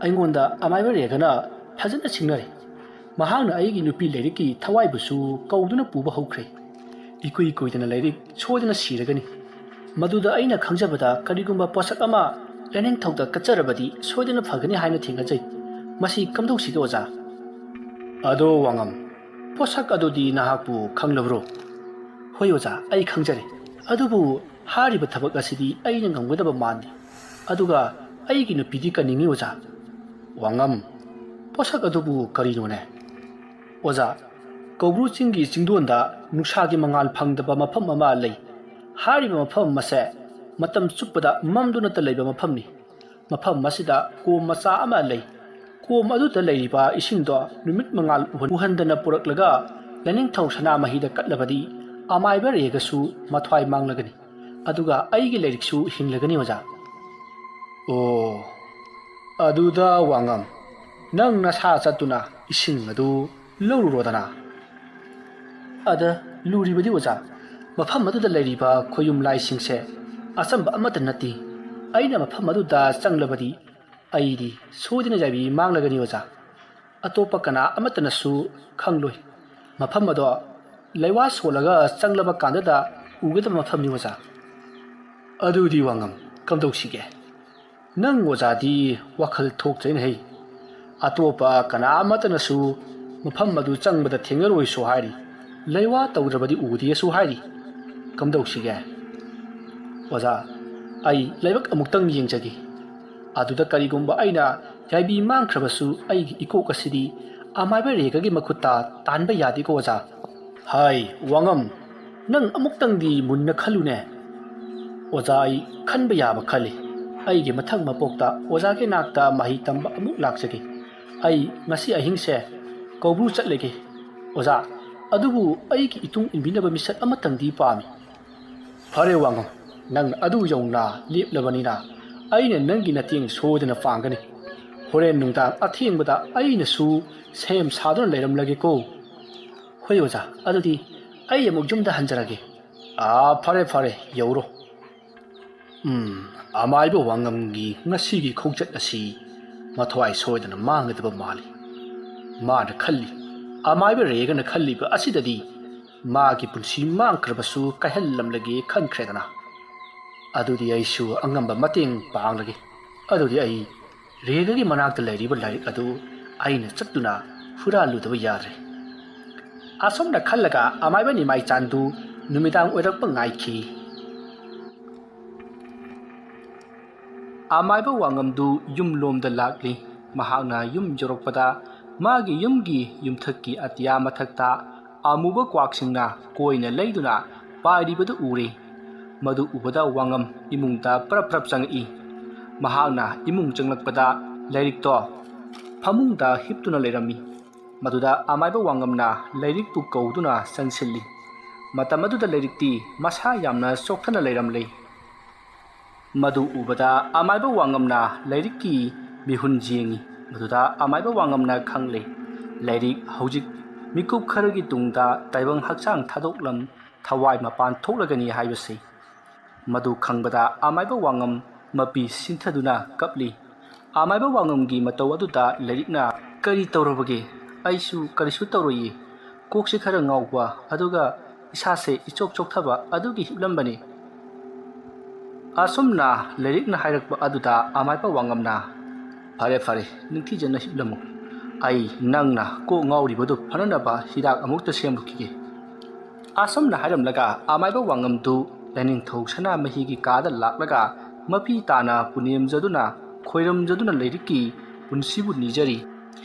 ꯑꯩꯉꯣꯟꯗ ꯑꯃꯥꯏꯕ ꯔꯦꯒꯅ ꯐꯖꯅ ꯁꯤꯡꯅꯔꯦ ꯃꯍꯥꯛꯅ ꯑꯩꯒꯤ ꯅꯨꯄꯤ ꯂꯥꯏꯔꯤꯛꯀꯤ ꯊꯋꯥꯏꯕꯨꯁꯨ ꯀꯧꯗꯨꯅ ꯄꯨꯕ ꯍꯧꯈ꯭ꯔꯦ ꯏꯀꯨꯏ ꯀꯨꯏꯗꯅ ꯂꯥꯏꯔꯤꯛ ꯁꯣꯏꯗꯅ ꯁꯤꯔꯒꯅꯤ ꯃꯗꯨꯗ ꯑꯩꯅ ꯈꯪꯖꯕꯗ ꯀꯔꯤꯒꯨꯝꯕ ꯄꯣꯠꯁꯛ ꯑꯃ ꯂꯥꯏꯅꯤꯡꯊꯧꯗ ꯀꯠꯆꯔꯕꯗꯤ ꯁꯣꯏꯗꯅ ꯐꯒꯅꯤ ꯍꯥꯏꯅ ꯊꯦꯡꯅꯖꯩ ꯃꯁꯤ ꯀꯝꯗꯧꯁꯤꯒꯦ ꯑꯣꯖꯥ ꯑꯗꯣ ꯋꯥꯉꯝ ꯄꯣꯠꯁꯛ ꯑꯗꯨꯗꯤ ꯅꯍꯥꯛꯄꯨ ꯈꯪꯂꯕ꯭ꯔꯣ ꯍꯣꯏ ꯑꯣꯖꯥ ꯑꯩ ꯈꯪꯖꯔꯦ ꯑꯗꯨꯕꯨ ꯍꯥꯏꯔꯤꯕ ꯊꯕꯛ ꯑꯁꯤꯗꯤ ꯑꯩꯅ ꯉꯝꯒꯗꯕ ꯃꯥꯟꯗꯦ ꯑꯗꯨꯒ ꯑꯩꯒꯤ ꯅꯨꯄꯤꯗꯤ ꯀꯟꯅꯤꯡꯉꯤ ꯑꯣꯖꯥ ꯋꯥꯉꯝ ꯄꯣꯠꯁꯛ ꯑꯗꯨꯕꯨ ꯀꯔꯤꯅꯣꯅꯦ ꯑꯣꯖꯥ ꯀꯧꯕ꯭ꯔꯨ ꯆꯤꯡꯒꯤ ꯆꯤꯡꯗꯣꯟꯗ ꯅꯨꯡꯁꯥꯒꯤ ꯃꯉꯥꯜ ꯐꯪꯗꯕ ꯃꯐꯝ ꯑꯃ ꯂꯩ ꯍꯥꯏꯔꯤꯕ ꯃꯐꯝ ꯑꯁꯦ ꯃꯇꯝ ꯆꯨꯞꯄꯗ ꯃꯝꯗꯨꯅꯇ ꯂꯩꯕ ꯃꯐꯝꯅꯤ ꯃꯐꯝ ꯑꯁꯤꯗ ꯀꯣꯝ ꯃꯆꯥ ꯑꯃ ꯂꯩ ꯀꯣꯝ ꯑꯗꯨꯗ ꯂꯩꯔꯤꯕ ꯏꯁꯤꯡꯗꯣ ꯅꯨꯃꯤꯠ ꯃꯉꯥꯜ ꯎꯍꯟꯗꯅ ꯄꯨꯔꯛꯂꯒ ꯂꯥꯏꯅꯤꯡꯊꯧ ꯁꯅꯥꯃꯍꯤꯗ ꯀꯠꯂꯕꯗꯤ ꯑꯃꯥꯏꯕ ꯔꯦꯒꯁꯨ ꯃꯊ꯭ꯋꯥꯏ ꯃꯥꯡꯂꯒꯅꯤ ꯑꯗꯨꯒ ꯑꯩꯒꯤ ꯂꯥꯏꯔꯤꯛꯁꯨ ꯍꯤꯡꯂꯒꯅꯤ ꯑꯣꯖꯥ ꯑꯣ ꯑꯗꯨꯗ ꯋꯥꯉꯝ ꯅꯪ ꯅꯁꯥ ꯆꯠꯇꯨꯅ ꯏꯁꯤꯡ ꯑꯗꯨ ꯂꯧꯔꯨꯔꯣꯗꯅ ꯑꯗ ꯂꯨꯔꯤꯕꯗꯤ ꯑꯣꯖꯥ ꯃꯐꯝ ꯑꯗꯨꯗ ꯂꯩꯔꯤꯕ ꯈꯣꯌꯨꯝ ꯂꯥꯏꯁꯤꯡꯁꯦ ꯑꯆꯝꯕ ꯑꯃꯠꯇ ꯅꯠꯇꯦ ꯑꯩꯅ ꯃꯐꯝ ꯑꯗꯨꯗ ꯆꯪꯂꯕꯗꯤ ꯑꯩꯗꯤ ꯁꯣꯏꯗꯅ ꯌꯥꯏꯕꯤ ꯃꯥꯡꯂꯒꯅꯤ ꯑꯣꯖꯥ ꯑꯇꯣꯞꯄ ꯀꯅꯥ ꯑꯃꯠꯇꯅꯁꯨ ꯈꯪꯂꯣꯏ ꯃꯐꯝ ꯑꯗꯣ ꯂꯩꯋꯥ ꯁꯣꯜꯂꯒ ꯆꯪꯂꯕ ꯀꯥꯟꯗꯗ ꯎꯒꯗꯕ ꯃꯐꯝꯅꯤ ꯑꯣꯖꯥ ꯑꯗꯨꯗꯤ ꯋꯥꯉꯝ ꯀꯝꯗꯧꯁꯤꯒꯦ ꯅꯪ ꯑꯣꯖꯥꯗꯤ ꯋꯥꯈꯜ ꯊꯣꯛꯇ꯭ꯔꯦꯅ ꯍꯩ ꯑꯇꯣꯞꯄ ꯀꯅꯥ ꯑꯃꯠꯇꯅꯁꯨ ꯃꯐꯝ ꯑꯗꯨ ꯆꯪꯕꯗ ꯊꯦꯡꯅꯔꯣꯏꯁꯨ ꯍꯥꯏꯔꯤ ꯂꯩꯋꯥ ꯇꯧꯗ꯭ꯔꯕꯗꯤ ꯎꯗꯦꯁꯨ ꯍꯥꯏꯔꯤ ꯀꯝꯗꯧꯁꯤꯒꯦ ꯑꯣꯖꯥ ꯑꯩ ꯂꯥꯏꯕꯛ ꯑꯃꯨꯛꯇꯪ ꯌꯦꯡꯖꯒꯦ ꯑꯗꯨꯗ ꯀꯔꯤꯒꯨꯝꯕ ꯑꯩꯅ ꯌꯥꯏꯕꯤ ꯃꯥꯡꯈ꯭ꯔꯕꯁꯨ ꯑꯩꯒꯤ ꯏꯀꯣꯛ ꯑꯁꯤꯗꯤ ꯑꯃꯥꯏꯕ ꯔꯦꯒꯒꯤ ꯃꯈꯨꯠꯇ ꯇꯥꯟꯕ ꯌꯥꯗꯦꯀꯣ ꯑꯣꯖꯥ ꯍꯥꯏ ꯋꯥꯉꯝ ꯅꯪ ꯑꯃꯨꯛꯇꯪꯗꯤ ꯃꯨꯟꯅ ꯈꯜꯂꯨꯅꯦ ꯑꯣꯖꯥ ꯑꯩ ꯈꯟꯕ ꯌꯥꯕ ꯈꯜꯂꯤ ꯑꯩꯒꯤ ꯃꯊꯪ ꯃꯄꯣꯛꯇ ꯑꯣꯖꯥꯒꯤ ꯅꯥꯛꯇ ꯃꯍꯩ ꯇꯝꯕ ꯑꯃꯨꯛ ꯂꯥꯛꯆꯒꯦ ꯑꯩ ꯉꯁꯤ ꯑꯍꯤꯡꯁꯦ ꯀꯧꯕ꯭ꯔꯨ ꯆꯠꯂꯒꯦ ꯑꯣꯖꯥ ꯑꯗꯨꯕꯨ ꯑꯩꯒꯤ ꯏꯇꯨꯡ ꯏꯟꯕꯤꯅꯕ ꯃꯤꯁꯛ ꯑꯃꯇꯪꯗꯤ ꯄꯥꯝꯃꯤ ꯐꯔꯦ ꯋꯥꯉꯝ ꯅꯪ ꯑꯗꯨ ꯌꯧꯅ ꯂꯦꯞꯂꯕꯅꯤꯅ ꯑꯩꯅ ꯅꯪꯒꯤ ꯃꯇꯦꯡ ꯁꯣꯏꯗꯅ ꯄꯥꯡꯒꯅꯤ ꯍꯣꯔꯦꯟ ꯅꯨꯡꯗꯥꯡ ꯑꯊꯦꯡꯕꯗ ꯑꯩꯅꯁꯨ ꯁꯦꯝ ꯁꯥꯗꯨꯅ ꯂꯩꯔꯝꯂꯒꯦꯀꯣ ꯍꯣꯏ ꯑꯣꯖꯥ ꯑꯗꯨꯗꯤ ꯑꯩ ꯑꯃꯨꯛ ꯌꯨꯝꯗ ꯍꯟꯖꯔꯒꯦ ꯐꯔꯦ ꯐꯔꯦ ꯌꯧꯔꯣ ꯑꯃꯥꯏꯕ ꯋꯥꯉꯝꯒꯤ ꯉꯁꯤꯒꯤ ꯈꯣꯡꯆꯠ ꯑꯁꯤ ꯃꯊ꯭ꯋꯥꯏ ꯁꯣꯏꯗꯅ ꯃꯥꯡꯒꯗꯕ ꯃꯥꯜꯂꯤ ꯃꯥꯅ ꯈꯜꯂꯤ ꯑꯃꯥꯏꯕ ꯔꯦꯒꯅ ꯈꯜꯂꯤꯕ ꯑꯁꯤꯗꯗꯤ ꯃꯥꯒꯤ ꯄꯨꯟꯁꯤ ꯃꯥꯡꯈ꯭ꯔꯕꯁꯨ ꯀꯥꯏꯍꯜꯂꯝꯂꯒꯦ ꯈꯟꯈ꯭ꯔꯦꯗꯅ ꯑꯗꯨꯗꯤ ꯑꯩꯁꯨ ꯑꯉꯝꯕ ꯃꯇꯦꯡ ꯄꯥꯡꯂꯒꯦ ꯑꯗꯨꯗꯤ ꯑꯩ ꯔꯦꯒꯒꯤ ꯃꯅꯥꯛꯇ ꯂꯩꯔꯤꯕ ꯂꯥꯏꯔꯤꯛ ꯑꯗꯨ ꯑꯩꯅ ꯆꯠꯇꯨꯅ ꯍꯨꯔꯥꯜꯂꯨꯗꯕ ꯌꯥꯗ꯭ꯔꯦ ꯑꯁꯨꯝꯅ ꯈꯜꯂꯒ ꯑꯃꯥꯏꯕ ꯅꯤꯃꯥꯏ ꯆꯥꯟꯗꯨ ꯅꯨꯃꯤꯗꯥꯡ ꯑꯣꯏꯔꯛꯄ ꯉꯥꯏꯈꯤ ꯑꯃꯥꯏꯕ ꯋꯥꯉꯝꯗꯨ ꯌꯨꯝꯂꯣꯝꯗ ꯂꯥꯛꯂꯤ ꯃꯍꯥꯛꯅ ꯌꯨꯝ ꯌꯧꯔꯛꯄꯗ ꯃꯥꯒꯤ ꯌꯨꯝꯒꯤ ꯌꯨꯝꯊꯛꯀꯤ ꯑꯇꯤꯌꯥ ꯃꯊꯛꯇ ꯑꯃꯨꯕ ꯀ꯭ꯋꯥꯛꯁꯤꯡꯅ ꯀꯣꯏꯅ ꯂꯩꯗꯨꯅ ꯄꯥꯏꯔꯤꯕꯗꯨ ꯎꯔꯦ ꯃꯗꯨ ꯎꯕꯗ ꯋꯥꯉꯝ ꯏꯃꯨꯡꯗ ꯄ꯭ꯔꯞ ꯆꯪꯉꯛꯏ ꯃꯍꯥꯛꯅ ꯏꯃꯨꯡ ꯆꯪꯂꯛꯄꯗ ꯂꯥꯏꯔꯤꯛꯇꯣ ꯐꯃꯨꯡꯗ ꯍꯤꯞꯇꯨꯅ ꯂꯩꯔꯝꯃꯤ ꯃꯗꯨꯗ ꯑꯃꯥꯏꯕ ꯋꯥꯉꯝꯅ ꯂꯥꯏꯔꯤꯛꯄꯨ ꯀꯧꯗꯨꯅ ꯆꯪꯁꯤꯜꯂꯤ ꯃꯇꯝ ꯑꯗꯨꯗ ꯂꯥꯏꯔꯤꯛꯇꯤ ꯃꯁꯥ ꯌꯥꯝꯅ ꯆꯣꯛꯊꯅ ꯂꯩꯔꯝꯂꯦ ꯃꯗꯨ ꯎꯕꯗ ꯑꯃꯥꯏꯕ ꯋꯥꯉꯝꯅ ꯂꯥꯏꯔꯤꯛꯀꯤ ꯃꯤꯍꯨꯟ ꯌꯦꯡꯉꯤ ꯃꯗꯨꯗ ꯑꯃꯥꯏꯕ ꯋꯥꯉꯝꯅ ꯈꯪꯂꯦ ꯂꯥꯏꯔꯤꯛ ꯍꯧꯖꯤꯛ ꯃꯤꯀꯨꯞ ꯈꯔꯒꯤ ꯇꯨꯡꯗ ꯇꯥꯏꯕꯪ ꯍꯛꯆꯥꯡ ꯊꯥꯗꯣꯛꯂꯝ ꯊꯋꯥꯏ ꯃꯄꯥꯟ ꯊꯣꯛꯂꯒꯅꯤ ꯍꯥꯏꯕꯁꯤ ꯃꯗꯨ ꯈꯪꯕꯗ ꯑꯃꯥꯏꯕ ꯋꯥꯉꯝ ꯃꯄꯤ ꯁꯤꯟꯊꯗꯨꯅ ꯀꯞꯂꯤ ꯑꯃꯥꯏꯕ ꯋꯥꯉꯝꯒꯤ ꯃꯇꯧ ꯑꯗꯨꯗ ꯂꯥꯏꯔꯤꯛꯅ ꯀꯔꯤ ꯇꯧꯔꯕꯒꯦ ꯑꯩꯁꯨ ꯀꯔꯤꯁꯨ ꯇꯧꯔꯣꯏꯌꯦ ꯀꯣꯛꯁꯤ ꯈꯔ ꯉꯥꯎꯕ ꯑꯗꯨꯒ ꯏꯁꯥꯁꯦ ꯏꯆꯣꯛ ꯆꯣꯛꯊꯕ ꯑꯗꯨꯒꯤ ꯍꯤꯞꯂꯝꯕꯅꯤ ꯑꯁꯨꯝꯅ ꯂꯥꯏꯔꯤꯛꯅ ꯍꯥꯏꯔꯛꯄ ꯑꯗꯨꯗ ꯑꯃꯥꯏꯕ ꯋꯥꯉꯝꯅ ꯐꯔꯦ ꯐꯔꯦ ꯅꯤꯡꯊꯤꯖꯅ ꯍꯤꯞꯂꯝꯃꯨ ꯑꯩ ꯅꯪꯅ ꯀꯣꯛ ꯉꯥꯎꯔꯤꯕꯗꯨ ꯐꯅꯅꯕ ꯍꯤꯗꯥꯛ ꯑꯃꯨꯛꯇ ꯁꯦꯝꯂꯨꯈꯤꯒꯦ ꯑꯁꯨꯝꯅ ꯍꯥꯏꯔꯝꯂꯒ ꯑꯃꯥꯏꯕ ꯋꯥꯉꯝꯗꯨ ꯂꯥꯏꯅꯤꯡꯊꯧ ꯁꯅꯥꯃꯍꯤꯒꯤ ꯀꯥꯗ ꯂꯥꯛꯂꯒ ꯃꯄꯤ ꯇꯥꯅ ꯄꯨꯅꯦꯝꯖꯗꯨꯅ ꯈꯣꯏꯔꯝꯖꯗꯨꯅ ꯂꯥꯏꯔꯤꯛꯀꯤ ꯄꯨꯟꯁꯤꯕꯨ ꯅꯤꯖꯔꯤ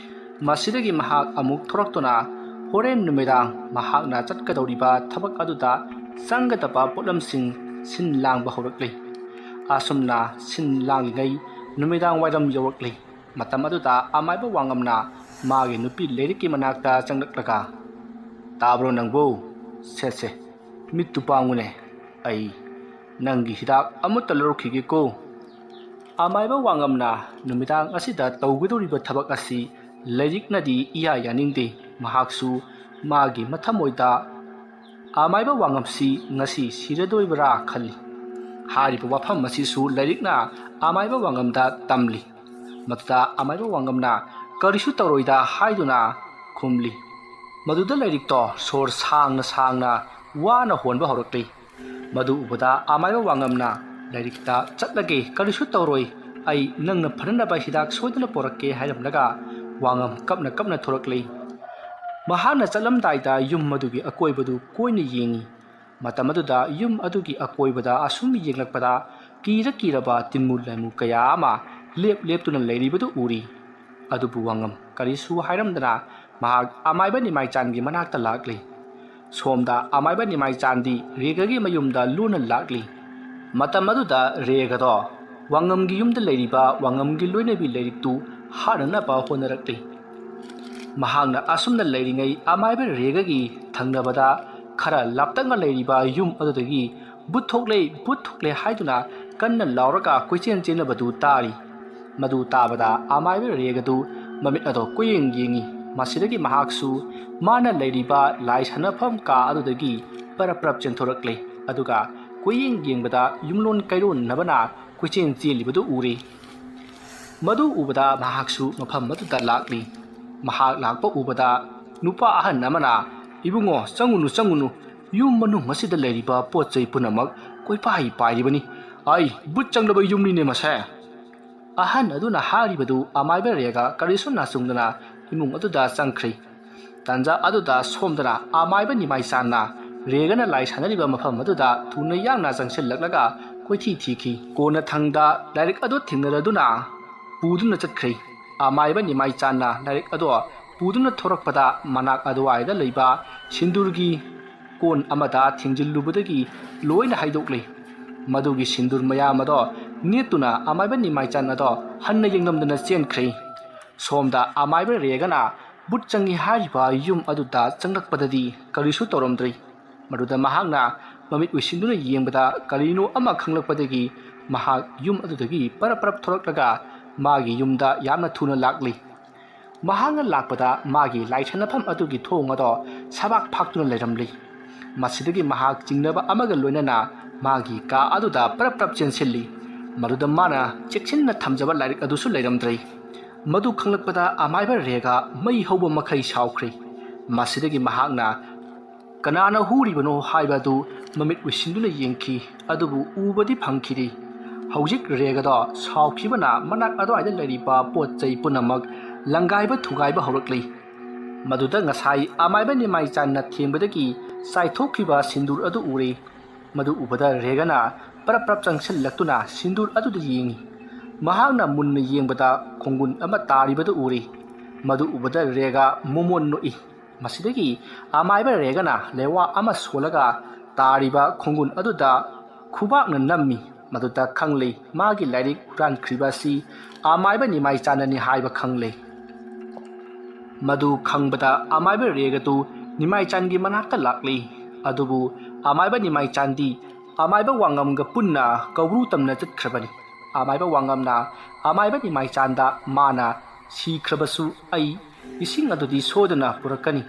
ꯃꯁꯤꯗꯒꯤ ꯃꯍꯥꯛ ꯑꯃꯨꯛ ꯊꯣꯔꯛꯇꯨꯅ ꯍꯣꯔꯦꯟ ꯅꯨꯃꯤꯗꯥꯡ ꯃꯍꯥꯛꯅ ꯆꯠꯀꯗꯧꯔꯤꯕ ꯊꯕꯛ ꯑꯗꯨꯗ ꯆꯪꯒꯗꯕ ꯄꯣꯠꯂꯝꯁꯤꯡ ꯁꯤꯟ ꯂꯥꯡꯕ ꯍꯧꯔꯛꯂꯤ ꯑꯁꯨꯝꯅ ꯁꯤꯟ ꯂꯥꯡꯂꯤꯉꯩ ꯅꯨꯃꯤꯗꯥꯡ ꯋꯥꯏꯔꯝ ꯌꯧꯔꯛꯂꯤ ꯃꯇꯝ ꯑꯗꯨꯗ ꯑꯃꯥꯏꯕ ꯋꯥꯉꯝꯅ ꯃꯥꯒꯤ ꯅꯨꯄꯤ ꯂꯥꯏꯔꯤꯛꯀꯤ ꯃꯅꯥꯛꯇ ꯆꯪꯂꯛꯂꯒ ꯇꯥꯕ꯭ꯔꯣ ꯅꯪꯕꯨ ꯁꯦ ꯃꯤꯠꯇꯨ ꯄꯥꯡꯉꯨꯅꯦ ꯑꯩ ꯅꯪꯒꯤ ꯍꯤꯗꯥꯛ ꯑꯃꯠꯇ ꯂꯧꯔꯛꯈꯤꯒꯦꯀꯣ ꯑꯃꯥꯏꯕ ꯋꯥꯉꯝꯅ ꯅꯨꯃꯤꯗꯥꯡ ꯑꯁꯤꯗ ꯇꯧꯒꯗꯧꯔꯤꯕ ꯊꯕꯛ ꯑꯁꯤ ꯂꯥꯏꯔꯤꯛꯅꯗꯤ ꯏꯌꯥ ꯌꯥꯅꯤꯡꯗꯦ ꯃꯍꯥꯛꯁꯨ ꯃꯥꯒꯤ ꯃꯊꯃꯣꯏꯗ ꯑꯃꯥꯏꯕ ꯋꯥꯉꯝꯁꯤ ꯉꯁꯤ ꯁꯤꯔꯗꯣꯏꯕ꯭ꯔꯥ ꯈꯜꯂꯤ ꯍꯥꯏꯔꯤꯕ ꯋꯥꯐꯝ ꯑꯁꯤꯁꯨ ꯂꯥꯏꯔꯤꯛꯅ ꯑꯃꯥꯏꯕ ꯋꯥꯉꯝꯗ ꯇꯝꯂꯤ ꯃꯗꯨꯗ ꯑꯃꯥꯏꯕ ꯋꯥꯉꯝꯅ ꯀꯔꯤꯁꯨ ꯇꯧꯔꯣꯏꯗ ꯍꯥꯏꯗꯨꯅ ꯈꯨꯝꯂꯤ ꯃꯗꯨꯗ ꯂꯥꯏꯔꯤꯛꯇꯣ ꯁꯣꯔ ꯁꯥꯡꯅ ꯋꯥꯅ ꯍꯣꯟꯕ ꯍꯧꯔꯛꯂꯤ ꯃꯗꯨ ꯎꯕꯗ ꯑꯃꯥꯏꯕ ꯋꯥꯉꯝꯅ ꯂꯥꯏꯔꯤꯛꯇ ꯆꯠꯂꯒꯦ ꯀꯔꯤꯁꯨ ꯇꯧꯔꯣꯏ ꯑꯩ ꯅꯪꯅ ꯐꯅꯅꯕ ꯍꯤꯗꯥꯛ ꯁꯣꯏꯗꯅ ꯄꯣꯔꯛꯀꯦ ꯍꯥꯏꯔꯝꯂꯒ ꯋꯥꯉꯝ ꯀꯞꯅ ꯊꯣꯔꯛꯂꯤ ꯃꯍꯥꯛꯅ ꯆꯠꯂꯝꯗꯥꯏꯗ ꯌꯨꯝ ꯑꯗꯨꯒꯤ ꯑꯀꯣꯏꯕꯗꯨ ꯀꯣꯏꯅ ꯌꯦꯡꯉꯤ ꯃꯇꯝ ꯑꯗꯨꯗ ꯌꯨꯝ ꯑꯗꯨꯒꯤ ꯑꯀꯣꯏꯕꯗ ꯑꯁꯨꯝ ꯌꯦꯡꯂꯛꯄꯗ ꯀꯤꯔꯕ ꯇꯤꯟꯃꯨ ꯂꯩꯃꯨ ꯀꯌꯥ ꯑꯃ ꯂꯦꯞꯇꯨꯅ ꯂꯩꯔꯤꯕꯗꯨ ꯎꯔꯤ ꯑꯗꯨꯕꯨ ꯋꯥꯉꯝ ꯀꯔꯤꯁꯨ ꯍꯥꯏꯔꯝꯗꯅ ꯃꯍꯥꯛ ꯑꯃꯥꯏꯕ ꯅꯤꯃꯥꯏꯆꯥꯟꯒꯤ ꯃꯅꯥꯛꯇ ꯂꯥꯛꯂꯤ ꯁꯣꯝꯗ ꯑꯃꯥꯏꯕ ꯅꯤꯃꯥꯏꯆꯥꯟꯗꯤ ꯔꯦꯒꯒꯤ ꯃꯌꯨꯝꯗ ꯂꯣꯟꯅ ꯂꯥꯛꯂꯤ ꯃꯇꯝ ꯑꯗꯨꯗ ꯔꯦꯒꯗꯣ ꯋꯥꯉꯝꯒꯤ ꯌꯨꯝꯗ ꯂꯩꯔꯤꯕ ꯋꯥꯉꯝꯒꯤ ꯂꯣꯏꯅꯕꯤ ꯂꯥꯏꯔꯤꯛꯇꯨ ꯍꯥꯠꯅꯅꯕ ꯍꯣꯠꯅꯔꯛꯂꯤ ꯃꯍꯥꯛꯅ ꯑꯁꯨꯝꯅ ꯂꯩꯔꯤꯉꯩ ꯑꯃꯥꯏꯕ ꯔꯦꯒꯒꯤ ꯊꯪꯅꯕꯗ ꯈꯔ ꯂꯥꯞꯇꯛꯅ ꯂꯩꯔꯤꯕ ꯌꯨꯝ ꯑꯗꯨꯗꯒꯤ ꯕꯨꯠ ꯊꯣꯛꯂꯦ ꯍꯥꯏꯗꯨꯅ ꯀꯟꯅ ꯂꯥꯎꯔꯒ ꯀꯣꯏꯆꯦꯟ ꯆꯦꯟꯅꯕꯗꯨ ꯇꯥꯔꯤ ꯃꯗꯨ ꯇꯥꯕꯗ ꯑꯃꯥꯏꯕ ꯔꯦꯒꯗꯨ ꯃꯃꯤꯠ ꯑꯗꯣ ꯀꯣꯏꯌꯦꯡ ꯌꯦꯡꯉꯤ ꯃꯁꯤꯗꯒꯤ ꯃꯍꯥꯛꯁꯨ ꯃꯥꯅ ꯂꯩꯔꯤꯕ ꯂꯥꯏ ꯁꯥꯟꯅꯐꯝ ꯀꯥ ꯑꯗꯨꯗꯒꯤ ꯄꯔꯞ ꯆꯦꯟꯊꯣꯔꯛꯂꯤ ꯑꯗꯨꯒ ꯀꯣꯏꯌꯦꯡ ꯌꯦꯡꯕꯗ ꯌꯨꯝꯂꯣꯟ ꯀꯩꯔꯣꯟꯅꯕꯅ ꯀꯣꯏꯆꯦꯟ ꯆꯦꯜꯂꯤꯕꯗꯨ ꯎꯔꯤ ꯃꯗꯨ ꯎꯕꯗ ꯃꯍꯥꯛꯁꯨ ꯃꯐꯝ ꯑꯗꯨꯗ ꯂꯥꯛꯂꯤ ꯃꯍꯥꯛ ꯂꯥꯛꯄ ꯎꯕꯗ ꯅꯨꯄꯥ ꯑꯍꯟ ꯑꯃꯅ Ibungo changunu yum manung masida leiriba pochai punamak koipai pairibani ai but changlaba yumni ne masa ahan aduna haribadu amaiba rega karisuna sungdana imung aduda changkhri tanja aduda somdana amaiba nimai sanna regana lai sanariba mafam aduda thuna yangna changsil laklaga koithi thiki kona thangda direct adu thingnaraduna puduna chakkhri amaiba nimai channa direct adu puduna thorakpada manak aduaida leiba sindurgi kon amada thingjillubadagi loina haidokle madugi sindur mayam ado netuna amaiba nimai channa do hanna yengnamdana chenkhri somda amaiba regana but changi hariba yum aduda changlakpadadi karisu toromdri maduda mahakna mamit wisinduna yengbada karino ama khanglakpadagi mahak yum adudagi parap thoraklaga magi yumda yamna thuna lakli mahanga lakpada magi laithanafam adugi thongado sabak phaktuna leiramli masidagi mahak jingnaba amaga loinana magi ka aduda parap chensilli maduda mana chekchinna thamjaba lairik adusu leiramdrei madu khanglakpada amaiba rega mai hoba makhai saukhri masidagi mahakna kanana huribano haibadu mamit wisinduna yengki adubu ubadi phangkhiri haujik regada saukhibana manak adwaida leiriba potchai punamak langaiba thugaiba horakli maduda ngasai amaiba nimai channa thembadagi saithokhiba sindur adu ure madu ubada regana parap changsil laktuna sindur adu da yengi mahakna munna yengbada khongun ama taribada ure madu ubada rega momon no i masidagi amaiba regana lewa ama solaga tariba khongun aduda khubakna nammi maduda khangle magi lairik ran khribasi amaiba nimai chanani haiba khangle madu khangbada amaiba regatu nimai changi manakta lakli adubu amaiba nimai chandi amaiba wangamga punna kawru tamna chatkhrabani amaiba wangamna amaiba nimai chanda mana sikhrabasu ai ising adudi sodana purakani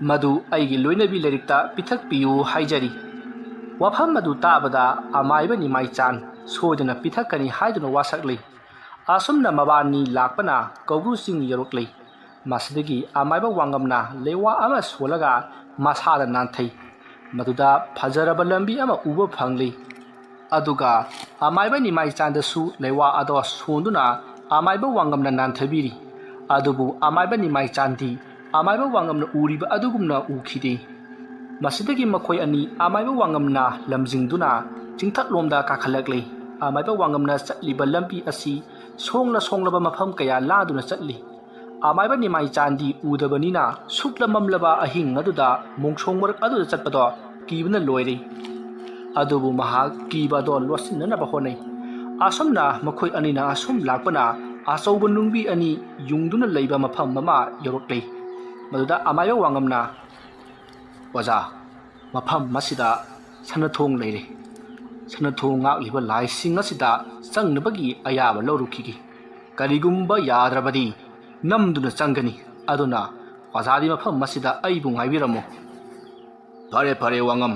madu aigi loinabi lerikta pithak piyu haijari wafam madu tabada amaiba nimai chan sodana pithakani haiduna wasakli asumna mabani lakpana kawru sing yorokli masidagi amaiba wangamna lewa ama solaga masada nanthai maduda phajaraba lambi ama uba phangli aduga amaiba nimai chandasu lewa ado sonduna amaiba wangamna nanthabiri adubu amaiba nimai chandi amaiba wangamna uriba adugumna ukhide masidagi makhoi ani amaiba wangamna lamjingduna chingthak lomda kakhalakle amaiba wangamna chatliba lampi asi songlaba mafam kaya laduna chatli amaiba nimai chandi udabanina sukla mamlaba ahing aduda mongsong marak aduda chatpado kibna loire adubu mahak kiba do losinna ba honai asomna makhoi anina asum lakpana asauba nungbi ani yungduna leiba mafam mama yorokle maduda amaiba wangamna waja mafam masida sanathong leire sanathong ngak liba lai sing asida changnabagi ayaba lorukhigi karigumba yadrabadi namduna changani aduna wajadi mafam masida aibu ngaibiramo fare wangam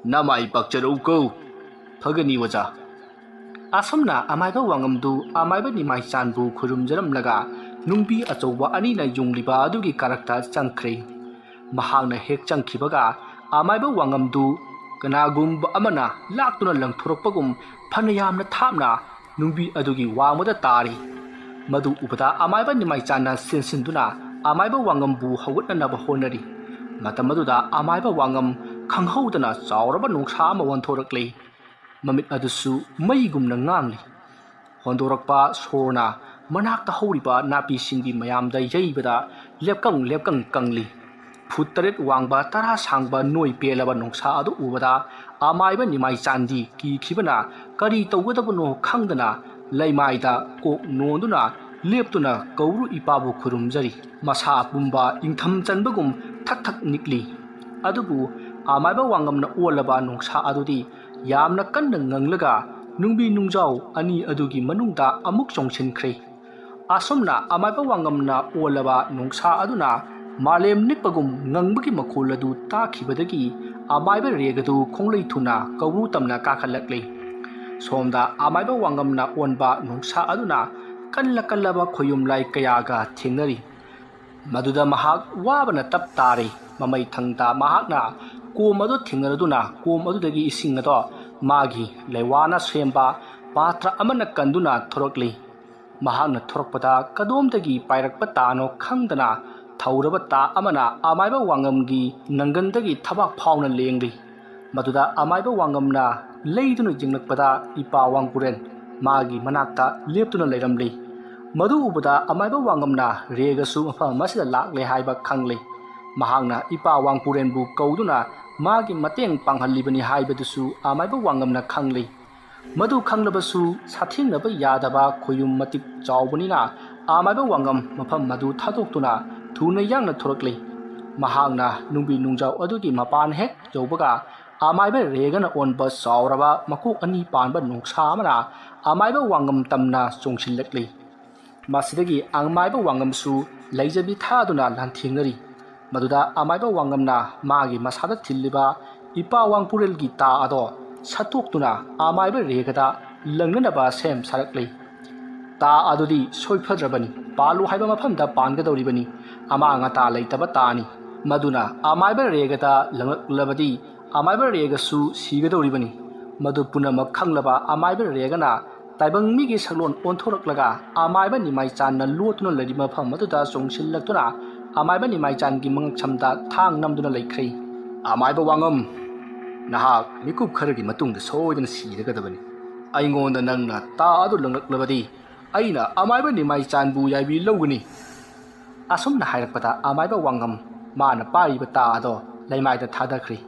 namai pakcharuko phagani waja asomna amaiba wangamdu amaiba nimai chanbu khurumjaram laga nungbi achouba ani na yungliba adugi karakta changkhre mahangna hek changkhibaga amaiba wangamdu kanagumba amana laktuna langthoropagum phanayamna thapna nungbi adugi wamada tari madu ubada amaiba nimai channa sensinduna amaiba wangambu hawatna ba honari matamaduda amaiba wangam khanghaudana chawraba nungsa ma wanthorakle mamit adusu maigumna ngangli hondorakpa sorna manakta horiba napi singbi mayamda yaibada lepkang kangli phutaret wangba tara sangba noi pelaba nongsa adu ubada amaiba nimai chandi ki khibana kari tawgadabno khangdana laimaida kok nonduna leptuna kawru ipabu khurumjari masa pumba ingtham chanbagum thak nikli adubu amaiba wangamna olaba nongsa adudi yamna kanna nganglaga nungbi nungjau ani adugi manungda amuk chongchinkhre asomna amaiba wangamna olaba nongsa aduna malem nikpagum ngangbagi makhol adu takhibadagi amaiba regadu khonglei thuna kawru tamna kakhalakle somda amaiba wangamna onba nongsa aduna kallaba khoyum lai kayaga thingnari maduda mahak wabana tap tare ꯃꯃꯩ ꯊꯪꯇ ꯃꯍꯥꯛꯅ ꯀꯣꯝ ꯑꯗꯨ ꯊꯦꯡꯅꯔꯗꯨꯅ ꯀꯣꯝ ꯑꯗꯨꯗꯒꯤ ꯏꯁꯤꯡ ꯑꯗꯣ ꯃꯥꯒꯤ ꯂꯩꯋꯥꯅ ꯁꯦꯝꯕ ꯄꯥꯇ꯭ꯔ ꯑꯃꯅ ꯀꯟꯗꯨꯅ ꯊꯣꯔꯛꯂꯤ꯫ ꯃꯍꯥꯛꯅ ꯊꯣꯔꯛꯄꯗ ꯀꯗꯣꯝꯗꯒꯤ ꯄꯥꯏꯔꯛꯄ ꯇꯥꯅꯣ ꯈꯪꯗꯅ ꯊꯧꯔꯕ ꯇꯥ ꯑꯃꯅ ꯑꯃꯥꯏꯕ ꯋꯥꯉꯝꯒꯤ ꯅꯪꯒꯟꯗꯒꯤ ꯊꯕꯥꯛ ꯐꯥꯎꯅ ꯂꯦꯡꯂꯤ꯫ ꯃꯗꯨꯗ ꯑꯃꯥꯏꯕ ꯋꯥꯉꯝꯅ ꯂꯩꯗꯨꯅ ꯌꯦꯡꯂꯛꯄꯗ ꯏꯄꯥ ꯋꯥꯡꯄꯨꯔꯦꯟ ꯃꯥꯒꯤ ꯃꯅꯥꯛꯇ ꯂꯦꯞꯇꯨꯅ ꯂꯩꯔꯝꯂꯤ꯫ ꯃꯗꯨ ꯎꯕꯗ ꯑꯃꯥꯏꯕ ꯋꯥꯉꯝꯅ ꯔꯦꯒꯁꯨ ꯃꯐꯝ ꯑꯁꯤꯗ ꯂꯥꯛꯂꯦ ꯍꯥꯏꯕ ꯈꯪꯂꯤ꯫ ꯃꯍꯥꯛꯅ ꯏꯄꯥ ꯋꯥꯡꯄꯨꯔꯦꯟꯕꯨ ꯀꯧꯗꯨꯅ ꯃꯥꯒꯤ ꯃꯇꯦꯡ ꯄꯥꯡꯍꯜꯂꯤꯕꯅꯤ ꯍꯥꯏꯕꯗꯨꯁꯨ ꯑꯃꯥꯏꯕ ꯋꯥꯉꯝꯅ ꯈꯪꯂꯤ꯫ ꯃꯗꯨ ꯈꯪꯂꯕꯁꯨ ꯁꯥꯊꯦꯡꯅꯕ ꯌꯥꯗꯕ ꯈꯣꯌꯨꯝ ꯃꯇꯤꯛ ꯆꯥꯎꯕꯅꯤꯅ ꯑꯃꯥꯏꯕ ꯋꯥꯉꯝ ꯃꯐꯝ ꯑꯗꯨ ꯊꯥꯗꯣꯛꯇꯨꯅ ꯊꯨꯅ ꯌꯥꯡꯅ ꯊꯣꯔꯛꯂꯤ꯫ ꯃꯍꯥꯛꯅ ꯅꯨꯡꯕꯤ ꯅꯨꯡꯖꯥꯎ ꯑꯗꯨꯒꯤ ꯃꯄꯥꯟ ꯍꯦꯛ ꯌꯧꯕꯒ ꯑꯃꯥꯏꯕ ꯔꯦꯒꯅ ꯑꯣꯟꯕ ꯆꯥꯎꯔꯕ ꯃꯀꯣꯛ ꯑꯅꯤ ꯄꯥꯟꯕ ꯅꯣꯡꯁꯥ ꯑꯃꯅ ꯑꯃꯥꯏꯕ ꯋꯥꯉꯝ ꯇꯝꯅ ꯆꯣꯡꯁꯤꯜꯂꯛꯂꯤ꯫ ꯃꯁꯤꯗꯒꯤ ꯑꯃꯥꯏꯕ ꯋꯥꯉꯝꯁꯨ ꯂꯩꯖꯕꯤ ꯊꯥꯗꯨꯅ ꯂꯥꯟꯊꯦꯡꯅꯔꯤ꯫ ꯃꯗꯨꯗ ꯑꯃꯥꯏꯕ ꯋꯥꯉꯝꯅ ꯃꯥꯒꯤ ꯃꯁꯥꯗ ꯊꯤꯜꯂꯤꯕ ꯏꯄꯥ ꯋꯥꯡꯄꯨꯔꯦꯜꯒꯤ ꯇꯥ ꯑꯗꯣ ꯁꯠꯇꯣꯛꯇꯨꯅ ꯑꯃꯥꯏꯕ ꯔꯦꯒꯗ ꯂꯪꯅꯅꯕ ꯁꯦꯝ ꯁꯥꯔꯛꯂꯤ꯫ ꯇꯥ ꯑꯗꯨꯗꯤ ꯁꯣꯏꯐꯗ꯭ꯔꯕꯅꯤ, ꯄꯥꯜꯂꯨ ꯍꯥꯏꯕ ꯃꯐꯝꯗ ꯄꯥꯟꯒꯗꯧꯔꯤꯕꯅꯤ, ꯑꯃꯥꯡ ꯑꯇꯥ ꯂꯩꯇꯕ ꯇꯥꯅꯤ꯫ ꯃꯗꯨꯅ ꯑꯃꯥꯏꯕ ꯔꯦꯒꯗ ꯂꯪꯂꯛꯂꯕꯗꯤ ꯑꯃꯥꯏꯕ ꯔꯦꯒꯁꯨ ꯁꯤꯒꯗꯧꯔꯤꯕꯅꯤ꯫ ꯃꯗꯨ ꯄꯨꯝꯅꯃꯛ ꯈꯪꯂꯕ ꯑꯃꯥꯏꯕ ꯔꯦꯒꯅ ꯇꯥꯏꯕꯪ ꯃꯤꯒꯤ ꯁꯛꯂꯣꯟ ꯑꯣꯟꯊꯣꯔꯛꯂꯒ ꯑꯃꯥꯏꯕ ꯅꯤꯃꯥꯏꯆꯥꯟꯅ ꯂꯣꯠꯇꯨꯅ ꯂꯩꯔꯤꯕ ꯃꯐꯝ ꯑꯗꯨꯗ ꯆꯣꯡꯁꯤꯜꯂꯛꯇꯨꯅ ꯑꯃꯥꯏꯕ ꯅꯤꯃꯥꯏꯆꯥꯟꯒꯤ ꯃꯉꯛꯁꯝꯗ ꯊꯥꯡ ꯅꯝꯗꯨꯅ ꯂꯩꯈ꯭ꯔꯦ꯫ ꯑꯃꯥꯏꯕ ꯋꯥꯉꯝ, ꯅꯍꯥꯛ ꯃꯤꯀꯨꯞ ꯈꯔꯒꯤ ꯃꯇꯨꯡꯗ ꯁꯣꯏꯗꯅ ꯁꯤꯔꯒꯗꯕꯅꯤ꯫ ꯑꯩꯉꯣꯟꯗ ꯅꯪꯅ ꯇꯥ ꯑꯗꯨ ꯂꯪꯂꯛꯂꯕꯗꯤ ꯑꯩꯅ ꯑꯃꯥꯏꯕ ꯅꯤꯃꯥꯏꯆꯥꯟꯕꯨ ꯌꯥꯏꯕꯤ ꯂꯧꯒꯅꯤ꯫ ꯑꯁꯨꯝꯅ ꯍꯥꯏꯔꯛꯄꯗ ꯑꯃꯥꯏꯕ ꯋꯥꯉꯝ ꯃꯥꯅ ꯄꯥꯏꯔꯤꯕ ꯇꯥ ꯑꯗꯣ ꯂꯩꯃꯥꯏꯗ ꯊꯥꯗꯈ꯭ꯔꯤ꯫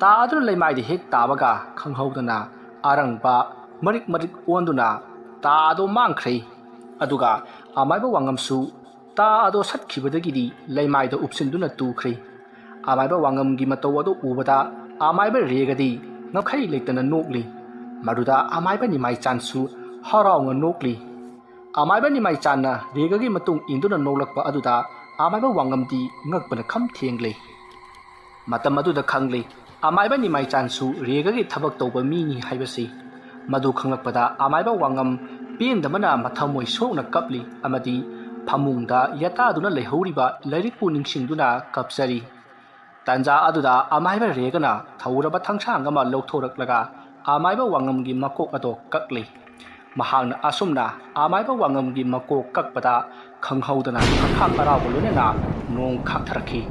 ꯇꯥ ꯑꯗꯨꯅ ꯂꯩꯃꯥꯏꯗ ꯍꯦꯛ ꯇꯥꯕꯒ ꯈꯪꯍꯧꯗꯅ ꯑꯔꯪꯕ ꯃꯔꯤꯛ ꯃꯔꯤꯛ ꯑꯣꯟꯗꯨꯅ ꯇꯥ ꯑꯗꯣ ꯃꯥꯡꯈ꯭ꯔꯦ꯫ ꯑꯗꯨꯒ ꯑꯃꯥꯏꯕ ꯋꯥꯉꯝꯁꯨ ꯇꯥ ꯑꯗꯣ ꯁꯠꯈꯤꯕꯗꯒꯤꯗꯤ ꯂꯩꯃꯥꯏꯗ ꯎꯞꯁꯤꯟꯗꯨꯅ ꯇꯨꯈ꯭ꯔꯦ꯫ ꯑꯃꯥꯏꯕ ꯋꯥꯉꯝꯒꯤ ꯃꯇꯧ ꯑꯗꯨ ꯎꯕꯗ ꯑꯃꯥꯏꯕ ꯔꯦꯒꯗꯤ ꯉꯛꯈꯩ ꯂꯩꯇꯅ ꯅꯣꯛꯂꯤ꯫ ꯃꯗꯨꯗ ꯑꯃꯥꯏꯕ ꯅꯤꯃꯥꯏꯆꯥꯟꯁꯨ ꯍꯔꯥꯎꯅ ꯅꯣꯛꯂꯤ꯫ ꯑꯃꯥꯏꯕ ꯅꯤꯃꯥꯏꯆꯥꯟꯅ ꯔꯦꯒꯒꯤ ꯃꯇꯨꯡ ꯏꯟꯗꯨꯅ ꯅꯣꯛꯂꯛꯄ ꯑꯗꯨꯗ ꯑꯃꯥꯏꯕ ꯋꯥꯉꯝꯗꯤ ꯉꯛꯄꯅ ꯈꯝ ꯊꯦꯡꯂꯤ꯫ ꯃꯇꯝ ꯑꯗꯨꯗ ꯈꯪꯂꯤ ꯑꯃꯥꯏꯕ ꯅꯤꯃꯥꯏꯆꯥꯟꯁꯨ ꯔꯦꯒꯒꯤ ꯊꯕꯛ ꯇꯧꯕ ꯃꯤꯅꯤ ꯍꯥꯏꯕꯁꯤ꯫ ꯃꯗꯨ ꯈꯪꯂꯛꯄꯗ ꯑꯃꯥꯏꯕ ꯋꯥꯉꯝ ꯄꯦꯟꯗꯕꯅ ꯃꯊꯃꯣꯏ ꯁꯣꯛꯅ ꯀꯞꯂꯤ ꯑꯃꯗꯤ ꯐꯃꯨꯡꯗ ꯌꯥꯇꯥꯗꯨꯅ ꯂꯩꯍꯧꯔꯤꯕ ꯂꯥꯏꯔꯤꯛꯄꯨ ꯅꯤꯡꯁꯤꯡꯗꯨꯅ ꯀꯞꯆꯔꯤ꯫ ꯇꯥꯟꯖꯥ ꯑꯗꯨꯗ ꯑꯃꯥꯏꯕ ꯔꯦꯒꯅ ꯊꯧꯔꯕ ꯊꯥꯡꯁꯥꯡ ꯑꯃ ꯂꯧꯊꯣꯔꯛꯂꯒ ꯑꯃꯥꯏꯕ ꯋꯥꯉꯝꯒꯤ ꯃꯀꯣꯛ ꯑꯗꯣ ꯀꯛꯂꯤ꯫ ꯃꯍꯥꯛꯅ ꯑꯁꯨꯝꯅ ꯑꯃꯥꯏꯕ ꯋꯥꯉꯝꯒꯤ ꯃꯀꯣꯛ ꯀꯛꯄꯗ ꯈꯪꯍꯧꯗꯅ ꯑꯈꯥꯛ ꯑꯔꯥꯎꯕ ꯂꯣꯏꯅꯅ ꯅꯣꯡ ꯈꯥꯛꯊꯔꯛꯈꯤ꯫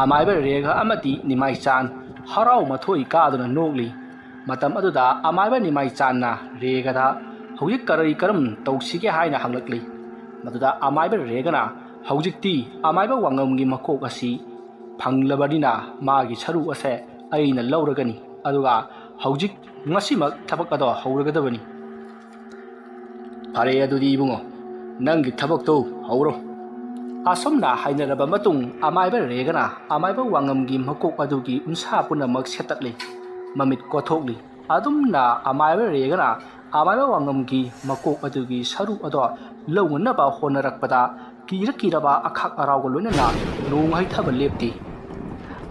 ꯑꯃꯥꯏꯕ ꯔꯦꯒ ꯑꯃꯗꯤ ꯅꯤꯃꯥꯏꯆꯥꯟ ꯍꯔꯥꯎ ꯃꯊꯣꯏ ꯀꯥꯗꯨꯅ ꯅꯣꯛꯂꯤ꯫ ꯃꯇꯝ ꯑꯗꯨꯗ ꯑꯃꯥꯏꯕ ꯅꯤꯃꯥꯏꯆꯥꯟꯅ ꯔꯦꯒꯗ ꯍꯧꯖꯤꯛ ꯀꯔꯤ ꯀꯔꯝ ꯇꯧꯁꯤꯒꯦ ꯍꯥꯏꯅ ꯍꯪꯂꯛꯂꯤ꯫ ꯃꯗꯨꯗ ꯑꯃꯥꯏꯕ ꯔꯦꯒꯅ ꯍꯧꯖꯤꯛꯇꯤ ꯑꯃꯥꯏꯕ ꯋꯥꯉꯝꯒꯤ ꯃꯀꯣꯛ ꯑꯁꯤ ꯐꯪꯂꯕꯅꯤꯅ ꯃꯥꯒꯤ ꯁꯔꯨ ꯑꯁꯦ ꯑꯩꯅ ꯂꯧꯔꯒꯅꯤ, ꯑꯗꯨꯒ ꯍꯧꯖꯤꯛ ꯉꯁꯤꯃꯛ ꯊꯕꯛ ꯑꯗꯣ ꯍꯧꯔꯒꯗꯕꯅꯤ꯫ ꯐꯔꯦ ꯑꯗꯨꯗꯤ ꯏꯕꯨꯡꯉꯣ, ꯅꯪꯒꯤ ꯊꯕꯛꯇꯣ ꯍꯧꯔꯣ꯫ ꯑꯁꯨꯝꯅ ꯍꯥꯏꯅꯔꯕ ꯃꯇꯨꯡ ꯑꯃꯥꯏꯕ ꯔꯦꯒꯅ ꯑꯃꯥꯏꯕ ꯋꯥꯉꯝꯒꯤ ꯃꯀꯣꯛ ꯑꯗꯨꯒꯤ ꯎꯟꯁꯥ ꯄꯨꯝꯅꯃꯛ ꯁꯦꯠꯇꯠꯂꯤ, ꯃꯃꯤꯠ ꯀꯣꯊꯣꯛꯂꯤ꯫ ꯑꯗꯨꯝꯅ ꯑꯃꯥꯏꯕ ꯔꯦꯒꯅ ꯑꯃꯥꯏꯕ ꯋꯥꯉꯝꯒꯤ ꯃꯀꯣꯛ ꯑꯗꯨꯒꯤ ꯁꯔꯨ ꯑꯗꯣ ꯂꯧꯅꯅꯕ ꯍꯣꯠꯅꯔꯛꯄꯗ ꯀꯤꯔꯕ ꯑꯈꯥꯛ ꯑꯔꯥꯎꯒ ꯂꯣꯏꯅꯅ ꯅꯣꯡ ꯍꯩꯊꯕ ꯂꯦꯞꯇꯦ꯫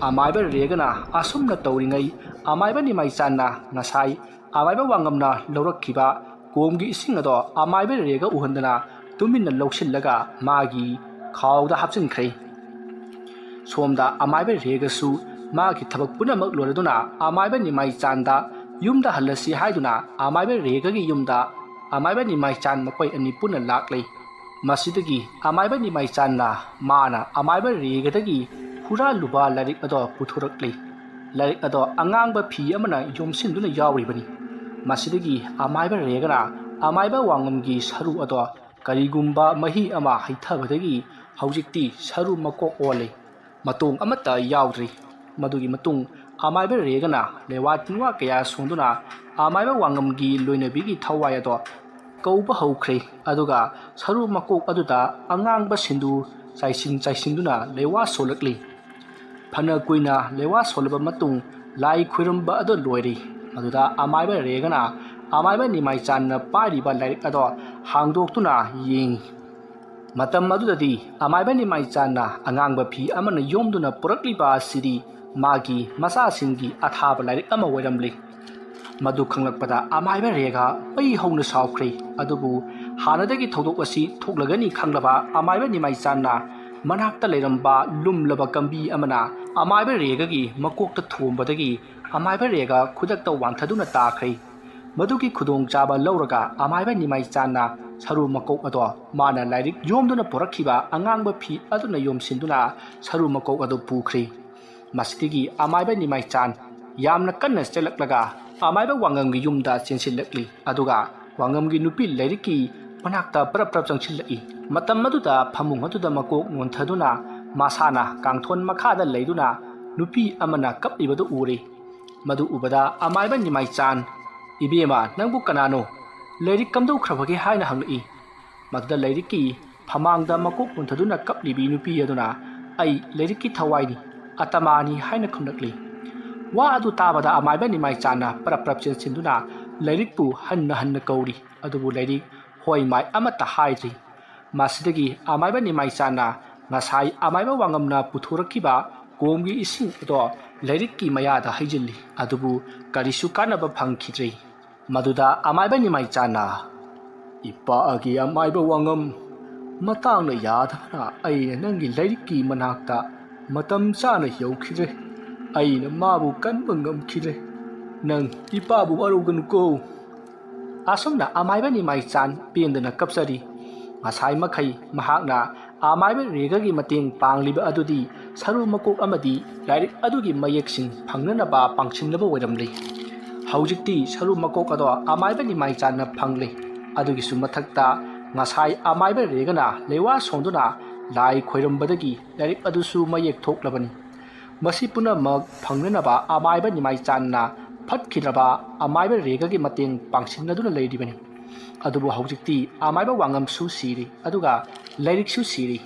ꯑꯃꯥꯏꯕ ꯔꯦꯒꯅ ꯑꯁꯨꯝꯅ ꯇꯧꯔꯤꯉꯩ ꯑꯃꯥꯏꯕ ꯅꯤꯃꯥꯏꯆꯥꯟꯅ ꯉꯁꯥꯏ ꯑꯃꯥꯏꯕ ꯋꯥꯉꯝꯅ ꯂꯧꯔꯛꯈꯤꯕ ꯀꯣꯝꯒꯤ ꯏꯁꯤꯡ ꯑꯗꯣ ꯑꯃꯥꯏꯕ ꯔꯦꯒ ꯎꯍꯟꯗꯅ ꯇꯨꯃꯤꯟꯅ ꯂꯧꯁꯤꯜꯂꯒ ꯃꯥꯒꯤ ꯈꯥꯎꯗ ꯍꯥꯞꯆꯤꯟꯈ꯭ꯔꯦ꯫ ꯁꯣꯝꯗ ꯑꯃꯥꯏꯕ ꯔꯦꯒꯁꯨ ꯃꯥꯒꯤ ꯊꯕꯛ ꯄꯨꯝꯅꯃꯛ ꯂꯣꯏꯔꯗꯨꯅ ꯑꯃꯥꯏꯕ ꯅꯤꯃꯥꯏꯆꯥꯟꯗ ꯌꯨꯝꯗ ꯍꯜꯂꯁꯤ ꯍꯥꯏꯗꯨꯅ ꯑꯃꯥꯏꯕ ꯔꯦꯒꯒꯤ ꯌꯨꯝꯗ ꯑꯃꯥꯏꯕ ꯅꯤꯃꯥꯏꯆꯥꯟ ꯃꯈꯣꯏ ꯑꯅꯤ ꯄꯨꯟꯅ ꯂꯥꯛꯂꯤ꯫ ꯃꯁꯤꯗꯒꯤ ꯑꯃꯥꯏꯕ ꯅꯤꯃꯥꯏꯆꯥꯟꯅ ꯃꯥꯅ ꯑꯃꯥꯏꯕ ꯔꯦꯒꯗꯒꯤ ꯍꯨꯔꯥꯜꯂꯨꯕ ꯂꯥꯏꯔꯤꯛ ꯑꯗꯣ ꯄꯨꯊꯣꯔꯛꯂꯤ꯫ ꯂꯥꯏꯔꯤꯛ ꯑꯗꯣ ꯑꯉꯥꯡꯕ ꯐꯤ ꯑꯃꯅ ꯌꯣꯝꯁꯤꯟꯗꯨꯅ ꯌꯥꯎꯔꯤꯕꯅꯤ꯫ ꯃꯁꯤꯗꯒꯤ ꯑꯃꯥꯏꯕ ꯔꯦꯒꯅ ꯑꯃꯥꯏꯕ ꯋꯥꯉꯝꯒꯤ ꯁꯔꯨ ꯑꯗꯣ ꯀꯔꯤꯒꯨꯝꯕ ꯃꯍꯤ ꯑꯃ ꯍꯩꯊꯕꯗꯒꯤ ꯍꯧꯖꯤꯛꯇꯤ ꯁꯔꯨ ꯃꯀꯣꯛ ꯑꯣꯜꯂꯤ, ꯃꯇꯣꯡ ꯑꯃꯠꯇ ꯌꯥꯎꯗ꯭ꯔꯤ꯫ ꯃꯗꯨꯒꯤ ꯃꯇꯨꯡ ꯑꯃꯥꯏꯕ ꯔꯦꯒꯅ ꯂꯩꯋꯥ ꯇꯤꯟꯋꯥ ꯀꯌꯥ ꯁꯣꯟꯗꯨꯅ ꯑꯃꯥꯏꯕ ꯋꯥꯉꯝꯒꯤ ꯂꯣꯏꯅꯕꯤꯒꯤ ꯊꯋꯥꯏ ꯑꯗꯣ ꯀꯧꯕ ꯍꯧꯈ꯭ꯔꯦ, ꯑꯗꯨꯒ ꯁꯔꯨ ꯃꯀꯣꯛ ꯑꯗꯨꯗ ꯑꯉꯥꯡꯕ ꯁꯤꯟꯗꯨꯔ ꯆꯥꯏꯁꯤꯟꯗꯨꯅ ꯂꯩꯋꯥ ꯁꯣꯜꯂꯛꯂꯤ꯫ ꯐꯅ ꯀꯨꯏꯅ ꯂꯩꯋꯥ ꯁꯣꯜꯂꯕ ꯃꯇꯨꯡ ꯂꯥꯏ ꯈꯨꯔꯨꯝꯕ ꯑꯗꯨ ꯂꯣꯏꯔꯤ꯫ ꯃꯗꯨꯗ ꯑꯃꯥꯏꯕ ꯔꯦꯒꯅ ꯑꯃꯥꯏꯕ ꯅꯤꯃꯥꯏꯆꯥꯟꯅ ꯄꯥꯏꯔꯤꯕ ꯂꯥꯏꯔꯤꯛ ꯑꯗꯣ ꯍꯥꯡꯗꯣꯛꯇꯨꯅ ꯌꯦꯡꯉꯤ꯫ ꯃꯇꯝ ꯑꯗꯨꯗꯗꯤ ꯑꯃꯥꯏꯕ ꯅꯤꯃꯥꯏꯆꯥꯟꯅ ꯑꯉꯥꯡꯕ ꯐꯤ ꯑꯃꯅ ꯌꯣꯝꯗꯨꯅ ꯄꯨꯔꯛꯂꯤꯕ ꯑꯁꯤꯗꯤ ꯃꯥꯒꯤ ꯃꯆꯥꯁꯤꯡꯒꯤ ꯑꯊꯥꯕ ꯂꯥꯏꯔꯤꯛ ꯑꯃ ꯑꯣꯏꯔꯝꯂꯤ꯫ ꯃꯗꯨ ꯈꯪꯂꯛꯄꯗ ꯑꯃꯥꯏꯕ ꯔꯦꯒ ꯃꯩ ꯍꯧꯅ ꯁꯥꯎꯈ꯭ꯔꯦ꯫ ꯑꯗꯨꯕꯨ ꯍꯥꯟꯅꯗꯒꯤ ꯊꯧꯗꯣꯛ ꯑꯁꯤ ꯊꯣꯛꯂꯒꯅꯤ ꯈꯪꯂꯕ ꯑꯃꯥꯏꯕ ꯅꯤꯃꯥꯏꯆꯥꯟꯅ ꯃꯅꯥꯛꯇ ꯂꯩꯔꯝꯕ ꯂꯨꯝꯂꯕ ꯀꯝꯕꯤ ꯑꯃꯅ ꯑꯃꯥꯏꯕ ꯔꯦꯒꯒꯤ ꯃꯀꯣꯛꯇ ꯊꯣꯝꯕꯗꯒꯤ ꯑꯃꯥꯏꯕ ꯔꯦꯒ ꯈꯨꯗꯛꯇ ꯋꯥꯡꯊꯗꯨꯅ ꯇꯥꯈ꯭ꯔꯦ꯫ ꯃꯗꯨꯒꯤ ꯈꯨꯗꯣꯡꯆꯥꯕ ꯂꯧꯔꯒ ꯑꯃꯥꯏꯕ ꯅꯤꯃꯥꯏꯆꯥꯟꯅ ꯁꯔꯨ ꯃꯀꯣꯛ ꯑꯗꯣ ꯃꯥꯅ ꯂꯥꯏꯔꯤꯛ ꯌꯣꯝꯗꯨꯅ ꯄꯨꯔꯛꯈꯤꯕ ꯑꯉꯥꯡꯕ ꯐꯤ ꯑꯗꯨꯅ ꯌꯣꯝꯁꯤꯟꯗꯨꯅ ꯁꯔꯨ ꯃꯀꯣꯛ ꯑꯗꯨ ꯄꯨꯈ꯭ꯔꯦ꯫ ꯃꯁꯤꯗꯒꯤ ꯑꯃꯥꯏꯕ ꯅꯤꯃꯥꯏꯆꯥꯟ ꯌꯥꯝꯅ ꯀꯟꯅ ꯆꯦꯜꯂꯛꯂꯒ ꯑꯃꯥꯏꯕ ꯋꯥꯉꯝꯒꯤ ꯌꯨꯝꯗ ꯆꯦꯟꯁꯤꯜꯂꯛꯂꯤ ꯑꯗꯨꯒ ꯋꯥꯉꯝꯒꯤ ꯅꯨꯄꯤ ꯂꯥꯏꯔꯤꯛꯀꯤ ꯃꯅꯥꯛꯇ ꯄꯔꯞ ꯆꯪꯁꯤꯜꯂꯛꯏ꯫ ꯃꯇꯝ ꯑꯗꯨꯗ ꯐꯃꯨꯡ ꯑꯗꯨꯗ ꯃꯀꯣꯛ ꯅꯣꯟꯊꯗꯨꯅ ꯃꯁꯥꯅ ꯀꯥꯡꯊꯣꯟ ꯃꯈꯥꯗ ꯂꯩꯗꯨꯅ ꯅꯨꯄꯤ ꯑꯃꯅ ꯀꯞꯂꯤꯕꯗꯨ ꯎꯔꯦ꯫ ꯃꯗꯨ ꯎꯕꯗ ꯑꯃꯥꯏꯕ ꯅꯤꯃꯥꯏꯆꯥꯟ "ꯏꯕꯦꯝꯃ ꯅꯪꯕꯨ ꯀꯅꯥꯅꯣ? ꯂꯥꯏꯔꯤꯛ ꯀꯝꯗꯧꯈ꯭ꯔꯕꯒꯦ?" ꯍꯥꯏꯅ ꯍꯪꯂꯛꯏ꯫ ꯃꯗꯨꯗ ꯂꯥꯏꯔꯤꯛꯀꯤ ꯐꯃꯥꯡꯗ ꯃꯀꯣꯛ ꯅꯣꯟꯊꯗꯨꯅ ꯀꯞꯂꯤꯕꯤ ꯅꯨꯄꯤ ꯑꯗꯨꯅ "ꯑꯩ ꯂꯥꯏꯔꯤꯛꯀꯤ ꯊꯋꯥꯏꯅꯤ, ꯑꯇꯃꯥꯅꯤ" ꯍꯥꯏꯅ ꯈꯨꯝꯂꯛꯂꯤ꯫ ꯋꯥ ꯑꯗꯨ ꯇꯥꯕꯗ ꯑꯃꯥꯏꯕ ꯅꯤꯃꯥꯏꯆꯥꯟꯅ ꯄꯔꯞ ꯆꯦꯟꯁꯤꯟꯗꯨꯅ ꯂꯥꯏꯔꯤꯛꯄꯨ ꯍꯟꯅ ꯀꯧꯔꯤ ꯑꯗꯨꯕꯨ ꯂꯥꯏꯔꯤꯛ ꯍꯣꯏ ꯃꯥꯏ ꯑꯃꯠꯇ ꯍꯥꯏꯗ꯭ꯔꯤ꯫ ꯃꯁꯤꯗꯒꯤ ꯑꯃꯥꯏꯕ ꯅꯤꯃꯥꯏꯆꯥꯟꯅ ꯉꯁꯥꯏ ꯑꯃꯥꯏꯕ ꯋꯥꯉꯝꯅ ꯄꯨꯊꯣꯔꯛꯈꯤꯕ ꯀꯣꯝꯒꯤ ꯏꯁꯤꯡ ꯑꯗꯣ ꯂꯥꯏꯔꯤꯛꯀꯤ ꯃꯌꯥꯗ ꯍꯩꯖꯤꯜꯂꯤ ꯑꯗꯨꯕꯨ ꯀꯔꯤꯁꯨ ꯀꯥꯟꯅꯕ ꯐꯪꯈꯤꯗ꯭ꯔꯦ꯫ ꯃꯗꯨꯗ ꯑꯃꯥꯏꯕ ꯅꯤꯃꯥꯏꯆꯥꯟꯅ "ꯏꯄꯥꯒꯤ ꯑꯃꯥꯏꯕ ꯋꯥꯉꯝ, ꯃꯇꯥꯡꯅ ꯌꯥꯗꯕꯅ ꯑꯩꯅ ꯅꯪꯒꯤ ꯂꯥꯏꯔꯤꯛꯀꯤ ꯃꯅꯥꯛꯇ ꯃꯇꯝ ꯆꯥꯅ ꯌꯧꯈꯤꯗ꯭ꯔꯦ꯫ ꯑꯩꯅ ꯃꯥꯕꯨ ꯀꯟꯕ ꯉꯝꯈꯤꯗ꯭ꯔꯦ꯫ ꯅꯪ ꯏꯄꯥꯕꯨ ꯋꯥꯔꯧꯒꯅꯨꯀꯣ." ꯑꯁꯨꯝꯅ ꯑꯃꯥꯏꯕ ꯅꯤꯃꯥꯏꯆꯥꯟ ꯄꯦꯟꯗꯅ ꯀꯞꯆꯔꯤ꯫ ꯉꯁꯥꯏ ꯃꯈꯩ ꯃꯍꯥꯛꯅ ꯑꯃꯥꯏꯕ ꯔꯦꯒꯒꯤ ꯃꯇꯦꯡ ꯄꯥꯡꯂꯤꯕ ꯑꯗꯨꯗꯤ ꯁꯔꯨ ꯃꯀꯣꯛ ꯑꯃꯗꯤ ꯂꯥꯏꯔꯤꯛ ꯑꯗꯨꯒꯤ ꯃꯌꯦꯛꯁꯤꯡ ꯐꯪꯅꯅꯕ ꯄꯥꯡꯁꯤꯟꯅꯕ ꯑꯣꯏꯔꯝꯂꯤ꯫ ꯍꯧꯖꯤꯛꯇꯤ ꯁꯔꯨ ꯃꯀꯣꯛ ꯑꯗꯣ ꯑꯃꯥꯏꯕ ꯅꯤꯃꯥꯏꯆꯥꯟꯅ ꯐꯪꯂꯦ꯫ ꯑꯗꯨꯒꯤꯁꯨ ꯃꯊꯛꯇ ꯉꯁꯥꯏ ꯑꯃꯥꯏꯕ ꯔꯦꯒꯅ ꯂꯩꯋꯥ ꯁꯣꯟꯗꯨꯅ ꯂꯥꯏ ꯈꯣꯏꯔꯝꯕꯗꯒꯤ ꯂꯥꯏꯔꯤꯛ ꯑꯗꯨꯁꯨ ꯃꯌꯦꯛ ꯊꯣꯛꯂꯕꯅꯤ꯫ ꯃꯁꯤ ꯄꯨꯝꯅꯃꯛ ꯐꯪꯅꯅꯕ ꯑꯃꯥꯏꯕ ꯅꯤꯃꯥꯏꯆꯥꯟꯅ ꯐꯠꯈꯤꯗ꯭ꯔꯕ ꯑꯃꯥꯏꯕ ꯔꯦꯒꯒꯤ ꯃꯇꯦꯡ ꯄꯥꯡꯁꯤꯟꯅꯗꯨꯅ ꯂꯩꯔꯤꯕꯅꯤ꯫ ꯑꯗꯨꯕꯨ ꯍꯧꯖꯤꯛꯇꯤ ꯑꯃꯥꯏꯕ ꯋꯥꯉꯝꯁꯨ ꯁꯤꯔꯤ ꯑꯗꯨꯒ ꯂꯥꯏꯔꯤꯛꯁꯨ ꯁꯤꯔꯤ꯫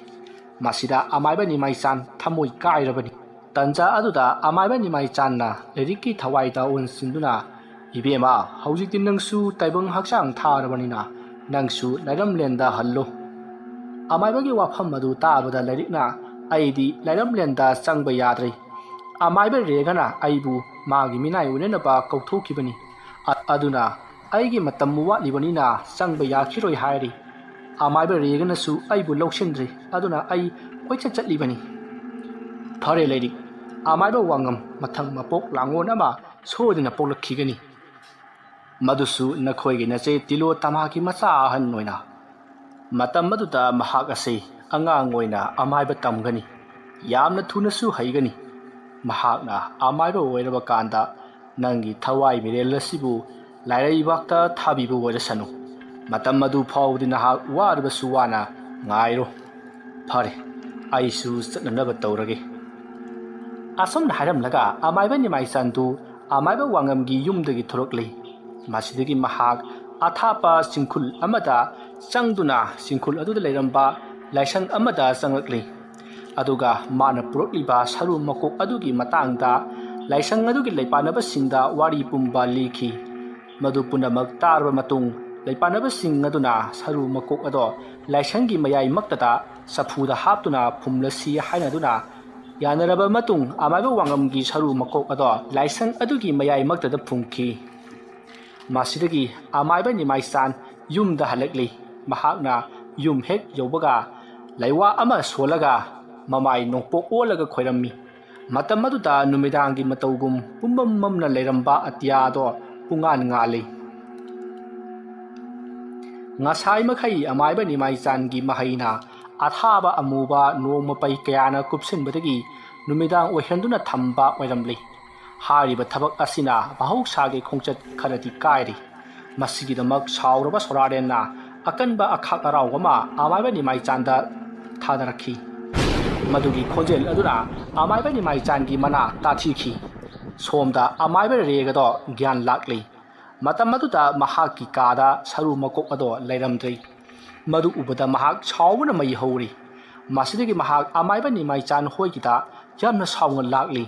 ꯃꯁꯤꯗ ꯑꯃꯥꯏꯕ ꯅꯤꯃꯥꯏꯆꯥꯟ ꯊꯃꯣꯏ ꯀꯥꯏꯔꯕꯅꯤ꯫ ꯇꯟꯖꯥ ꯑꯗꯨꯗ ꯑꯃꯥꯏꯕ ꯅꯤꯃꯥꯏꯆꯥꯟꯅ ꯂꯥꯏꯔꯤꯛꯀꯤ ꯊꯋꯥꯏꯗ ꯑꯣꯟꯁꯤꯟꯗꯨꯅ "ꯏꯕꯦꯝꯃ, ꯍꯧꯖꯤꯛꯇꯤ ꯅꯪꯁꯨ ꯇꯥꯏꯕꯪ ꯍꯛꯆꯥꯡ ꯊꯥꯔꯕꯅꯤꯅ ꯅꯪꯁꯨ ꯂꯥꯏꯔꯝꯂꯦꯟꯗ ꯍꯜꯂꯣ." ꯑꯃꯥꯏꯕꯒꯤ ꯋꯥꯐꯝ ꯑꯗꯨ ꯇꯥꯕꯗ ꯂꯥꯏꯔꯤꯛꯅ "ꯑꯩꯗꯤ ꯂꯥꯏꯔꯝꯂꯦꯟꯗ ꯆꯪꯕ ꯌꯥꯗ꯭ꯔꯦ. ꯑꯃꯥꯏꯕ ꯔꯦꯒꯅ ꯑꯩꯕꯨ ꯃꯥꯒꯤ ꯃꯤꯅꯥꯏ ꯑꯣꯏꯅꯅꯕ ꯀꯧꯊꯣꯛꯈꯤꯕꯅꯤ. ꯑꯗꯨꯅ ꯑꯩꯒꯤ ꯃꯇꯝ ꯋꯥꯠꯂꯤꯕꯅꯤꯅ ꯆꯪꯕ ꯌꯥꯈꯤꯔꯣꯏ" ꯍꯥꯏꯔꯤ꯫ ꯑꯃꯥꯏꯕ ꯔꯦꯒꯅꯁꯨ "ꯑꯩꯕꯨ ꯂꯧꯁꯤꯟꯗ꯭ꯔꯦ, ꯑꯗꯨꯅ ꯑꯩ ꯀꯣꯏꯆꯠ ꯆꯠꯂꯤꯕꯅꯤ." "ꯐꯔꯦ ꯂꯥꯏꯔꯤꯛ, ꯑꯃꯥꯏꯕ ꯋꯥꯉꯝ ꯃꯊꯪ ꯃꯄꯣꯛ ꯂꯥꯡꯑꯣꯟ ꯑꯃ ꯁꯣꯏꯗꯅ ꯄꯣꯛꯂꯛꯈꯤꯒꯅꯤ, ꯃꯗꯨꯁꯨ ꯅꯈꯣꯏꯒꯤ ꯅꯆꯦ ꯇꯤꯂꯣꯇꯥꯃꯥꯒꯤ ꯃꯆꯥ ꯑꯍꯟ ꯑꯣꯏꯅ꯫ ꯃꯇꯝ ꯑꯗꯨꯗ ꯃꯍꯥꯛ ꯑꯁꯤ ꯑꯉꯥꯡ ꯑꯣꯏꯅ ꯑꯃꯥꯏꯕ ꯇꯝꯒꯅꯤ, ꯌꯥꯝꯅ ꯊꯨꯅꯁꯨ ꯍꯩꯒꯅꯤ꯫ ꯃꯍꯥꯛꯅ ꯑꯃꯥꯏꯕ ꯑꯣꯏꯔꯕ ꯀꯥꯟꯗ ꯅꯪꯒꯤ ꯊꯋꯥꯏ ꯃꯤꯔꯦꯜ ꯑꯁꯤꯕꯨ ꯂꯥꯏꯔꯩꯕꯥꯛꯇ ꯊꯥꯕꯤꯕ ꯑꯣꯏꯔꯁꯅꯨ꯫ ꯃꯇꯝ ꯑꯗꯨ ꯐꯥꯎꯕꯗꯤ ꯅꯍꯥꯛ ꯋꯥꯔꯕꯁꯨ ꯋꯥꯅ ꯉꯥꯏꯔꯣ꯫ ꯐꯔꯦ, ꯑꯩꯁꯨ ꯆꯠꯅꯅꯕ ꯇꯧꯔꯒꯦ." ꯑꯁꯨꯝꯅ ꯍꯥꯏꯔꯝꯂꯒ ꯑꯃꯥꯏꯕ ꯅꯤꯃꯥꯏꯆꯥꯟꯗꯨ ꯑꯃꯥꯏꯕ ꯋꯥꯉꯝꯒꯤ ꯌꯨꯝꯗꯒꯤ ꯊꯣꯔꯛꯂꯤ꯫ ꯃꯁꯤꯗꯒꯤ ꯃꯍꯥꯛ ꯑꯊꯥꯞꯄ ꯆꯤꯡꯈꯨꯜ ꯑꯃꯗ ꯆꯪꯗꯨꯅ ꯆꯤꯡꯈꯨꯜ ꯑꯗꯨꯗ ꯂꯩꯔꯝꯕ ꯂꯥꯏꯁꯪ ꯑꯃꯗ ꯆꯪꯂꯛꯂꯤ꯫ ꯑꯗꯨꯒ ꯃꯥꯅ ꯄꯨꯔꯛꯂꯤꯕ ꯁꯔꯨ ꯃꯀꯣꯛ ꯑꯗꯨꯒꯤ ꯃꯇꯥꯡꯗ ꯂꯥꯏꯁꯪ ꯑꯗꯨꯒꯤ ꯂꯩꯄꯥꯟꯅꯕꯁꯤꯡꯗ ꯋꯥꯔꯤ ꯄꯨꯝꯕ ꯂꯤꯈꯤ꯫ ꯃꯗꯨ ꯄꯨꯝꯅꯃꯛ ꯇꯥꯔꯕ ꯃꯇꯨꯡ ꯂꯩꯄꯥꯟꯅꯕꯁꯤꯡ ꯑꯗꯨꯅ ꯁꯔꯨ ꯃꯀꯣꯛ ꯑꯗꯣ ꯂꯥꯏꯁꯪꯒꯤ ꯃꯌꯥꯏꯃꯛꯇꯗ ꯆꯐꯨꯗ ꯍꯥꯞꯇꯨꯅ ꯐꯨꯝꯂꯁꯤ ꯍꯥꯏꯅꯗꯨꯅ ꯌꯥꯅꯔꯕ ꯃꯇꯨꯡ ꯑꯃꯥꯏꯕ ꯋꯥꯉꯝꯒꯤ ꯁꯔꯨ ꯃꯀꯣꯛ ꯑꯗꯣ ꯂꯥꯏꯁꯪ ꯑꯗꯨꯒꯤ ꯃꯌꯥꯏꯃꯛꯇꯗ ꯐꯨꯝꯈꯤ꯫ ꯃꯁꯤꯗꯒꯤ ꯑꯃꯥꯏꯕ ꯅꯤꯃꯥꯏꯆꯥꯟ ꯌꯨꯝꯗ ꯍꯜꯂꯛꯂꯤ꯫ ꯃꯍꯥꯛꯅ ꯌꯨꯝ ꯍꯦꯛ ꯌꯧꯕꯒ ꯂꯩꯋꯥ ꯑꯃ ꯁꯣꯜꯂꯒ ꯃꯃꯥꯏ ꯅꯣꯡꯄꯣꯛ ꯑꯣꯜꯂꯒ ꯈꯣꯏꯔꯝꯃꯤ꯫ ꯃꯇꯝ ꯑꯗꯨꯗ ꯅꯨꯃꯤꯗꯥꯡꯒꯤ ꯃꯇꯧꯒꯨꯝ ꯄꯨꯝꯃꯝ ꯃꯝꯅ ꯂꯩꯔꯝꯕ ꯑꯇꯤꯌꯥꯗꯣ ꯄꯨꯡꯉꯥꯟ ꯉꯥꯜꯂꯤ꯫ ꯉꯁꯥꯏ ꯃꯈꯩ ꯑꯃꯥꯏꯕ ꯅꯤꯃꯥꯏꯆꯥꯟꯒꯤ ꯃꯍꯩꯅ ꯑꯊꯥꯕ ꯑꯃꯨꯕ ꯅꯣꯡ ꯃꯄꯩ ꯀꯌꯥꯅ ꯀꯨꯞꯁꯤꯟꯕꯗꯒꯤ ꯅꯨꯃꯤꯗꯥꯡ ꯑꯣꯏꯍꯟꯗꯨꯅ ꯊꯝꯕ ꯑꯣꯏꯔꯝꯂꯤ꯫ ꯍꯥꯏꯔꯤꯕ ꯊꯕꯛ ꯑꯁꯤꯅ ꯃꯍꯧꯁꯥꯒꯤ ꯈꯣꯡꯆꯠ ꯈꯔꯗꯤ ꯀꯥꯏꯔꯤ꯫ ꯃꯁꯤꯒꯤꯗꯃꯛ ꯁꯥꯎꯔꯕ ꯁꯣꯔꯥꯔꯦꯟꯅ ꯑꯀꯟꯕ ꯑꯈꯥꯛ ꯑꯔꯥꯎ ꯑꯃ ꯑꯃꯥꯏꯕ ꯅꯤꯃꯥꯏꯆꯥꯟꯗ ꯊꯥꯗꯔꯛꯈꯤ꯫ ꯃꯗꯨꯒꯤ ꯈꯣꯟꯖꯦꯜ ꯑꯗꯨꯅ ꯑꯃꯥꯏꯕ ꯅꯤꯃꯥꯏꯆꯥꯟꯒꯤ ꯃꯅꯥ ꯇꯥꯊꯤꯈꯤ꯫ ꯁꯣꯝꯗ ꯑꯃꯥꯏꯕ ꯔꯦꯒꯗꯣ ꯒ꯭ꯌꯥꯟ ꯂꯥꯛꯂꯤ꯫ ꯃꯇꯝ ꯑꯗꯨꯗ ꯃꯍꯥꯛꯀꯤ ꯀꯥꯗ ꯁꯔꯨ ꯃꯀꯣꯛ ꯑꯗꯣ ꯂꯩꯔꯝꯗ꯭ꯔꯦ꯫ ꯃꯗꯨ ꯎꯕꯗ ꯃꯍꯥꯛ ꯁꯥꯎꯕꯅ ꯃꯩ ꯍꯧꯔꯤ꯫ ꯃꯁꯤꯗꯒꯤ ꯃꯍꯥꯛ ꯑꯃꯥꯏꯕ ꯅꯤꯃꯥꯏꯆꯥꯟ ꯍꯣꯏꯒꯤꯗ ꯌꯥꯝꯅ ꯁꯥꯎꯅ ꯂꯥꯛꯂꯤ꯫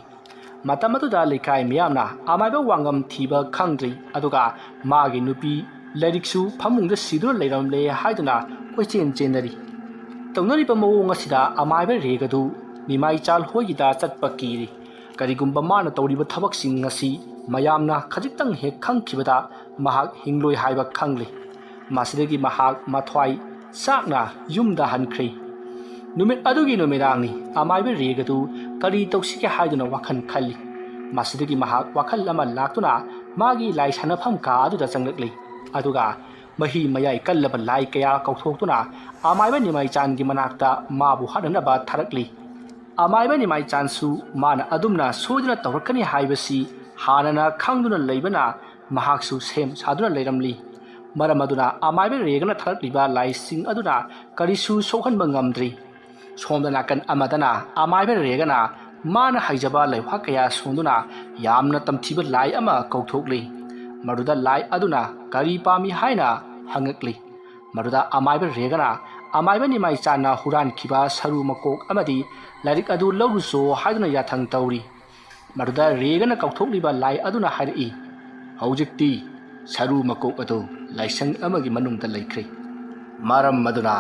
ꯃꯇꯝ ꯑꯗꯨꯗ ꯂꯩꯀꯥꯏ ꯃꯤꯌꯥꯝꯅ ꯑꯃꯥꯏꯕ ꯋꯥꯉꯝ ꯊꯤꯕ ꯈꯪꯗ꯭ꯔꯤ ꯑꯗꯨꯒ ꯃꯥꯒꯤ ꯅꯨꯄꯤ ꯂꯥꯏꯔꯤꯛꯁꯨ ꯐꯃꯨꯡꯗ ꯁꯤꯗꯨꯅ ꯂꯩꯔꯝꯂꯦ ꯍꯥꯏꯗꯨꯅ ꯀꯣꯏꯆꯦꯟ ꯆꯦꯟꯅꯔꯤ꯫ ꯇꯧꯅꯔꯤꯕ ꯃꯑꯣꯡ ꯑꯁꯤꯗ ꯑꯃꯥꯏꯕ ꯔꯦꯒꯗꯨ ꯅꯤꯃꯥꯏꯆꯥꯟ ꯍꯣꯏꯒꯤꯗ ꯆꯠꯄ ꯀꯤꯔꯤ꯫ ꯀꯔꯤꯒꯨꯝꯕ ꯃꯥꯅ ꯇꯧꯔꯤꯕ ꯊꯕꯛꯁꯤꯡ ꯑꯁꯤ ꯃꯌꯥꯝꯅ ꯈꯖꯤꯛꯇꯪ ꯍꯦꯛ ꯈꯪꯈꯤꯕꯗ ꯃꯍꯥꯛ ꯍꯤꯡꯂꯣꯏ ꯍꯥꯏꯕ ꯈꯪꯂꯤ꯫ ꯃꯁꯤꯗꯒꯤ ꯃꯍꯥꯛ ꯃꯊ꯭ꯋꯥꯏ ꯆꯥꯛꯅ ꯌꯨꯝꯗ ꯍꯟꯈ꯭ꯔꯦ꯫ नुमित अदुगी नुमिदांगनी अमाइबे रेगदु करी तौसिके हाइदुना वाखन खल्ली मासिदगी महाक वाखल अमा लाक्तुना मागी लाई सानफम का अदुदा चंगलक्ली अदुगा मही मयाई कल्लब लाई कया कौथोक्तुना अमाइबे निमाई चानगी मनाक्ता माबु हादनबा थारकली अमाइबे निमाई चानसु मान अदुमना सोदुना तौरकनी हाइबसी हानना खंगदुना लेबना महाकसु सेम सादुना लेरमली मरम अदुना अमाइबे रेगना थारकलिबा लाइसिंग अदुना करिसु सोखनबा ngamdri सोमदना कन अमदना अमाइबे रेगना मान हाइजबा लेवा कया सोंदुना यामना तमथिबा लाई अमा कौथोकली मरुदा लाई अदुना करी पामी हाइना हंगकली मरुदा अमाइबे रेगना अमाइबे निमाई चाना हुरान खिबा सरु मकोक अमदी लाइरिक अदु लौरुसो हाइदुना याथंग तौरी मरुदा रेगना कौथोकलिबा लाई अदुना हाइरई हौजिक्ति सरु मकोक अदु लाइसंग अमगी मनुंगदा लेख्रे मरम मदुना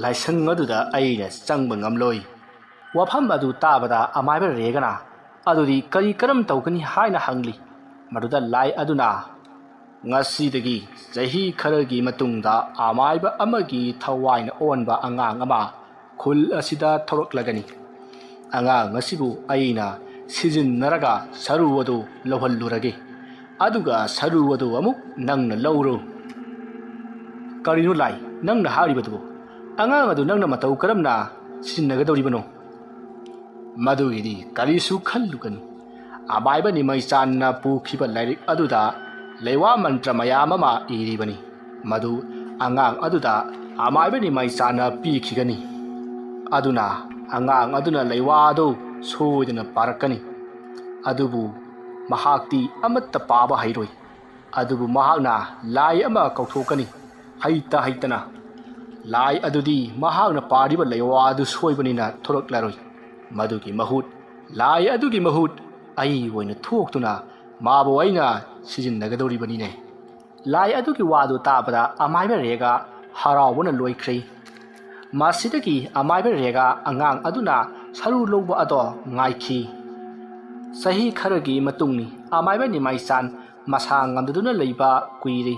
लाइसंग अदुदा अइना चंगबा ngamloi वफम अदु ताबदा अमाइबे रेगना अदुदी करी करम तौकनी हाइना हंगली मरुदा लाई अदुना ngasi चही खरगी मतुंगदा अमाइबा अमगी थवाइन ओनबा अंगांग अमा खुल असिदा थोरकलगनी अंगांग असिबु अइना सिजिन्नरगा सरु अदु लौहल्लुरगे अदुगा सरु अदु अमुक नंगन लौरो करिनु लाई नंगन हारिबदु अंगांग अदु नंगन मतौ करमना सिजिन्नगदौरिबनो मदुगिदी करिसु खल्लुगनु अमाइबा निमै चानना पुखिबा लाइरिक अदुदा लेवा मंत्र मयाममा इरिबनी मधु अंगांग अदुदा अमाइबा निमै चाना पीखिगनी अदुना अंगांग अदुना लेवादो सोदना पारकनी अदुबु महाक्ति अमत्त पाबा हैरोय अदुबु महागना लाई अमा कौथोकनी हैता हैतना लाई अदुदी महागना पारिबा लेवादु सोइबनिना थोरकलारोय मधुगी महुत लाई अदुगी महुत आई ओइना थोक्तुना माबो अइना सिजिन्नगदौरिबनिने लाई अदुगी वादु ताबदा अमाइबे रेगा हरावना लोइख्रै मासिदगी अमाइबे रेगा अंगांग अदुना सरु लौबा अदो ngaikhi सही खरगी मतुंगनी अमाइबे निमाई चान मसा ngamduduna leiba kuiri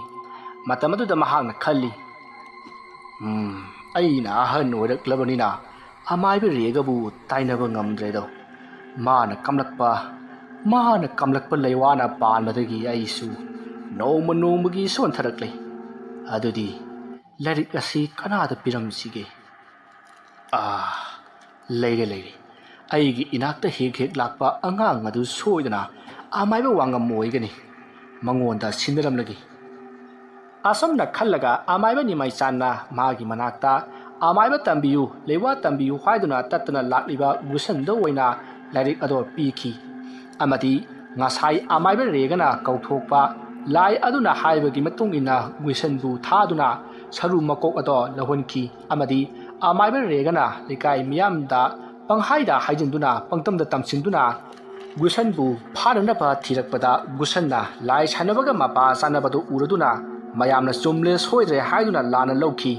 matamadu da mahang khalli aina han oiraklabani अमाइबे रेगबु ताइनबा ngamdredo mana kamlakpa leiwana panmadagi aisu नौम नौमगी सोन्थरक्ले अदुदी लाइरिक असि कनादा पिरमसिगे लेरे अइगी इनाक्ता हेक लाक्पा अंगांग अदु सोइदना अमाइबा वांगम मोइगनी मंगोंदा सिनरमलगी असमना खल्लगा अमाइबा निमाई चानना मागी मनाक्ता अमाइबा तंबियु लेवा तंबियु हाइदुना तत्तना लाक्लिबा गुसनदो ओइना लाइरिक अदो पीखी अमदी ngasai अमाइबा रेगना कौथोकपा लाई अदुना हाइबगी मतुंगिना गुइसनबु थादुना सरु मकोक अदो लहोनखी अमदी अमाइबा रेगना लेकाई मियामदा पंहाइदा हाइजिनदुना पंगतमदा तमसिनदुना गुइसनबु फारनबा थिरकपदा गुसनना लाई सानबगा मपा सानबदो उरदुना मयामना चुमले सोइद्रे हाइदुना लाना लौखी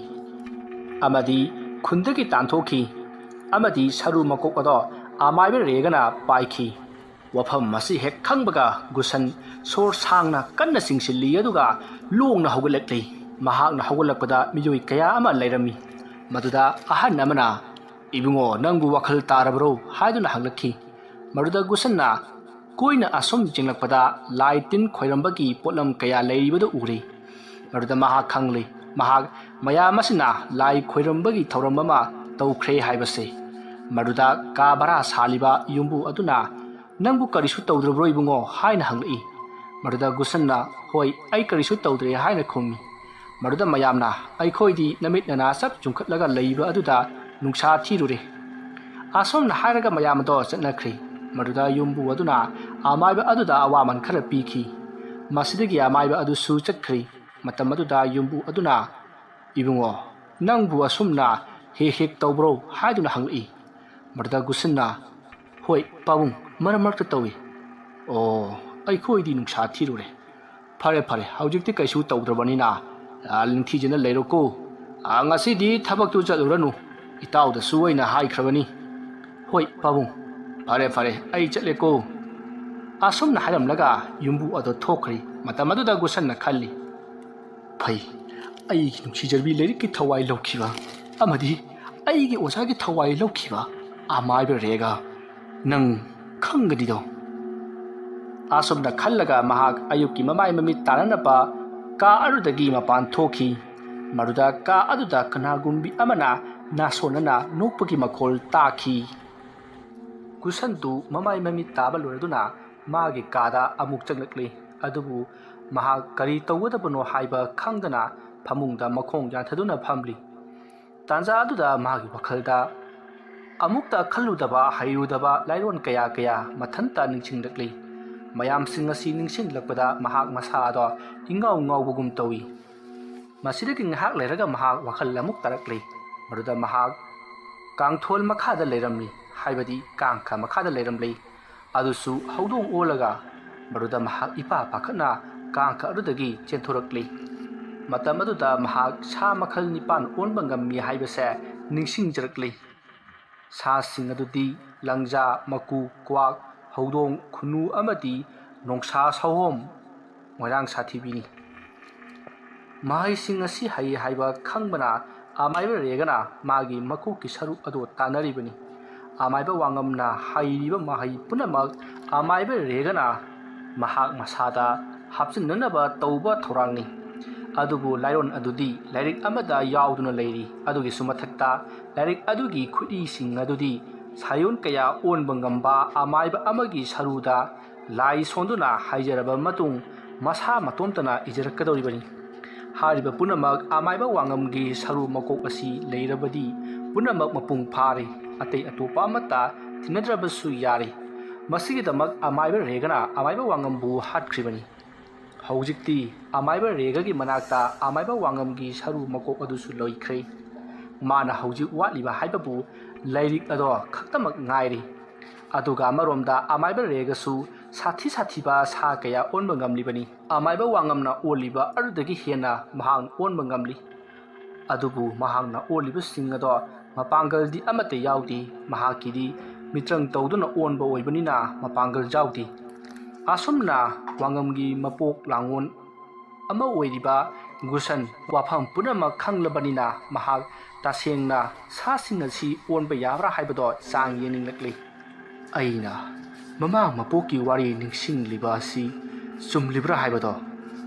अमदी खुंदगी तांथोखी अमदी सरु मकोक अदो अमाइबा रेगना पाइखी वफम मसी हेक खंगबगा गुसन सोर सांगना कन्ना सिंगसिल्ली अदुगा लोंगना हौगलक्ली महाकना हौगलकपदा मिजोई कया अमा लेरमी मदुदा अहन अमना इबुंगो नंगु वखल तारबरो हाइदुना हंगलखी मदुदा गुसनना कोइना असोम जिंगलकपदा लाइटिन खोइरंबगी पोटलम कया लेरिबदो उरे मदुदा महाक खंगले महाक मया मसिना लाई खोइरंबगी थौरममा तौख्रे हाइबसे मदुदा का बरा सालिबा युंबु अदुना नंबु करिसु तौद्रब्रो इबुंगो हाइना हंगई मरुदा गुसन्ना होय आई करिसु तौद्रे हाइना खुमी मरुदा मयामना अइखोइदी नमित नना सब जुंखटलगा लैबा अदुदा नुंसा थिरुरे आसोमना हाइरगा मयामदो चटनख्री मरुदा युंबु अदुना अमाइबा अदुदा अवामन खरा पीखी मसिदगी अमाइबा अदुसु चटख्री मतम अदुदा युंबु अदुना इबुंगो नंबु असुमना हेक तौब्रो हाइदुना हंगई मरुदा गुसन्ना होय पाबुंग मरम मरक तौई ओ अइखोइदी नुंसा थिरुरे फरे हौजिक्ति कैसु तौद्रबनिना लिंथीजना लेरोको ngasiदी थबकतु चलुरनु इताउदसु ओइना हाइख्रबनी होय पाबुंग फरे अइ चलेको असुमना हाइरमलगा युंबु अदो थोखरी मतमदुदा गुसनना खल्ली फै अइ नुंसीजरबी लेरिकि थवाइ लौखिबा अमदी ꯑꯩꯒꯤ ꯑꯣꯖꯥꯒꯤ ꯊꯋꯥꯏ ꯂꯧꯈꯤꯕ ꯑꯃꯥꯏꯕ ꯔꯦꯒ ꯅꯪ ꯈꯪꯒꯅꯤꯗꯣ ꯑꯁꯨꯝꯅ ꯈꯜꯂꯒ ꯃꯍꯥꯛ ꯑꯌꯨꯛꯀꯤ ꯃꯃꯥꯏ ꯃꯃꯤꯠ ꯇꯥꯅꯅꯕ ꯀꯥ ꯑꯗꯨꯗꯒꯤ ꯃꯄꯥꯟ ꯊꯣꯛꯈꯤ ꯃꯗꯨꯗ ꯀꯥ ꯑꯗꯨꯗ ꯀꯅꯥꯒꯨꯝꯕꯤ ꯑꯃꯅ ꯅꯥꯁꯣꯟꯅꯅ ꯅꯣꯛꯄꯒꯤ ꯃꯈꯣꯜ ꯇꯥꯈꯤ ꯒꯨꯁꯟꯗꯨ ꯃꯃꯥꯏ ꯃꯃꯤꯠ ꯇꯥꯕ ꯂꯣꯏꯔꯗꯨꯅ ꯃꯥꯒꯤ ꯀꯥꯗ ꯑꯃꯨꯛ ꯆꯪꯂꯛꯂꯤ ꯑꯗꯨꯕꯨ ꯃꯍꯥꯛ ꯀꯔꯤ ꯇꯧꯒꯗꯕꯅꯣ ꯍꯥꯏꯕ ꯈꯪꯗꯅ ꯐꯃꯨꯡꯗ ꯃꯈꯣꯡ ꯌꯥꯟꯊꯗꯨꯅ ꯐꯝꯂꯤ ꯇꯥꯟꯖꯥ ꯑꯗꯨꯗ ꯃꯥꯒꯤ ꯋꯥꯈꯜꯗ ꯑꯃꯨꯛꯇ ꯈꯜꯂꯨꯗꯕ ꯍꯩꯔꯨꯗꯕ ꯂꯥꯏꯔꯣꯟ ꯀꯌꯥ ꯃꯊꯟꯇ ꯅꯤꯡꯁꯤꯡꯂꯛꯂꯤ ꯃꯌꯥꯝꯁꯤꯡ ꯑꯁꯤ ꯅꯤꯡꯁꯤꯡꯂꯛꯄꯗ ꯃꯍꯥꯛ ꯃꯁꯥꯗꯣ ꯏꯉꯥꯎ ꯉꯥꯎꯕꯒꯨꯝ ꯇꯧꯏ ꯃꯁꯤꯗꯒꯤ ꯉꯥꯏꯍꯥꯛ ꯂꯩꯔꯒ ꯃꯍꯥꯛ ꯋꯥꯈꯜ ꯑꯃꯨꯛ ꯇꯥꯔꯛꯂꯤ ꯃꯗꯨꯗ ꯃꯍꯥꯛ ꯀꯥꯡꯊꯣꯜ ꯃꯈꯥꯗ ꯂꯩꯔꯝꯂꯤ ꯍꯥꯏꯕꯗꯤ ꯀꯥꯡꯈ ꯃꯈꯥꯗ ꯂꯩꯔꯝꯂꯤ ꯑꯗꯨꯁꯨ ꯍꯧꯗꯣꯡ ꯑꯣꯜꯂꯒ ꯃꯗꯨꯗ ꯃꯍꯥꯛ ꯏꯄꯥ ꯄꯥꯈꯠꯅ ꯀꯥꯡꯈ ꯑꯗꯨꯗꯒꯤ ꯆꯦꯟꯊꯣꯔꯛꯂꯤ ꯃꯇꯝ ꯑꯗꯨꯗ ꯃꯍꯥꯛ ꯁꯥ ꯃꯈꯜ 9 ꯑꯣꯟꯕ ꯉꯝꯃꯤ ꯍꯥꯏꯕꯁꯦ ꯅꯤꯡꯁꯤꯡꯖꯔꯛꯂꯤ ꯁꯥꯁꯤꯡ ꯑꯗꯨꯗꯤ ꯂꯪꯖꯥ ꯃꯀꯨ ꯀ꯭ꯋꯥꯛ ꯍꯧꯗꯣꯡ ꯈꯨꯅꯨ ꯑꯃꯗꯤ ꯅꯣꯡꯁꯥ ꯁꯑꯣꯝ ꯃꯣꯏꯔꯥꯡ ꯁꯥꯊꯤꯕꯤꯅꯤ ꯃꯍꯩꯁꯤꯡ ꯑꯁꯤ ꯍꯩ ꯍꯥꯏꯕ ꯈꯪꯕꯅ ꯑꯃꯥꯏꯕ ꯔꯦꯒꯅ ꯃꯥꯒꯤ ꯃꯀꯣꯛꯀꯤ ꯁꯔꯨꯛ ꯑꯗꯨ ꯇꯥꯟꯅꯔꯤꯕꯅꯤ ꯑꯃꯥꯏꯕ ꯋꯥꯉꯝꯅ ꯍꯩꯔꯤꯕ ꯃꯍꯩ ꯄꯨꯝꯅꯃꯛ ꯑꯃꯥꯏꯕ ꯔꯦꯒꯅ ꯃꯍꯥꯛ ꯃꯁꯥꯗ ꯍꯥꯞꯆꯤꯟꯅꯅꯕ ꯇꯧꯕ ꯊꯧꯔꯥꯡꯅꯤ ꯑꯗꯨꯕꯨ ꯂꯥꯏꯔꯣꯟ ꯑꯗꯨꯗꯤ ꯂꯥꯏꯔꯤꯛ ꯑꯃꯗ ꯌꯥꯎꯗꯨꯅ ꯂꯩꯔꯤ ꯑꯗꯨꯒꯤꯁꯨ ꯃꯊꯛꯇ ꯂꯥꯏꯔꯤꯛ ꯑꯗꯨꯒꯤ ꯈꯨꯠꯏꯁꯤꯡ ꯑꯗꯨꯗꯤ ꯁꯥꯌꯣꯟ ꯀꯌꯥ ꯑꯣꯟꯕ ꯉꯝꯕ ꯑꯃꯥꯏꯕ ꯑꯃꯒꯤ ꯁꯔꯨꯗ ꯂꯥꯏ ꯁꯣꯟꯗꯨꯅ ꯍꯥꯏꯖꯔꯕ ꯃꯇꯨꯡ ꯃꯁꯥ ꯃꯇꯣꯝꯇꯅ ꯏꯖꯔꯛꯀꯗꯧꯔꯤꯕꯅꯤ ꯍꯥꯏꯔꯤꯕ ꯄꯨꯝꯅꯃꯛ ꯑꯃꯥꯏꯕ ꯋꯥꯉꯝꯒꯤ ꯁꯔꯨ ꯃꯀꯣꯛ ꯑꯁꯤ ꯂꯩꯔꯕꯗꯤ ꯄꯨꯝꯅꯃꯛ ꯃꯄꯨꯡ ꯐꯥꯔꯦ ꯑꯇꯩ ꯑꯇꯣꯞꯄ ꯑꯃꯠꯇ ꯊꯤꯅꯗ꯭ꯔꯕꯁꯨ ꯌꯥꯔꯦ ꯃꯁꯤꯒꯤꯗꯃꯛ ꯑꯃꯥꯏꯕ ꯔꯦꯒꯅ ꯑꯃꯥꯏꯕ ꯋꯥꯉꯝꯕꯨ ꯍꯥꯠꯈ꯭ꯔꯤꯕꯅꯤ ꯍꯧꯖꯤꯛꯇꯤ ꯑꯃꯥꯏꯕ ꯔꯦꯒꯒꯤ ꯃꯅꯥꯛꯇ ꯑꯃꯥꯏꯕ ꯋꯥꯉꯝꯒꯤ ꯁꯔꯨ ꯃꯀꯣꯛ ꯑꯗꯨꯁꯨ ꯂꯣꯏꯈ꯭ꯔꯦ ꯃꯥꯅ ꯍꯧꯖꯤꯛ ꯋꯥꯠꯂꯤꯕ ꯍꯥꯏꯕꯕꯨ ꯂꯥꯏꯔꯤꯛ ꯑꯗꯣ ꯈꯛꯇꯃꯛ ꯉꯥꯏꯔꯤ ꯑꯗꯨꯒ ꯑꯃꯔꯣꯝꯗ ꯑꯃꯥꯏꯕ ꯔꯦꯒꯁꯨ ꯁꯥꯊꯤꯕ ꯁꯥ ꯀꯌꯥ ꯑꯣꯟꯕ ꯉꯝꯂꯤꯕꯅꯤ ꯑꯃꯥꯏꯕ ꯋꯥꯉꯝꯅ ꯑꯣꯜꯂꯤꯕ ꯑꯗꯨꯗꯒꯤ ꯍꯦꯟꯅ ꯃꯍꯥꯛꯅ ꯑꯣꯟꯕ ꯉꯝꯂꯤ ꯑꯗꯨꯕꯨ ꯃꯍꯥꯛꯅ ꯑꯣꯜꯂꯤꯕꯁꯤꯡ ꯑꯗꯣ ꯃꯄꯥꯡꯒꯜꯗꯤ ꯑꯃꯠꯇ ꯌꯥꯎꯗꯦ ꯃꯍꯥꯛꯀꯤꯗꯤ ꯃꯤꯇ꯭ꯔꯪ ꯇꯧꯗꯨꯅ ꯑꯣꯟꯕ ꯑꯣꯏꯕꯅꯤꯅ ꯃꯄꯥꯡꯒꯜ ꯌꯥꯎꯗꯦ ꯑꯁꯨꯝꯅ ꯋꯥꯉꯝꯒꯤ ꯃꯄꯣꯛ ꯂꯥꯡꯉꯣꯟ ꯑꯃ ꯑꯣꯏꯔꯤꯕ ꯒꯨꯁꯟ ꯋꯥꯐꯝ ꯄꯨꯝꯅꯃꯛ ꯈꯪꯂꯕꯅꯤꯅ ꯃꯍꯥꯛ ꯇꯁꯦꯡꯅ ꯁꯥꯁꯤꯡ ꯑꯁꯤ ꯑꯣꯟꯕ ꯌꯥꯕ꯭ꯔꯥ ꯍꯥꯏꯕꯗꯣ ꯆꯥꯡ ꯌꯦꯡꯅꯤꯡꯂꯛꯂꯤ ꯑꯩꯅ ꯃꯃꯥꯡ ꯃꯄꯣꯛꯀꯤ ꯋꯥꯔꯤ ꯅꯤꯡꯁꯤꯡꯂꯤꯕ ꯑꯁꯤ ꯆꯨꯝꯂꯤꯕ꯭ꯔꯥ ꯍꯥꯏꯕꯗꯣ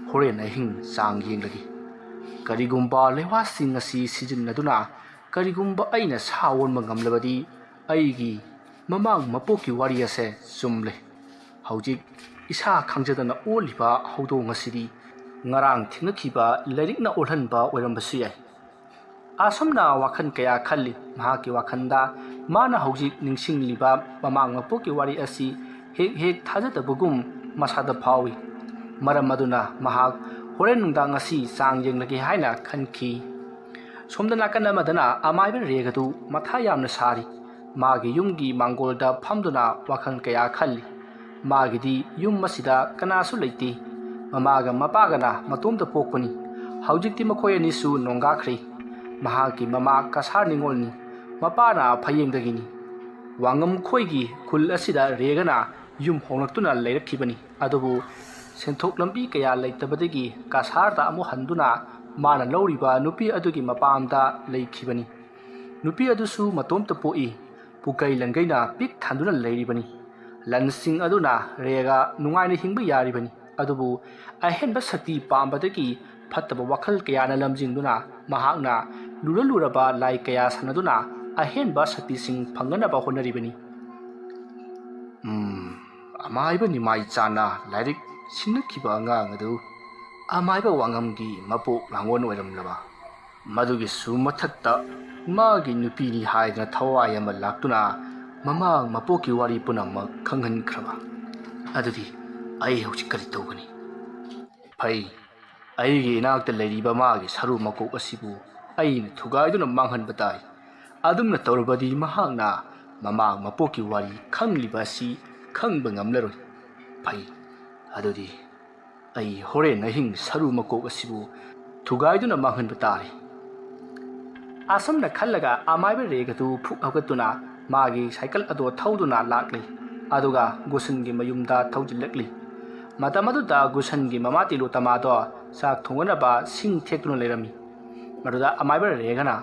ꯍꯣꯔꯦꯟ ꯑꯍꯤꯡ ꯆꯥꯡ ꯌꯦꯡꯂꯒꯦ ꯀꯔꯤꯒꯨꯝꯕ ꯂꯩꯋꯥꯁꯤꯡ ꯑꯁꯤ ꯁꯤꯖꯤꯟꯅꯗꯨꯅ ꯀꯔꯤꯒꯨꯝꯕ ꯑꯩꯅ ꯁꯥ ꯑꯣꯟꯕ ꯉꯝꯂꯕꯗꯤ ꯑꯩꯒꯤ ꯃꯃꯥꯡ ꯃꯄꯣꯛꯀꯤ ꯋꯥꯔꯤ ꯑꯁꯦ ꯆꯨꯝꯂꯦ ꯍꯧꯖꯤꯛ ꯏꯁꯥ ꯈꯪꯖꯗꯅ ꯑꯣꯜꯂꯤꯕ ꯍꯧꯗꯣꯡ ꯑꯁꯤꯗꯤ ꯉꯔꯥꯡ ꯊꯦꯡꯅꯈꯤꯕ ꯂꯥꯏꯔꯤꯛꯅ ꯑꯣꯜꯍꯟꯕ ꯑꯣꯏꯔꯝꯕꯁꯨ ꯌꯥꯏ ꯑꯁꯨꯝꯅ ꯋꯥꯈꯜ ꯀꯌꯥ ꯈꯜꯂꯤ ꯃꯍꯥꯛꯀꯤ ꯋꯥꯈꯜꯗ ꯃꯥꯅ ꯍꯧꯖꯤꯛ ꯅꯤꯡꯁꯤꯡꯂꯤꯕ ꯃꯃꯥꯡ ꯃꯄꯣꯛꯀꯤ ꯋꯥꯔꯤ ꯑꯁꯤ ꯍꯦꯛ ꯊꯥꯖꯗꯕꯒꯨꯝ ꯃꯁꯥꯗ ꯐꯥꯎꯏ ꯃꯔꯝ ꯑꯗꯨꯅ ꯃꯍꯥꯛ ꯍꯣꯔꯦꯟ ꯅꯨꯡꯗꯥꯡ ꯑꯁꯤ ꯆꯥꯡ ꯌꯦꯡꯂꯒꯦ ꯍꯥꯏꯅ ꯈꯟꯈꯤ ꯁꯣꯝꯗ ꯅꯥꯀꯟ ꯑꯃꯗꯅ ꯑꯃꯥꯏꯕ ꯔꯦꯒꯗꯨ ꯃꯊꯥ ꯌꯥꯝꯅ ꯁꯥꯔꯤ ꯃꯥꯒꯤ ꯌꯨꯝꯒꯤ ꯃꯥꯡꯒꯣꯜꯗ ꯐꯝꯗꯨꯅ ꯋꯥꯈꯜ ꯀꯌꯥ ꯈꯜꯂꯤ ꯃꯥꯒꯤꯗꯤ ꯌꯨꯝ ꯑꯁꯤꯗ ꯀꯅꯥꯁꯨ ꯂꯩꯇꯦ ꯃꯃꯥꯒ ꯃꯄꯥꯒꯅ ꯃꯇꯣꯝꯇ ꯄꯣꯛꯄꯅꯤ ꯍꯧꯖꯤꯛꯇꯤ ꯃꯈꯣꯏ ꯑꯅꯤꯁꯨ ꯅꯣꯡꯒꯥꯈ꯭ꯔꯦ ꯃꯍꯥꯛꯀꯤ ꯃꯃꯥ ꯀꯁꯥꯔ ꯅꯤꯉꯣꯜꯅꯤ ꯃꯄꯥꯅ ꯐꯌꯦꯡꯗꯒꯤꯅꯤ ꯋꯥꯉꯝ ꯈꯣꯏꯒꯤ ꯈꯨꯜ ꯑꯁꯤꯗ ꯔꯦꯒꯅ ꯌꯨꯝ ꯍꯣꯡꯂꯛꯇꯨꯅ ꯂꯩꯔꯛꯈꯤꯕꯅꯤ ꯑꯗꯨꯕꯨ ꯁꯦꯟꯊꯣꯛ ꯂꯝꯕꯤ ꯀꯌꯥ ꯂꯩꯇꯕꯗꯒꯤ ꯀꯁꯥꯔꯗ ꯑꯃꯨꯛ ꯍꯟꯗꯨꯅ ꯃꯥꯅ ꯂꯧꯔꯤꯕ ꯅꯨꯄꯤ ꯑꯗꯨꯒꯤ ꯃꯄꯥꯝꯗ ꯂꯩꯈꯤꯕꯅꯤ ꯅꯨꯄꯤ ꯑꯗꯨꯁꯨ ꯃꯇꯣꯝꯇ ꯄꯣꯛꯏ ꯄꯨꯀꯩ ꯂꯟꯒꯩꯅ ꯄꯤꯛ ꯊꯟꯗꯨꯅ ꯂꯩꯔꯤꯕꯅꯤ ꯂꯟꯁꯤꯡ ꯑꯗꯨꯅ ꯔꯦꯒ ꯅꯨꯡꯉꯥꯏꯅ ꯍꯤꯡꯕ ꯌꯥꯔꯤꯕꯅꯤ ꯑꯗꯨꯕꯨ ꯑꯍꯦꯟꯕ ꯁꯛꯇꯤ ꯄꯥꯝꯕꯗꯒꯤ ꯐꯠꯇꯕ ꯋꯥꯈꯜ ꯀꯌꯥꯅ ꯂꯝꯖꯤꯡꯗꯨꯅ ꯃꯍꯥꯛꯅ ꯂꯨꯔꯕ ꯂꯥꯏ ꯀꯌꯥ ꯁꯥꯟꯅꯗꯨꯅ ꯑꯍꯦꯟꯕ ꯁꯛꯇꯤꯁꯤꯡ ꯐꯪꯅꯅꯕ ꯍꯣꯠꯅꯔꯤꯕꯅꯤ ꯑꯃꯥꯏꯕ ꯅꯤꯃꯥꯏ ꯆꯥꯅ ꯂꯥꯏꯔꯤꯛ ꯁꯤꯟꯅꯈꯤꯕ ꯑꯉꯥꯡ ꯑꯗꯨ ꯑꯃꯥꯏꯕ ꯋꯥꯉꯝꯒꯤ ꯃꯄꯣꯛ ꯂꯥꯡꯒꯣꯟ ꯑꯣꯏꯔꯝꯂꯕ ꯃꯗꯨꯒꯤꯁꯨ ꯃꯊꯛꯇ ꯃꯥꯒꯤ ꯅꯨꯄꯤꯅꯤ ꯍꯥꯏꯗꯅ ꯊꯋꯥꯏ ꯑꯃ ꯂꯥꯛꯇꯨꯅ ꯃꯃꯥꯡ ꯃꯄꯣꯛꯀꯤ ꯋꯥꯔꯤ ꯄꯨꯝꯅꯃꯛ ꯈꯪꯍꯟꯈ꯭ꯔꯕ ꯑꯗꯨꯗꯤ ꯑꯩ ꯍꯧꯖꯤꯛ ꯀꯔꯤ ꯇꯧꯒꯅꯤ ꯐꯩ ꯑꯩꯒꯤ ꯏꯅꯥꯛꯇ ꯂꯩꯔꯤꯕ ꯃꯥꯒꯤ ꯁꯔꯨ ꯃꯀꯣꯛ ꯑꯁꯤꯕꯨ ꯑꯩꯅ ꯊꯨꯒꯥꯏꯗꯨꯅ ꯃꯥꯡꯍꯟꯕ ꯇꯥꯏ ꯑꯗꯨꯝꯅ ꯇꯧꯔꯕꯗꯤ ꯃꯍꯥꯛꯅ ꯃꯃꯥꯡ ꯃꯄꯣꯛꯀꯤ ꯋꯥꯔꯤ ꯈꯪꯂꯤꯕ ꯑꯁꯤ ꯈꯪꯕ ꯉꯝꯂꯔꯣꯏ ꯐꯩ ꯑꯗꯨꯗꯤ ꯑꯩ ꯍꯣꯔꯦꯟ ꯑꯍꯤꯡ ꯁꯔꯨ ꯃꯀꯣꯛ ꯑꯁꯤꯕꯨ ꯊꯨꯒꯥꯏꯗꯨꯅ ꯃꯥꯡꯍꯟꯕ ꯇꯥꯔꯦ ꯑꯁꯨꯝꯅ ꯈꯜꯂꯒ ꯑꯃꯥꯏꯕ ꯔꯦꯒꯗꯨ ꯐꯨꯛ ꯍꯧꯒꯠꯇꯨꯅ ꯃꯥꯒꯤ ꯁꯥꯏꯀꯜ ꯑꯗꯣ ꯊꯧꯗꯨꯅ ꯂꯥꯛꯂꯤ ꯑꯗꯨꯒ ꯒꯨꯁꯟꯒꯤ ꯃꯌꯨꯝꯗ ꯊꯧꯖꯤꯜꯂꯛꯂꯤ ꯃꯇꯝ ꯑꯗꯨꯗ ꯒꯨꯁꯟꯒꯤ ꯃꯃꯥ ꯇꯤꯂꯣꯇꯃꯥꯗꯣ ꯆꯥꯛ ꯊꯣꯡꯅꯅꯕ ꯁꯤꯡ ꯊꯦꯛꯇꯨꯅ ꯂꯩꯔꯝꯃꯤ ꯃꯗꯨꯗ ꯑꯃꯥꯏꯕ ꯔꯦꯒꯅ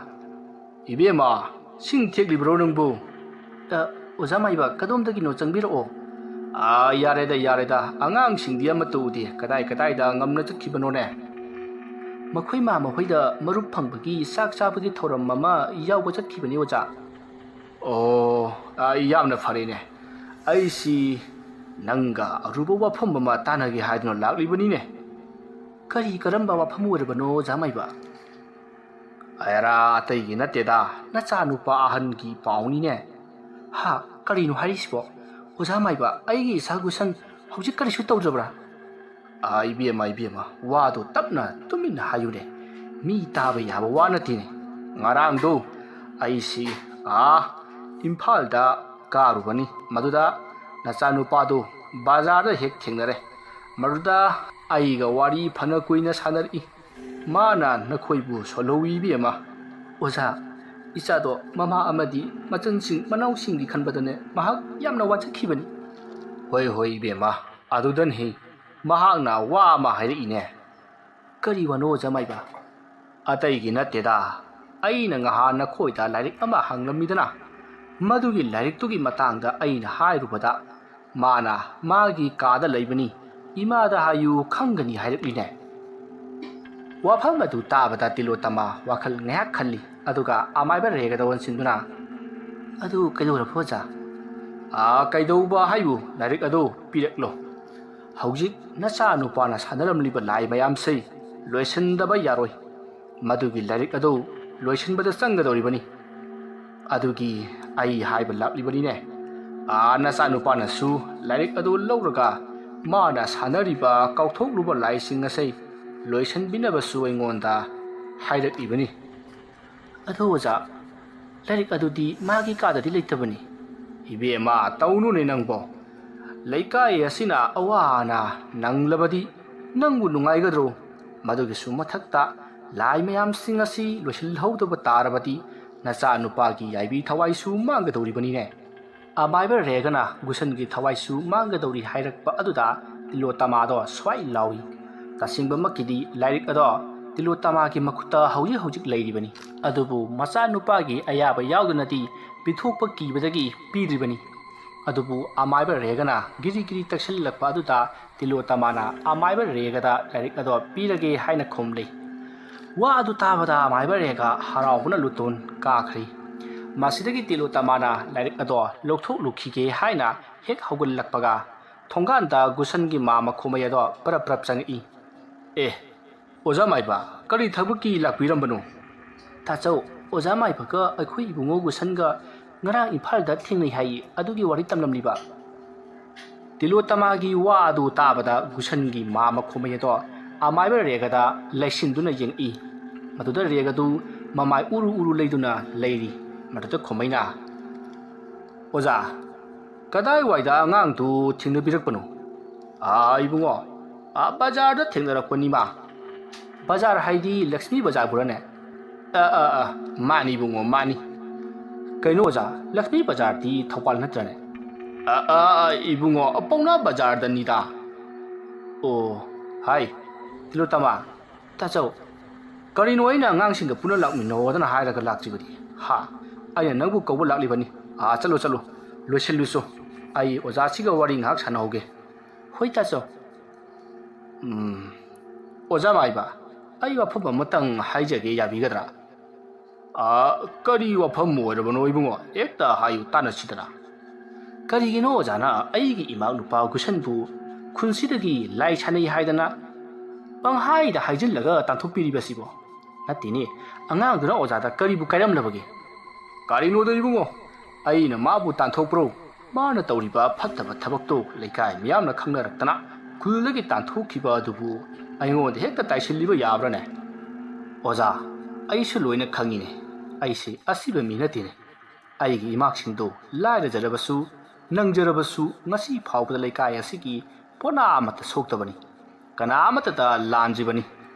ꯏꯕꯦꯝꯃ ꯁꯤꯡ ꯊꯦꯛꯂꯤꯕ꯭ꯔꯣ ꯅꯪꯕꯨ? ꯑꯣꯖꯥ ꯃꯥꯏꯕ ꯀꯗꯣꯝꯗꯒꯤꯅꯣ ꯆꯪꯕꯤꯔꯛꯑꯣ. ꯌꯥꯔꯦꯗ ꯑꯉꯥꯡꯁꯤꯡꯗꯤ ꯑꯃꯠꯇ ꯎꯗꯦ ꯀꯗꯥꯏꯗ ꯉꯝꯅ ꯆꯠꯈꯤꯕꯅꯣꯅꯦ? ꯃꯈꯣꯏ ꯃꯥꯃ ꯍꯣꯏꯗ ꯃꯔꯨꯞ ꯐꯪꯕꯒꯤ ꯆꯥꯛ ꯆꯥꯕꯒꯤ ꯊꯧꯔꯝ ꯑꯃ ꯌꯥꯎꯕ ꯆꯠꯈꯤꯕꯅꯤ ꯑꯣꯖꯥ. ꯑꯣ ꯌꯥꯝꯅ ꯐꯔꯦꯅꯦ. ꯑꯩꯁꯤ ꯅꯪꯒ ꯑꯔꯨꯕ ꯋꯥꯐꯝ ꯑꯃ ꯇꯥꯟꯅꯒꯦ ꯍꯥꯏꯗꯨꯅ ꯂꯥꯛꯂꯤꯕꯅꯤꯅꯦ. ꯀꯔꯝꯕ ꯋꯥꯐꯝ ꯑꯣꯏꯔꯕꯅꯣ ꯑꯣꯖꯥ ꯃꯥꯏꯕ? ꯑꯇꯩꯒꯤ ꯅꯠꯇꯦꯗ ꯅꯆꯥꯅꯨꯄꯥ ꯑꯍꯟꯒꯤ ꯄꯥꯎꯅꯤꯅꯦ. ꯀꯔꯤꯅꯣ ꯍꯥꯏꯔꯤꯁꯤꯕꯣ? ꯑꯣꯖꯥ ꯃꯥꯏꯕ ꯑꯩꯒꯤ ꯏꯆꯥ ꯒꯨꯁꯟ ꯍꯧꯖꯤꯛ ꯀꯔꯤꯁꯨ ꯇꯧꯗ꯭ꯔꯕ꯭ꯔꯥ? ꯏꯕꯦꯝꯃ ꯋꯥꯗꯣ ꯇꯞꯅ ꯇꯨꯃꯤꯟꯅ ꯍꯥꯏꯌꯨꯅꯦ. ꯃꯤ ꯇꯥꯕ ꯌꯥꯕ ꯋꯥ ꯅꯠꯇꯦꯅꯦ. ꯉꯔꯥꯡꯗꯣ ꯑꯩꯁꯤ ꯏꯝꯐꯥꯜꯗ ꯀꯥꯔꯨꯕꯅꯤ. ꯃꯗꯨꯗ ꯅꯆꯥꯅꯨꯄꯥꯗꯣ ꯕꯖꯥꯔꯗ ꯍꯦꯛ ꯊꯦꯡꯅꯔꯦ. ꯃꯗꯨꯗ ꯑꯩꯒ ꯋꯥꯔꯤ ꯐꯅ ꯀꯨꯏꯅ ꯁꯥꯟꯅꯔꯛꯏ. ꯃꯥꯅ ꯅꯈꯣꯏꯕꯨ ꯁꯣꯜꯍꯧꯏ ꯏꯕꯦꯝꯃ. ꯑꯣꯖꯥ, ꯏꯆꯥꯗꯣ ꯃꯃꯥ ꯑꯃꯗꯤ ꯃꯆꯟꯁꯤꯡ ꯃꯅꯥꯎꯁꯤꯡꯒꯤ ꯈꯟꯕꯗꯅꯦ ꯃꯍꯥꯛ ꯌꯥꯝꯅ ꯋꯥꯖꯈꯤꯕꯅꯤ. ꯍꯣꯏ ꯏꯕꯦꯝꯃ, ꯑꯗꯨꯗꯅꯤ ꯃꯍꯥꯛꯅ ꯋꯥ ꯑꯃ ꯍꯥꯏꯔꯛꯏꯅꯦ. ꯀꯔꯤ ꯋꯥꯅꯣ ꯑꯣꯖꯥ ꯃꯥꯏꯕ? ꯑꯇꯩꯒꯤ ꯅꯠꯇꯦꯗ. ꯑꯩꯅ ꯉꯍꯥꯟ ꯅꯈꯣꯏꯗ ꯂꯥꯏꯔꯤꯛ ꯑꯃ ꯍꯪꯂꯝꯃꯤꯗꯅ. ꯃꯗꯨꯒꯤ ꯂꯥꯏꯔꯤꯛꯇꯨꯒꯤ ꯃꯇꯥꯡꯗ ꯑꯩꯅ ꯍꯥꯏꯔꯨꯕꯗ ꯃꯥꯅ ꯃꯥꯒꯤ ꯀꯥꯗ ꯂꯩꯕꯅꯤ, ꯏꯃꯥꯗ ꯍꯥꯏꯌꯨ ꯈꯪꯒꯅꯤ ꯍꯥꯏꯔꯛꯂꯤꯅꯦ. ꯋꯥꯐꯝ ꯑꯗꯨ ꯇꯥꯕꯗ ꯇꯤꯂꯣꯇꯃꯥ ꯋꯥꯈꯜ ꯉꯥꯏꯍꯥꯛ ꯈꯜꯂꯤ. ꯑꯗꯨꯒ ꯑꯃꯥꯏꯕ ꯔꯦꯒꯗ ꯑꯣꯟꯁꯤꯟꯗꯨꯅ, ꯑꯗꯨ ꯀꯩꯗꯧꯔꯕꯣ ꯑꯣꯖꯥ? ꯀꯩꯗꯧꯕ ꯍꯥꯏꯕꯨ ꯂꯥꯏꯔꯤꯛ ꯑꯗꯨ ꯄꯤꯔꯛꯂꯣ. ꯍꯧꯖꯤꯛ ꯅꯆꯥ ꯅꯨꯄꯥꯅ ꯁꯥꯟꯅꯔꯝꯂꯤꯕ ꯂꯥꯏ ꯃꯌꯥꯝꯁꯦ ꯂꯣꯏꯁꯤꯟꯗꯕ ꯌꯥꯔꯣꯏ. ꯃꯗꯨꯒꯤ ꯂꯥꯏꯔꯤꯛ ꯑꯗꯨ ꯂꯣꯏꯁꯤꯟꯕꯗ ꯆꯪꯒꯗꯧꯔꯤꯕꯅꯤ. ꯑꯗꯨꯒꯤ ꯑꯩ ꯍꯥꯏꯕ ꯂꯥꯛꯂꯤꯕꯅꯤꯅꯦ. ꯅꯆꯥꯅꯨꯄꯥꯅꯁꯨ ꯂꯥꯏꯔꯤꯛ ꯑꯗꯨ ꯂꯧꯔꯒ ꯃꯥꯅ ꯁꯥꯟꯅꯔꯤꯕ ꯀꯥꯎꯊꯣꯛꯂꯨꯕ ꯂꯥꯏꯁꯤꯡ ꯑꯁꯤ ꯂꯣꯏꯁꯤꯟꯕꯤꯅꯕꯁꯨ ꯑꯩꯉꯣꯟꯗ ꯍꯥꯏꯔꯛꯂꯤꯕꯅꯤ. ꯑꯗꯣ ꯑꯣꯖꯥ, ꯂꯥꯏꯔꯤꯛ ꯑꯗꯨꯗꯤ ꯃꯥꯒꯤ ꯀꯥꯗꯗꯤ ꯂꯩꯇꯕꯅꯤ. ꯏꯕꯦꯝꯃ ꯇꯧꯅꯨꯅꯦ ꯅꯪꯕꯣ. ꯂꯩꯀꯥꯏ ꯑꯁꯤꯅ ꯑꯋꯥ ꯑꯅꯥ ꯅꯪꯂꯕꯗꯤ ꯅꯪꯕꯨ ꯅꯨꯡꯉꯥꯏꯒꯗ꯭ꯔꯣ? ꯃꯗꯨꯒꯤꯁꯨ ꯃꯊꯛꯇ ꯂꯥꯏ ꯃꯌꯥꯝꯁꯤꯡ ꯑꯁꯤ ꯂꯣꯏꯁꯤꯜꯍꯧꯗꯕ ꯇꯥꯔꯕꯗꯤ ꯅꯆꯥꯅꯨꯄꯥꯒꯤ ꯌꯥꯏꯕꯤ ꯊꯋꯥꯏꯁꯨ ꯃꯥꯡꯒꯗꯧꯔꯤꯕꯅꯤꯅꯦ. ꯑꯃꯥꯏꯕ ꯔꯦꯒꯅ ꯒꯨꯁꯟꯒꯤ ꯊꯋꯥꯏꯁꯨ ꯃꯥꯡꯒꯗꯧꯔꯤ ꯍꯥꯏꯔꯛꯄ ꯑꯗꯨꯗ ꯇꯤꯂꯣꯇꯃꯥꯗꯣ ꯁ꯭ꯋꯥꯏ ꯂꯥꯎꯏ. ꯇꯁꯦꯡꯕꯃꯛꯀꯤꯗꯤ ꯂꯥꯏꯔꯤꯛ ꯑꯗꯣ ꯇꯤꯂꯣꯇꯃꯥꯒꯤ ꯃꯈꯨꯠꯇ ꯍꯧꯖꯤꯛ ꯂꯩꯔꯤꯕꯅꯤ. ꯑꯗꯨꯕꯨ ꯃꯆꯥꯅꯨꯄꯥꯒꯤ ꯑꯌꯥꯕ ꯌꯥꯎꯗꯅꯗꯤ ꯄꯤꯊꯣꯛꯄ ꯀꯤꯕꯗꯒꯤ ꯄꯤꯗ꯭ꯔꯤꯕꯅꯤ. ꯑꯗꯨꯕꯨ ꯑꯃꯥꯏꯕ ꯔꯦꯒꯅ ꯒꯤꯔꯤ ꯇꯛꯁꯤꯜꯂꯛꯄ ꯑꯗꯨꯗ ꯇꯤꯂꯣꯇꯃꯥꯅ ꯑꯃꯥꯏꯕ ꯔꯦꯒꯗ ꯂꯥꯏꯔꯤꯛ ꯑꯗꯣ ꯄꯤꯔꯒꯦ ꯍꯥꯏꯅ ꯈꯨꯝꯂꯤ. ꯋꯥ ꯑꯗꯨ ꯇꯥꯕꯗ ꯑꯃꯥꯏꯕ ꯔꯦꯒ ꯍꯔꯥꯎꯕꯅ ꯂꯨꯇꯣꯟ ꯀꯥꯈ꯭ꯔꯤ. ꯃꯁꯤꯗꯒꯤ ꯇꯤꯂꯣꯇꯃꯥꯅ ꯂꯥꯏꯔꯤꯛ ꯑꯗꯣ ꯂꯧꯊꯣꯛꯂꯨꯈꯤꯒꯦ ꯍꯥꯏꯅ ꯍꯦꯛ ꯍꯧꯒꯠꯂꯛꯄꯒ ꯊꯣꯡꯒꯥꯟꯗ ꯒꯨꯁꯟꯒꯤ ꯃꯥꯃ ꯈꯨꯃꯩ ꯑꯗꯣ ꯄꯔꯞ ꯆꯪꯉꯛꯏ. ꯑꯣꯖꯥ ꯃꯥꯏꯕ, ꯀꯔꯤ ꯊꯕꯛꯀꯤ ꯂꯥꯛꯄꯤꯔꯝꯕꯅꯣ? ꯇꯥꯆꯧ, ꯑꯣꯖꯥ ꯃꯥꯏꯕꯒ ꯑꯩꯈꯣꯏ ꯏꯕꯨꯡꯉꯣ ꯒꯨꯁꯟꯒ ꯉꯔꯥꯡ ꯏꯝꯐꯥꯜꯗ ꯊꯦꯡꯅꯩ ꯍꯥꯏꯌꯦ. ꯑꯗꯨꯒꯤ ꯋꯥꯔꯤ ꯇꯝꯂꯝꯂꯤꯕ. ꯇꯤꯂꯣꯇꯃꯥꯒꯤ ꯋꯥ ꯑꯗꯨ ꯇꯥꯕꯗ ꯒꯨꯁꯟꯒꯤ ꯃꯥꯃ ꯈꯨꯃꯩ ꯑꯗꯣ ꯑꯃꯥꯏꯕ ꯔꯦꯒꯗ ꯂꯩꯁꯤꯟꯗꯨꯅ ꯌꯦꯡꯉꯛꯏ. ꯃꯗꯨꯗ ꯔꯦꯒꯗꯨ ꯃꯃꯥꯏ ꯎꯔꯨ ꯂꯩꯗꯨꯅ ꯂꯩꯔꯤ. ꯃꯗꯨꯗ ꯈꯨꯃꯩꯅ, ꯑꯣꯖꯥ, ꯀꯗꯥꯏꯋꯥꯏꯗ ꯑꯉꯥꯡꯗꯨ ꯊꯦꯡꯅꯕꯤꯔꯛꯄꯅꯣ? ꯏꯕꯨꯡꯉꯣ, ꯕꯖꯥꯔꯗ ꯊꯦꯡꯅꯔꯛꯄꯅꯤ ꯃꯥ. ꯕꯖꯥꯔ ꯍꯥꯏꯗꯤ ꯂꯛꯁꯃꯤ ꯕꯖꯥꯔꯕꯨꯔꯅꯦ? ꯃꯥꯅꯤ ꯏꯕꯨꯡꯉꯣ, ꯃꯥꯅꯤ. ꯀꯩꯅꯣ ꯑꯣꯖꯥ, ꯂꯛꯁꯃꯤ ꯕꯖꯥꯔꯗꯤ ꯊꯧꯕꯥꯜ ꯅꯠꯇ꯭ꯔꯅꯦ? ꯏꯕꯨꯡꯉꯣ, ꯄꯥꯎꯅꯥ ꯕꯖꯥꯔꯗꯅꯤꯗ. ꯑꯣ, ꯍꯥꯏ ꯇꯤꯂꯣꯇꯃꯥ. ꯇꯥꯆꯧ, ꯀꯔꯤꯅꯣ ꯑꯩꯅ ꯑꯉꯥꯡꯁꯤꯡꯒ ꯄꯨꯟꯅ ꯂꯥꯛꯃꯤꯟꯅꯧꯗꯅ ꯍꯥꯏꯔꯒ ꯂꯥꯛꯇ꯭ꯔꯤꯕꯗꯤ? ꯑꯩꯅ ꯅꯪꯕꯨ ꯀꯧꯕ ꯂꯥꯛꯂꯤꯕꯅꯤ. ꯆꯠꯂꯣ, ꯂꯣꯏꯁꯤꯜꯂꯨꯆꯣ. ꯑꯩ ꯑꯣꯖꯥꯁꯤꯒ ꯋꯥꯔꯤ ꯉꯥꯏꯍꯥꯛ ꯁꯥꯟꯅꯍꯧꯒꯦ. ꯍꯣꯏ ꯇꯥꯆꯧ. ꯑꯣꯖꯥ ꯃꯥꯏꯕ, ꯑꯩ ꯋꯥꯐꯝ ꯑꯃꯇꯪ ꯍꯥꯏꯖꯒꯦ, ꯌꯥꯕꯤꯒꯗ꯭ꯔꯥ? ꯀꯔꯤ ꯋꯥꯐꯝ ꯑꯣꯏꯔꯕꯅꯣ ꯏꯕꯨꯡꯉꯣ? ꯍꯦꯛꯇ ꯍꯥꯏꯌꯨ ꯇꯥꯟꯅꯁꯤꯗꯅ. ꯀꯔꯤꯒꯤꯅꯣ ꯑꯣꯖꯥꯅ ꯑꯩꯒꯤ ꯏꯃꯥ ꯅꯨꯄꯥ ꯒꯨꯁꯟꯕꯨ ꯈꯨꯟꯁꯤꯗꯒꯤ ꯂꯥꯏ ꯁꯥꯟꯅꯩ ꯍꯥꯏꯗꯅ ꯄꯪꯍꯥꯏꯗ ꯍꯥꯏꯖꯤꯜꯂꯒ ꯇꯥꯟꯊꯣꯛꯄꯤꯔꯤꯕꯁꯤꯕꯣ? ꯅꯠꯇꯦꯅꯦ, ꯑꯉꯥꯡꯗꯨꯅ ꯑꯣꯖꯥꯗ ꯀꯔꯤꯕꯨ ꯀꯥꯏꯔꯝꯂꯕꯒꯦ? ꯀꯔꯤꯅꯣꯗ ꯏꯕꯨꯡꯉꯣ, ꯑꯩꯅ ꯃꯥꯕꯨ ꯇꯥꯟꯊꯣꯛꯄ꯭ꯔꯣ? ꯃꯥꯅ ꯇꯧꯔꯤꯕ ꯐꯠꯇꯕ ꯊꯕꯛꯇꯣ ꯂꯩꯀꯥꯏ ꯃꯤꯌꯥꯝꯅ ꯈꯪꯅꯔꯛꯇꯅ ꯈꯨꯜꯗꯒꯤ तांथोखिबा अदुबु अइंगोंद हेक्ता ताइसिल्लिबा याब्राने ओजा अइसु लोइना खंगिने अइसे असिबा मी नतेने अइगी इमाक्सिंदो लाइरजरबसु नंगजरबसु ngasi फाउबदा लेकाय असिगी पोना अमत सोक्तबनी कना अमतता लांजिबनी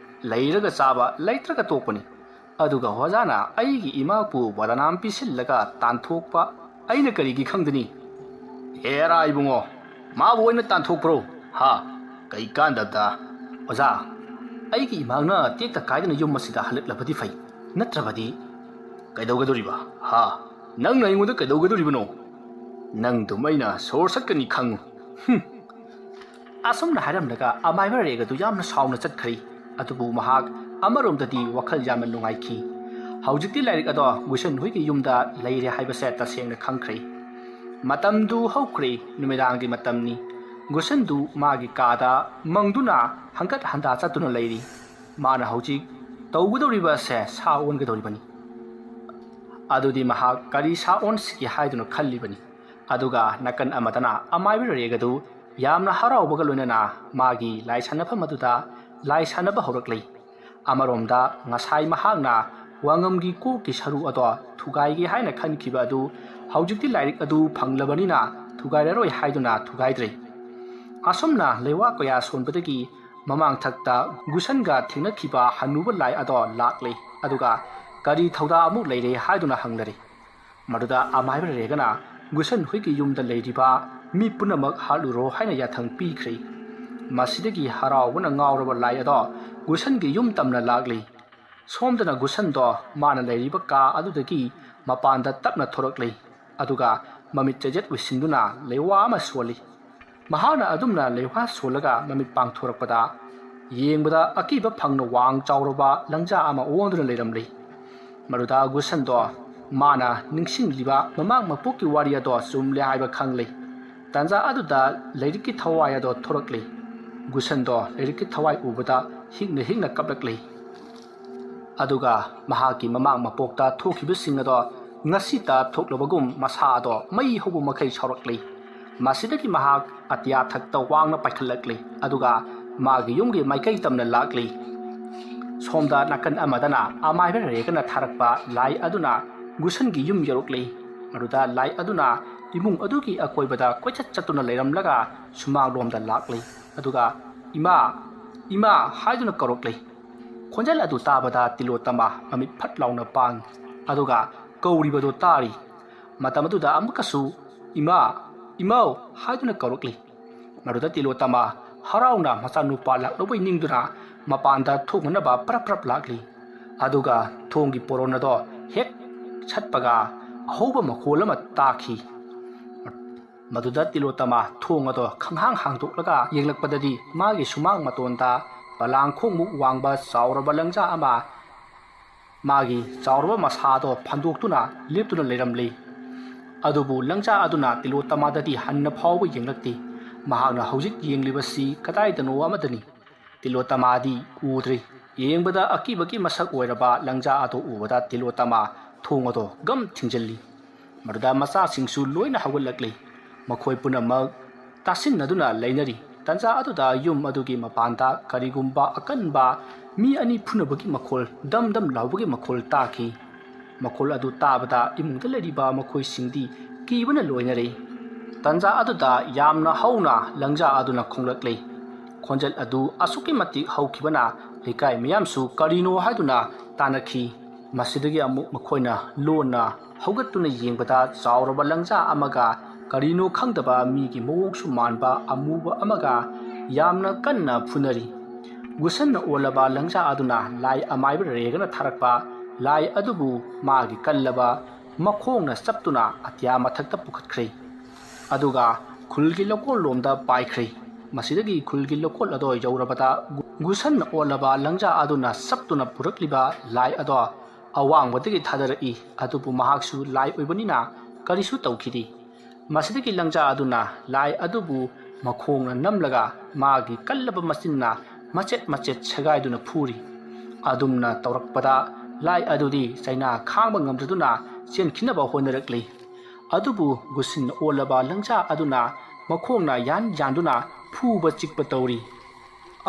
लैरगा चाबा लैत्रगा तोकपनी अदुगा होजाना अइगी इमाकपु बदनाम पिसिल्लगा तांथोकपा अइना करिगी खंगदनी हेरा इबुंगो माबु ओइना तांथोकप्रो हा कई कांदबदा ओजा अइगी इमागना तेक्ता कायदना युम मसिदा हलक्लबदी फै नत्रबदी कैदौगदोरिबा हा ꯅꯪꯅ ꯑꯩꯉꯣꯟꯗ ꯀꯩꯗꯧꯒꯗꯧꯔꯤꯕꯅꯣ ꯅꯪꯗꯨꯝ ꯑꯩꯅ ꯁꯣꯔ ꯁꯠꯀꯅꯤ ꯈꯪꯉꯨ ꯑꯁꯨꯝꯅ ꯍꯥꯏꯔꯝꯂꯒ ꯑꯃꯥꯏꯕ ꯔꯦꯛ ꯑꯗꯨ ꯌꯥꯝꯅ ꯁꯥꯎꯅ ꯆꯠꯈ꯭ꯔꯦ ꯑꯗꯨꯕꯨ ꯃꯍꯥꯛ ꯑꯃꯔꯣꯝꯗꯗꯤ ꯋꯥꯈꯜ ꯌꯥꯝꯅ ꯅꯨꯡꯉꯥꯏꯈꯤ ꯍꯧꯖꯤꯛꯇꯤ ꯂꯥꯏꯔꯤꯛ ꯑꯗꯣ ꯒꯨꯁꯟ ꯍꯣꯏꯒꯤ ꯌꯨꯝꯗ ꯂꯩꯔꯦ ꯍꯥꯏꯕꯁꯦ ꯇꯁꯦꯡꯅ ꯈꯪꯈ꯭ꯔꯦ ꯃꯇꯝꯗꯨ ꯍꯧꯈ꯭ꯔꯦ ꯅꯨꯃꯤꯗꯥꯡꯒꯤ ꯃꯇꯝꯅꯤ ꯒꯨꯁꯟꯗꯨ ꯃꯥꯒꯤ ꯀꯥꯗ ꯃꯪꯗꯨꯅ ꯍꯪꯀꯠ ꯍꯟꯗꯥ ꯆꯠꯇꯨꯅ ꯂꯩꯔꯤ ꯃꯥꯅ ꯍꯧꯖꯤꯛ ꯇꯧꯒꯗꯧꯔꯤꯕ ꯑꯁꯦ ꯁꯥ ꯑꯣꯟꯒꯗꯧꯔꯤꯕꯅꯤ ꯑꯗꯨꯗꯤ ꯃꯍꯥꯛ ꯀꯔꯤ ꯁꯥ ꯑꯣꯟꯁꯤꯒꯦ ꯍꯥꯏꯗꯨꯅ ꯈꯜꯂꯤꯕꯅꯤ ꯑꯗꯨꯒ ꯅꯥꯀꯟ ꯑꯃꯗꯅ ꯑꯃꯥꯏꯕ ꯔꯦꯛ ꯑꯗꯨ ꯌꯥꯝꯅ ꯍꯔꯥꯎꯕꯒ ꯂꯣꯏꯅꯅ ꯃꯥꯒꯤ ꯂꯥꯏ ꯁꯥꯟꯅꯐꯝ ꯑꯗꯨꯗ ꯂꯥꯏ ꯁꯥꯟꯅꯕ ꯍꯧꯔꯛꯂꯤ ꯑꯃꯔꯣꯝꯗ ꯉꯁꯥꯏ ꯃꯍꯥꯛꯅ ꯋꯥꯉꯝꯒꯤ ꯀꯣꯛꯀꯤ ꯁꯔꯨ ꯑꯗꯣ ꯊꯨꯒꯥꯏꯒꯦ ꯍꯥꯏꯅ ꯈꯟꯈꯤꯕ ꯑꯗꯨ ꯍꯧꯖꯤꯛꯇꯤ ꯂꯥꯏꯔꯤꯛ ꯑꯗꯨ ꯐꯪꯂꯕꯅꯤꯅ ꯊꯨꯒꯥꯏꯔꯔꯣꯏ ꯍꯥꯏꯗꯨꯅ ꯊꯨꯒꯥꯏꯗ꯭ꯔꯦ ꯑꯁꯨꯝꯅ ꯂꯩꯋꯥ ꯀꯌꯥ ꯁꯣꯟꯕꯗꯒꯤ ꯃꯃꯥꯡꯊꯛꯇ ꯒꯨꯁꯟꯒ ꯊꯦꯡꯅꯈꯤꯕ ꯍꯟꯅꯨꯕ ꯂꯥꯏ ꯑꯗꯣ ꯂꯥꯛꯂꯤ ꯑꯗꯨꯒ ꯀꯔꯤ ꯊꯧꯗꯥ ꯑꯃꯨꯛ ꯂꯩꯔꯦ ꯍꯥꯏꯗꯨꯅ ꯍꯪꯅꯔꯤ ꯃꯗꯨꯗ ꯑꯃꯥꯏꯕ ꯔꯦꯒꯅ ꯒꯨꯁꯟ ꯍꯣꯏꯒꯤ ꯌꯨꯝꯗ ꯂꯩꯔꯤꯕ ꯃꯤ ꯄꯨꯝꯅꯃꯛ ꯍꯥꯠꯂꯨꯔꯣ ꯍꯥꯏꯅ ꯌꯥꯊꯪ ꯄꯤꯈ꯭ꯔꯦ ꯃꯁꯤꯗꯒꯤ ꯍꯔꯥꯎꯕꯅ ꯉꯥꯎꯔꯕ ꯂꯥꯏ ꯑꯗꯣ ꯒꯨꯁꯟꯒꯤ ꯌꯨꯝ ꯇꯝꯅ ꯂꯥꯛꯂꯤ ꯁꯣꯝꯗꯅ ꯒꯨꯁꯟꯗꯣ ꯃꯥꯅ ꯂꯩꯔꯤꯕ ꯀꯥ ꯑꯗꯨꯗꯒꯤ ꯃꯄꯥꯟꯗ ꯇꯞꯅ ꯊꯣꯔꯛꯂꯤ ꯑꯗꯨꯒ ꯃꯃꯤꯠ ꯆꯩꯖꯦꯠ ꯎꯏꯁꯤꯟꯗꯨꯅ ꯂꯩꯋꯥ ꯑꯃ ꯁꯣꯜꯂꯤ ꯃꯍꯥꯛꯅ ꯑꯗꯨꯝꯅ ꯂꯩꯋꯥ ꯁꯣꯜꯂꯒ ꯃꯃꯤꯠ ꯄꯥꯡꯊꯣꯔꯛꯄꯗ ꯌꯦꯡꯕꯗ ꯑꯀꯤꯕ ꯐꯪꯅ ꯋꯥꯡ ꯆꯥꯎꯔꯕ ꯂꯪꯖꯥ ꯑꯃ ꯑꯣꯟꯗꯨꯅ ꯂꯩꯔꯝꯂꯤ ꯃꯗꯨꯗ ꯒꯨꯁꯟꯗꯣ ꯃꯥꯅ ꯅꯤꯡꯁꯤꯡꯂꯤꯕ ꯃꯃꯥꯡ ꯃꯄꯣꯛꯀꯤ ꯋꯥꯔꯤ ꯑꯗꯣ ꯆꯨꯝꯂꯦ ꯍꯥꯏꯕ ꯈꯪꯂꯤ ꯇꯥꯟꯖꯥ ꯑꯗꯨꯗ ꯂꯥꯏꯔꯤꯛꯀꯤ ꯊꯋꯥꯏ ꯑꯗꯣ ꯊꯣꯔꯛꯂꯤ ꯒꯨꯁꯟꯗꯣ ꯂꯥꯏꯔꯤꯛꯀꯤ ꯊꯋꯥꯏ ꯎꯕꯗ ꯍꯤꯛꯅ ꯀꯞꯂꯛꯂꯤ ꯑꯗꯨꯒ ꯃꯍꯥꯛꯀꯤ ꯃꯃꯥꯡ ꯃꯄꯣꯛꯇ ꯊꯣꯛꯈꯤꯕꯁꯤꯡ ꯑꯗꯣ ꯉꯁꯤꯇ ꯊꯣꯛꯂꯕꯒꯨꯝ ꯃꯁꯥ ꯑꯗꯣ ꯃꯩ ꯍꯧꯕ ꯃꯈꯩ ꯁꯥꯎꯔꯛꯂꯤ ꯃꯁꯤꯗꯒꯤ ꯃꯍꯥꯛ ꯑꯇꯤꯌꯥ ꯊꯛꯇ ꯋꯥꯡꯅ ꯄꯥꯏꯈꯠꯂꯛꯂꯤ ꯑꯗꯨꯒ ꯃꯥꯒꯤ ꯌꯨꯝꯒꯤ ꯃꯥꯏꯀꯩ ꯇꯝꯅ ꯂꯥꯛꯂꯤ ꯁꯣꯝꯗ ꯅꯥꯀꯟ ꯑꯃꯗꯅ ꯑꯃꯥꯏꯕ ꯔꯦꯒꯅ ꯊꯥꯔꯛꯄ ꯂꯥꯏ ꯑꯗꯨꯅ ꯒꯨꯁꯟꯒꯤ ꯌꯨꯝ ꯌꯧꯔꯛꯂꯤ ꯃꯗꯨꯗ ꯂꯥꯏ ꯑꯗꯨꯅ ꯏꯃꯨꯡ ꯑꯗꯨꯒꯤ ꯑꯀꯣꯏꯕꯗ ꯀꯣꯏꯆꯠ ꯆꯠꯇꯨꯅ ꯂꯩꯔꯝꯂꯒ ꯁꯨꯃꯥꯡꯂꯣꯝꯗ ꯂꯥꯛꯂꯤ ꯑꯗꯨꯒ ꯏꯃꯥ ꯏꯃꯥ ꯍꯥꯏꯗꯨꯅ ꯀꯧꯔꯛꯂꯤ ꯈꯣꯟꯖꯦꯜ ꯑꯗꯨ ꯇꯥꯕꯗ ꯇꯤꯂꯣꯇꯃꯥ ꯃꯃꯤꯠ ꯐꯠ ꯂꯥꯎꯅ ꯄꯥꯡꯏ ꯑꯗꯨꯒ ꯀꯧꯔꯤꯕꯗꯨ ꯇꯥꯔꯤ ꯃꯇꯝ ꯑꯗꯨꯗ ꯑꯃꯨꯛꯀꯁꯨ ꯏꯃꯥ ꯏꯃꯧ ꯍꯥꯏꯗꯨꯅ ꯀꯧꯔꯛꯂꯤ ꯃꯗꯨꯗ ꯇꯤꯂꯣꯇꯃꯥ ꯍꯔꯥꯎꯅ ꯃꯆꯥꯅꯨꯄꯥ ꯂꯥꯛꯂꯧꯕꯩ ꯅꯤꯡꯗꯨꯅ ꯃꯄꯥꯟꯗ ꯊꯣꯛꯅꯅꯕ ꯄ꯭ꯔꯞ ꯂꯥꯛꯂꯤ ꯑꯗꯨꯒ ꯊꯣꯡꯒꯤ ꯄꯣꯔꯣꯟ ꯑꯗꯣ ꯍꯦꯛ ꯁꯠꯄꯒ ꯑꯍꯧꯕ ꯃꯈꯣꯜ ꯑꯃ ꯇꯥꯈꯤ ꯃꯗꯨꯗ ꯇꯤꯂꯣꯇꯃꯥ ꯊꯣꯡ ꯑꯗꯣ ꯈꯪꯍꯥꯡ ꯍꯥꯡꯗꯣꯛꯂꯒ ꯌꯦꯡꯂꯛꯄꯗꯗꯤ ꯃꯥꯒꯤ ꯁꯨꯃꯥꯡ ꯃꯇꯣꯟꯗ ꯄꯂꯥꯡꯈꯣꯡꯃꯨꯛ ꯋꯥꯡꯕ ꯆꯥꯎꯔꯕ ꯂꯪꯖꯥ ꯑꯃ ꯃꯥꯒꯤ ꯆꯥꯎꯔꯕ ꯃꯁꯥꯗꯣ ꯐꯟꯗꯣꯛꯇꯨꯅ ꯂꯦꯞꯇꯨꯅ ꯂꯩꯔꯝꯂꯤ ꯑꯗꯨꯕꯨ ꯂꯪꯖꯥ ꯑꯗꯨꯅ ꯇꯤꯂꯣꯇꯃꯥꯗꯗꯤ ꯍꯟꯅ ꯐꯥꯎꯕ ꯌꯦꯡꯂꯛꯇꯦ ꯃꯍꯥꯛꯅ ꯍꯧꯖꯤꯛ ꯌꯦꯡꯂꯤꯕꯁꯤ ꯀꯗꯥꯏꯗꯅꯣ ꯑꯃꯗꯅꯤ ꯇꯤꯂꯣꯇꯃꯥꯗꯤ ꯎꯗ꯭ꯔꯤ ꯌꯦꯡꯕꯗ ꯑꯀꯤꯕꯒꯤ ꯃꯁꯛ ꯑꯣꯏꯔꯕ ꯂꯪꯖꯥ ꯑꯗꯨ ꯎꯕꯗ ꯇꯤꯂꯣꯇꯃꯥ ꯊꯣꯡ ꯑꯗꯣ ꯒꯝ ꯊꯤꯡꯖꯤꯜꯂꯤ ꯃꯗꯨꯗ ꯃꯆꯥꯁꯤꯡꯁꯨ ꯂꯣꯏꯅ ꯍꯧꯒꯠꯂꯛꯂꯤ ꯃꯈꯣꯏ ꯄꯨꯝꯅꯃꯛ ꯇꯥꯁꯤꯟꯅꯗꯨꯅ ꯂꯩꯅꯔꯤ ꯇꯟꯖꯥ ꯑꯗꯨꯗ ꯌꯨꯝ ꯑꯗꯨꯒꯤ ꯃꯄꯥꯟꯗ ꯀꯔꯤꯒꯨꯝꯕ ꯑꯀꯟꯕ ꯃꯤ ꯑꯅꯤ ꯐꯨꯅꯕꯒꯤ ꯃꯈꯣꯜ ꯗꯝ ꯂꯥꯎꯕꯒꯤ ꯃꯈꯣꯜ ꯇꯥꯈꯤ ꯃꯈꯣꯜ ꯑꯗꯨ ꯇꯥꯕꯗ ꯏꯃꯨꯡꯗ ꯂꯩꯔꯤꯕ ꯃꯈꯣꯏꯁꯤꯡꯗꯤ ꯀꯤꯕꯅ ꯂꯣꯏꯅꯔꯦ ꯇꯟꯖꯥ ꯑꯗꯨꯗ ꯌꯥꯝꯅ ꯍꯧꯅ ꯂꯪꯖꯥ ꯑꯗꯨꯅ ꯈꯣꯡꯂꯛꯂꯤ ꯈꯣꯟꯖꯦꯜ ꯑꯗꯨ ꯑꯁꯨꯛꯀꯤ ꯃꯇꯤꯛ ꯍꯧꯈꯤꯕꯅ ꯂꯩꯀꯥꯏ ꯃꯤꯌꯥꯝꯁꯨ ꯀꯔꯤꯅꯣ ꯍꯥꯏꯗꯨꯅ ꯇꯥꯅꯈꯤ ꯃꯁꯤꯗꯒꯤ ꯑꯃꯨꯛ ꯃꯈꯣꯏꯅ ꯂꯣꯟꯅ ꯍꯧꯒꯠꯇꯨꯅ ꯌꯦꯡꯕꯗ ꯆꯥꯎꯔꯕ ꯂꯪꯖꯥ ꯑꯃꯒ ꯀꯔꯤꯅꯣ ꯈꯪꯗꯕ ꯃꯤꯒꯤ ꯃꯑꯣꯡꯁꯨ ꯃꯥꯟꯕ ꯑꯃꯨꯕ ꯑꯃꯒ ꯌꯥꯝꯅ ꯀꯟꯅ ꯐꯨꯅꯔꯤ ꯒꯨꯁꯟꯅ ꯑꯣꯜꯂꯕ ꯂꯪꯖꯥ ꯑꯗꯨꯅ ꯂꯥꯏ ꯑꯃꯥꯏꯕ ꯔꯦꯒꯅ ꯊꯥꯔꯛꯄ ꯂꯥꯏ ꯑꯗꯨꯕꯨ ꯃꯥꯒꯤ ꯀꯜꯂꯕ ꯃꯈꯣꯡꯅ ꯆꯞꯇꯨꯅ ꯑꯇꯤꯌꯥ ꯃꯊꯛꯇ ꯄꯨꯈꯠꯈ꯭ꯔꯦ ꯑꯗꯨꯒ ꯈꯨꯜꯒꯤ ꯂꯧꯀꯣꯜ ꯂꯣꯝꯗ ꯄꯥꯏꯈ꯭ꯔꯦ ꯃꯁꯤꯗꯒꯤ ꯈꯨꯜꯒꯤ ꯂꯧꯀꯣꯜ ꯑꯗꯣ ꯌꯧꯔꯕꯗ ꯒꯨꯁꯟꯅ ꯑꯣꯜꯂꯕ ꯂꯪꯖꯥ ꯑꯗꯨꯅ ꯆꯞꯇꯨꯅ ꯄꯨꯔꯛꯂꯤꯕ ꯂꯥꯏ ꯑꯗꯣ ꯑꯋꯥꯡꯕꯗꯒꯤ ꯊꯥꯗꯔꯛꯏ ꯑꯗꯨꯕꯨ ꯃꯍꯥꯛꯁꯨ ꯂꯥꯏ ꯑꯣꯏꯕꯅꯤꯅ ꯀꯔꯤꯁꯨ ꯇꯧꯈꯤꯗꯦ ꯃꯁꯤꯗꯒꯤ ꯂꯪꯖꯥ ꯑꯗꯨꯅ ꯂꯥꯏ ꯑꯗꯨꯕꯨ ꯃꯈꯣꯡꯅ ꯅꯝꯂꯒ ꯃꯥꯒꯤ ꯀꯜꯂꯕ ꯃꯆꯤꯟꯅ ꯃꯆꯦꯠ ꯁꯦꯒꯥꯏꯗꯨꯅ ꯐꯨꯔꯤ ꯑꯗꯨꯝꯅ ꯇꯧꯔꯛꯄꯗ ꯂꯥꯏ ꯑꯗꯨꯗꯤ ꯆꯩꯅꯥ ꯈꯥꯡꯕ ꯉꯝꯗꯗꯨꯅ ꯆꯦꯟꯈꯤꯅꯕ ꯍꯣꯠꯅꯔꯛꯂꯤ ꯑꯗꯨꯕꯨ ꯒꯨꯁꯟꯅ ꯑꯣꯜꯂꯕ ꯂꯪꯖꯥ ꯑꯗꯨꯅ ꯃꯈꯣꯡꯅ ꯌꯥꯟꯗꯨꯅ ꯐꯨꯕ ꯆꯤꯛꯄ ꯇꯧꯔꯤ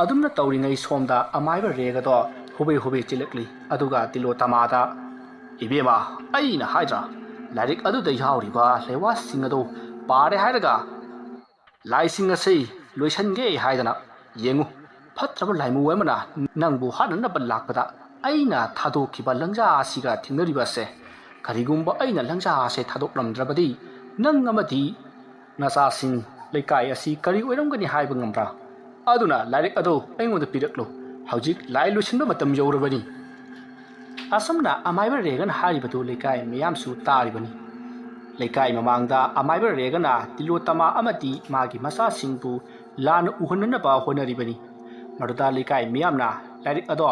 ꯑꯗꯨꯝꯅ ꯇꯧꯔꯤꯉꯩ ꯁꯣꯝꯗ ꯑꯃꯥꯏꯕ ꯔꯦꯒꯗꯣ ꯍꯣꯕꯦ ꯆꯤꯜꯂꯛꯂꯤ ꯑꯗꯨꯒ ꯇꯤꯂꯣꯇꯃꯥꯗ ꯏꯕꯦꯝꯃ ꯑꯩꯅ ꯍꯥꯏꯗ꯭ꯔꯥ ꯂꯥꯏꯔꯤꯛ ꯑꯗꯨꯗ ꯌꯥꯎꯔꯤꯕ ꯂꯩꯋꯥꯁꯤꯡ ꯑꯗꯨ ꯄꯥꯔꯦ ꯍꯥꯏꯔꯒ ꯂꯥꯏꯁꯤꯡ ꯑꯁꯤ ꯂꯣꯏꯁꯟꯒꯦ ꯍꯥꯏꯗꯅ ꯌꯦꯡꯉꯨ ꯐꯠꯇ꯭ꯔꯕ ꯂꯥꯏꯃꯨ ꯑꯃꯅ ꯅꯪꯕꯨ ꯍꯥꯠꯅꯅꯕ ꯂꯥꯛꯄꯗ ꯑꯩꯅ ꯊꯥꯗꯣꯛꯈꯤꯕ ꯂꯪꯖꯥ ꯑꯁꯤꯒ ꯊꯦꯡꯅꯔꯤꯕꯁꯦ ꯀꯔꯤꯒꯨꯝꯕ ꯑꯩꯅ ꯂꯪꯖꯥ ꯑꯁꯦ ꯊꯥꯗꯣꯛꯂꯝꯗ꯭ꯔꯕꯗꯤ ꯅꯪ ꯑꯃꯗꯤ ꯅꯆꯥꯁꯤꯡ ꯂꯩꯀꯥꯏ ꯑꯁꯤ ꯀꯔꯤ ꯑꯣꯏꯔꯝꯒꯅꯤ ꯍꯥꯏꯕ ꯉꯝꯕ꯭ꯔꯥ ꯑꯗꯨꯅ ꯂꯥꯏꯔꯤꯛ ꯑꯗꯨ ꯑꯩꯉꯣꯟꯗ ꯄꯤꯔꯛꯂꯨ ꯍꯧꯖꯤꯛ ꯂꯥꯏ ꯂꯣꯏꯁꯤꯟꯕ ꯃꯇꯝ ꯌꯧꯔꯕꯅꯤ ꯑꯁꯨꯝꯅ ꯑꯃꯥꯏꯕ ꯔꯦꯒꯅ ꯍꯥꯏꯔꯤꯕꯗꯨ ꯂꯩꯀꯥꯏ ꯃꯤꯌꯥꯝꯁꯨ ꯇꯥꯔꯤꯕꯅꯤ ꯂꯩꯀꯥꯏ ꯃꯃꯥꯡꯗ ꯑꯃꯥꯏꯕ ꯔꯦꯒꯅ ꯇꯤꯂꯣꯇꯃꯥ ꯑꯃꯗꯤ ꯃꯥꯒꯤ ꯃꯆꯥꯁꯤꯡꯕꯨ ꯂꯥꯟꯅ ꯎꯍꯟꯅꯅꯕ ꯍꯣꯠꯅꯔꯤꯕꯅꯤ ꯃꯗꯨꯗ ꯂꯩꯀꯥꯏ ꯃꯤꯌꯥꯝꯅ ꯂꯥꯏꯔꯤꯛ ꯑꯗꯣ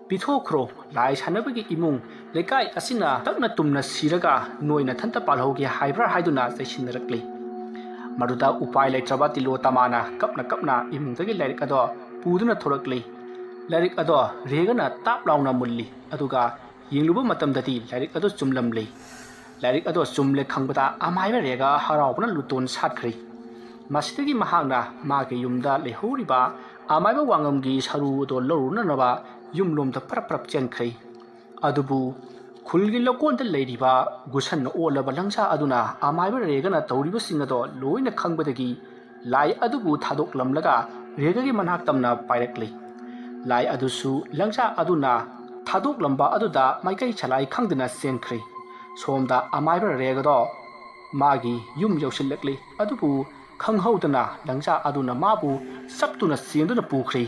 ꯄꯤꯊꯣꯛꯈ꯭ꯔꯣ ꯂꯥꯏ ꯁꯥꯟꯅꯕꯒꯤ ꯏꯃꯨꯡ ꯂꯩꯀꯥꯏ ꯑꯁꯤꯅ ꯇꯛꯅ ꯇꯨꯝꯅ ꯁꯤꯔꯒ ꯅꯣꯏꯅ ꯊꯟꯇ ꯄꯥꯜꯍꯧꯒꯦ ꯍꯥꯏꯕ꯭ꯔꯥ ꯍꯥꯏꯗꯨꯅ ꯆꯩꯁꯤꯟꯅꯔꯛꯂꯤ ꯃꯗꯨꯗ ꯎꯄꯥꯏ ꯂꯩꯇ꯭ꯔꯕ ꯇꯤꯂꯣꯇꯃꯥꯅ ꯀꯞꯅ ꯏꯃꯨꯡꯗꯒꯤ ꯂꯥꯏꯔꯤꯛ ꯑꯗꯣ ꯄꯨꯗꯨꯅ ꯊꯣꯔꯛꯂꯤ ꯂꯥꯏꯔꯤꯛ ꯑꯗꯣ ꯔꯦꯒꯅ ꯇꯥꯞ ꯂꯥꯎꯅ ꯃꯨꯜꯂꯤ ꯑꯗꯨꯒ ꯌꯦꯡꯂꯨꯕ ꯃꯇꯝꯗꯗꯤ ꯂꯥꯏꯔꯤꯛ ꯑꯗꯨ ꯆꯨꯝꯂꯝꯂꯤ ꯂꯥꯏꯔꯤꯛ ꯑꯗꯣ ꯆꯨꯝꯂꯦ ꯈꯪꯕꯗ ꯑꯃꯥꯏꯕ ꯔꯦꯒ ꯍꯔꯥꯎꯕꯅ ꯂꯨꯇꯣꯟ ꯁꯥꯠꯈ꯭ꯔꯤ ꯃꯁꯤꯗꯒꯤ ꯃꯍꯥꯛꯅ ꯃꯥꯒꯤ ꯌꯨꯝꯗ ꯂꯩꯍꯧꯔꯤꯕ ꯑꯃꯥꯏꯕ ꯋꯥꯉꯝꯒꯤ ꯁꯔꯨ ꯑꯗꯣ ꯂꯧꯔꯨꯅꯅꯕ ꯌꯨꯝꯂꯣꯝꯗ ꯐꯔꯞ ꯆꯦꯟꯈ꯭ꯔꯤ ꯑꯗꯨꯕꯨ ꯈꯨꯜꯒꯤ ꯂꯧꯀꯣꯟꯗ ꯂꯩꯔꯤꯕ ꯒꯨꯁꯟꯅ ꯑꯣꯜꯂꯕ ꯂꯪꯆꯥ ꯑꯗꯨꯅ ꯑꯃꯥꯏꯕ ꯔꯦꯒꯅ ꯇꯧꯔꯤꯕꯁꯤꯡ ꯑꯗꯣ ꯂꯣꯏꯅ ꯈꯪꯕꯗꯒꯤ ꯂꯥꯏ ꯑꯗꯨꯕꯨ ꯊꯥꯗꯣꯛꯂꯝꯂꯒ ꯔꯦꯒꯒꯤ ꯃꯅꯥꯛ ꯇꯝꯅ ꯄꯥꯏꯔꯛꯂꯤ ꯂꯥꯏ ꯑꯗꯨꯁꯨ ꯂꯪꯆꯥ ꯑꯗꯨꯅ ꯊꯥꯗꯣꯛꯂꯝꯕ ꯑꯗꯨꯗ ꯃꯥꯏꯀꯩ ꯆꯂꯥꯏ ꯈꯪꯗꯅ ꯆꯦꯟꯈ꯭ꯔꯤ ꯁꯣꯝꯗ ꯑꯃꯥꯏꯕ ꯔꯦꯒꯗꯣ ꯃꯥꯒꯤ ꯌꯨꯝ ꯌꯧꯁꯤꯜꯂꯛꯂꯤ ꯑꯗꯨꯕꯨ ꯈꯪꯍꯧꯗꯅ ꯂꯪꯆꯥ ꯑꯗꯨꯅ ꯃꯥꯕꯨ ꯆꯞꯇꯨꯅ ꯆꯦꯟꯗꯨꯅ ꯄꯨꯈ꯭ꯔꯤ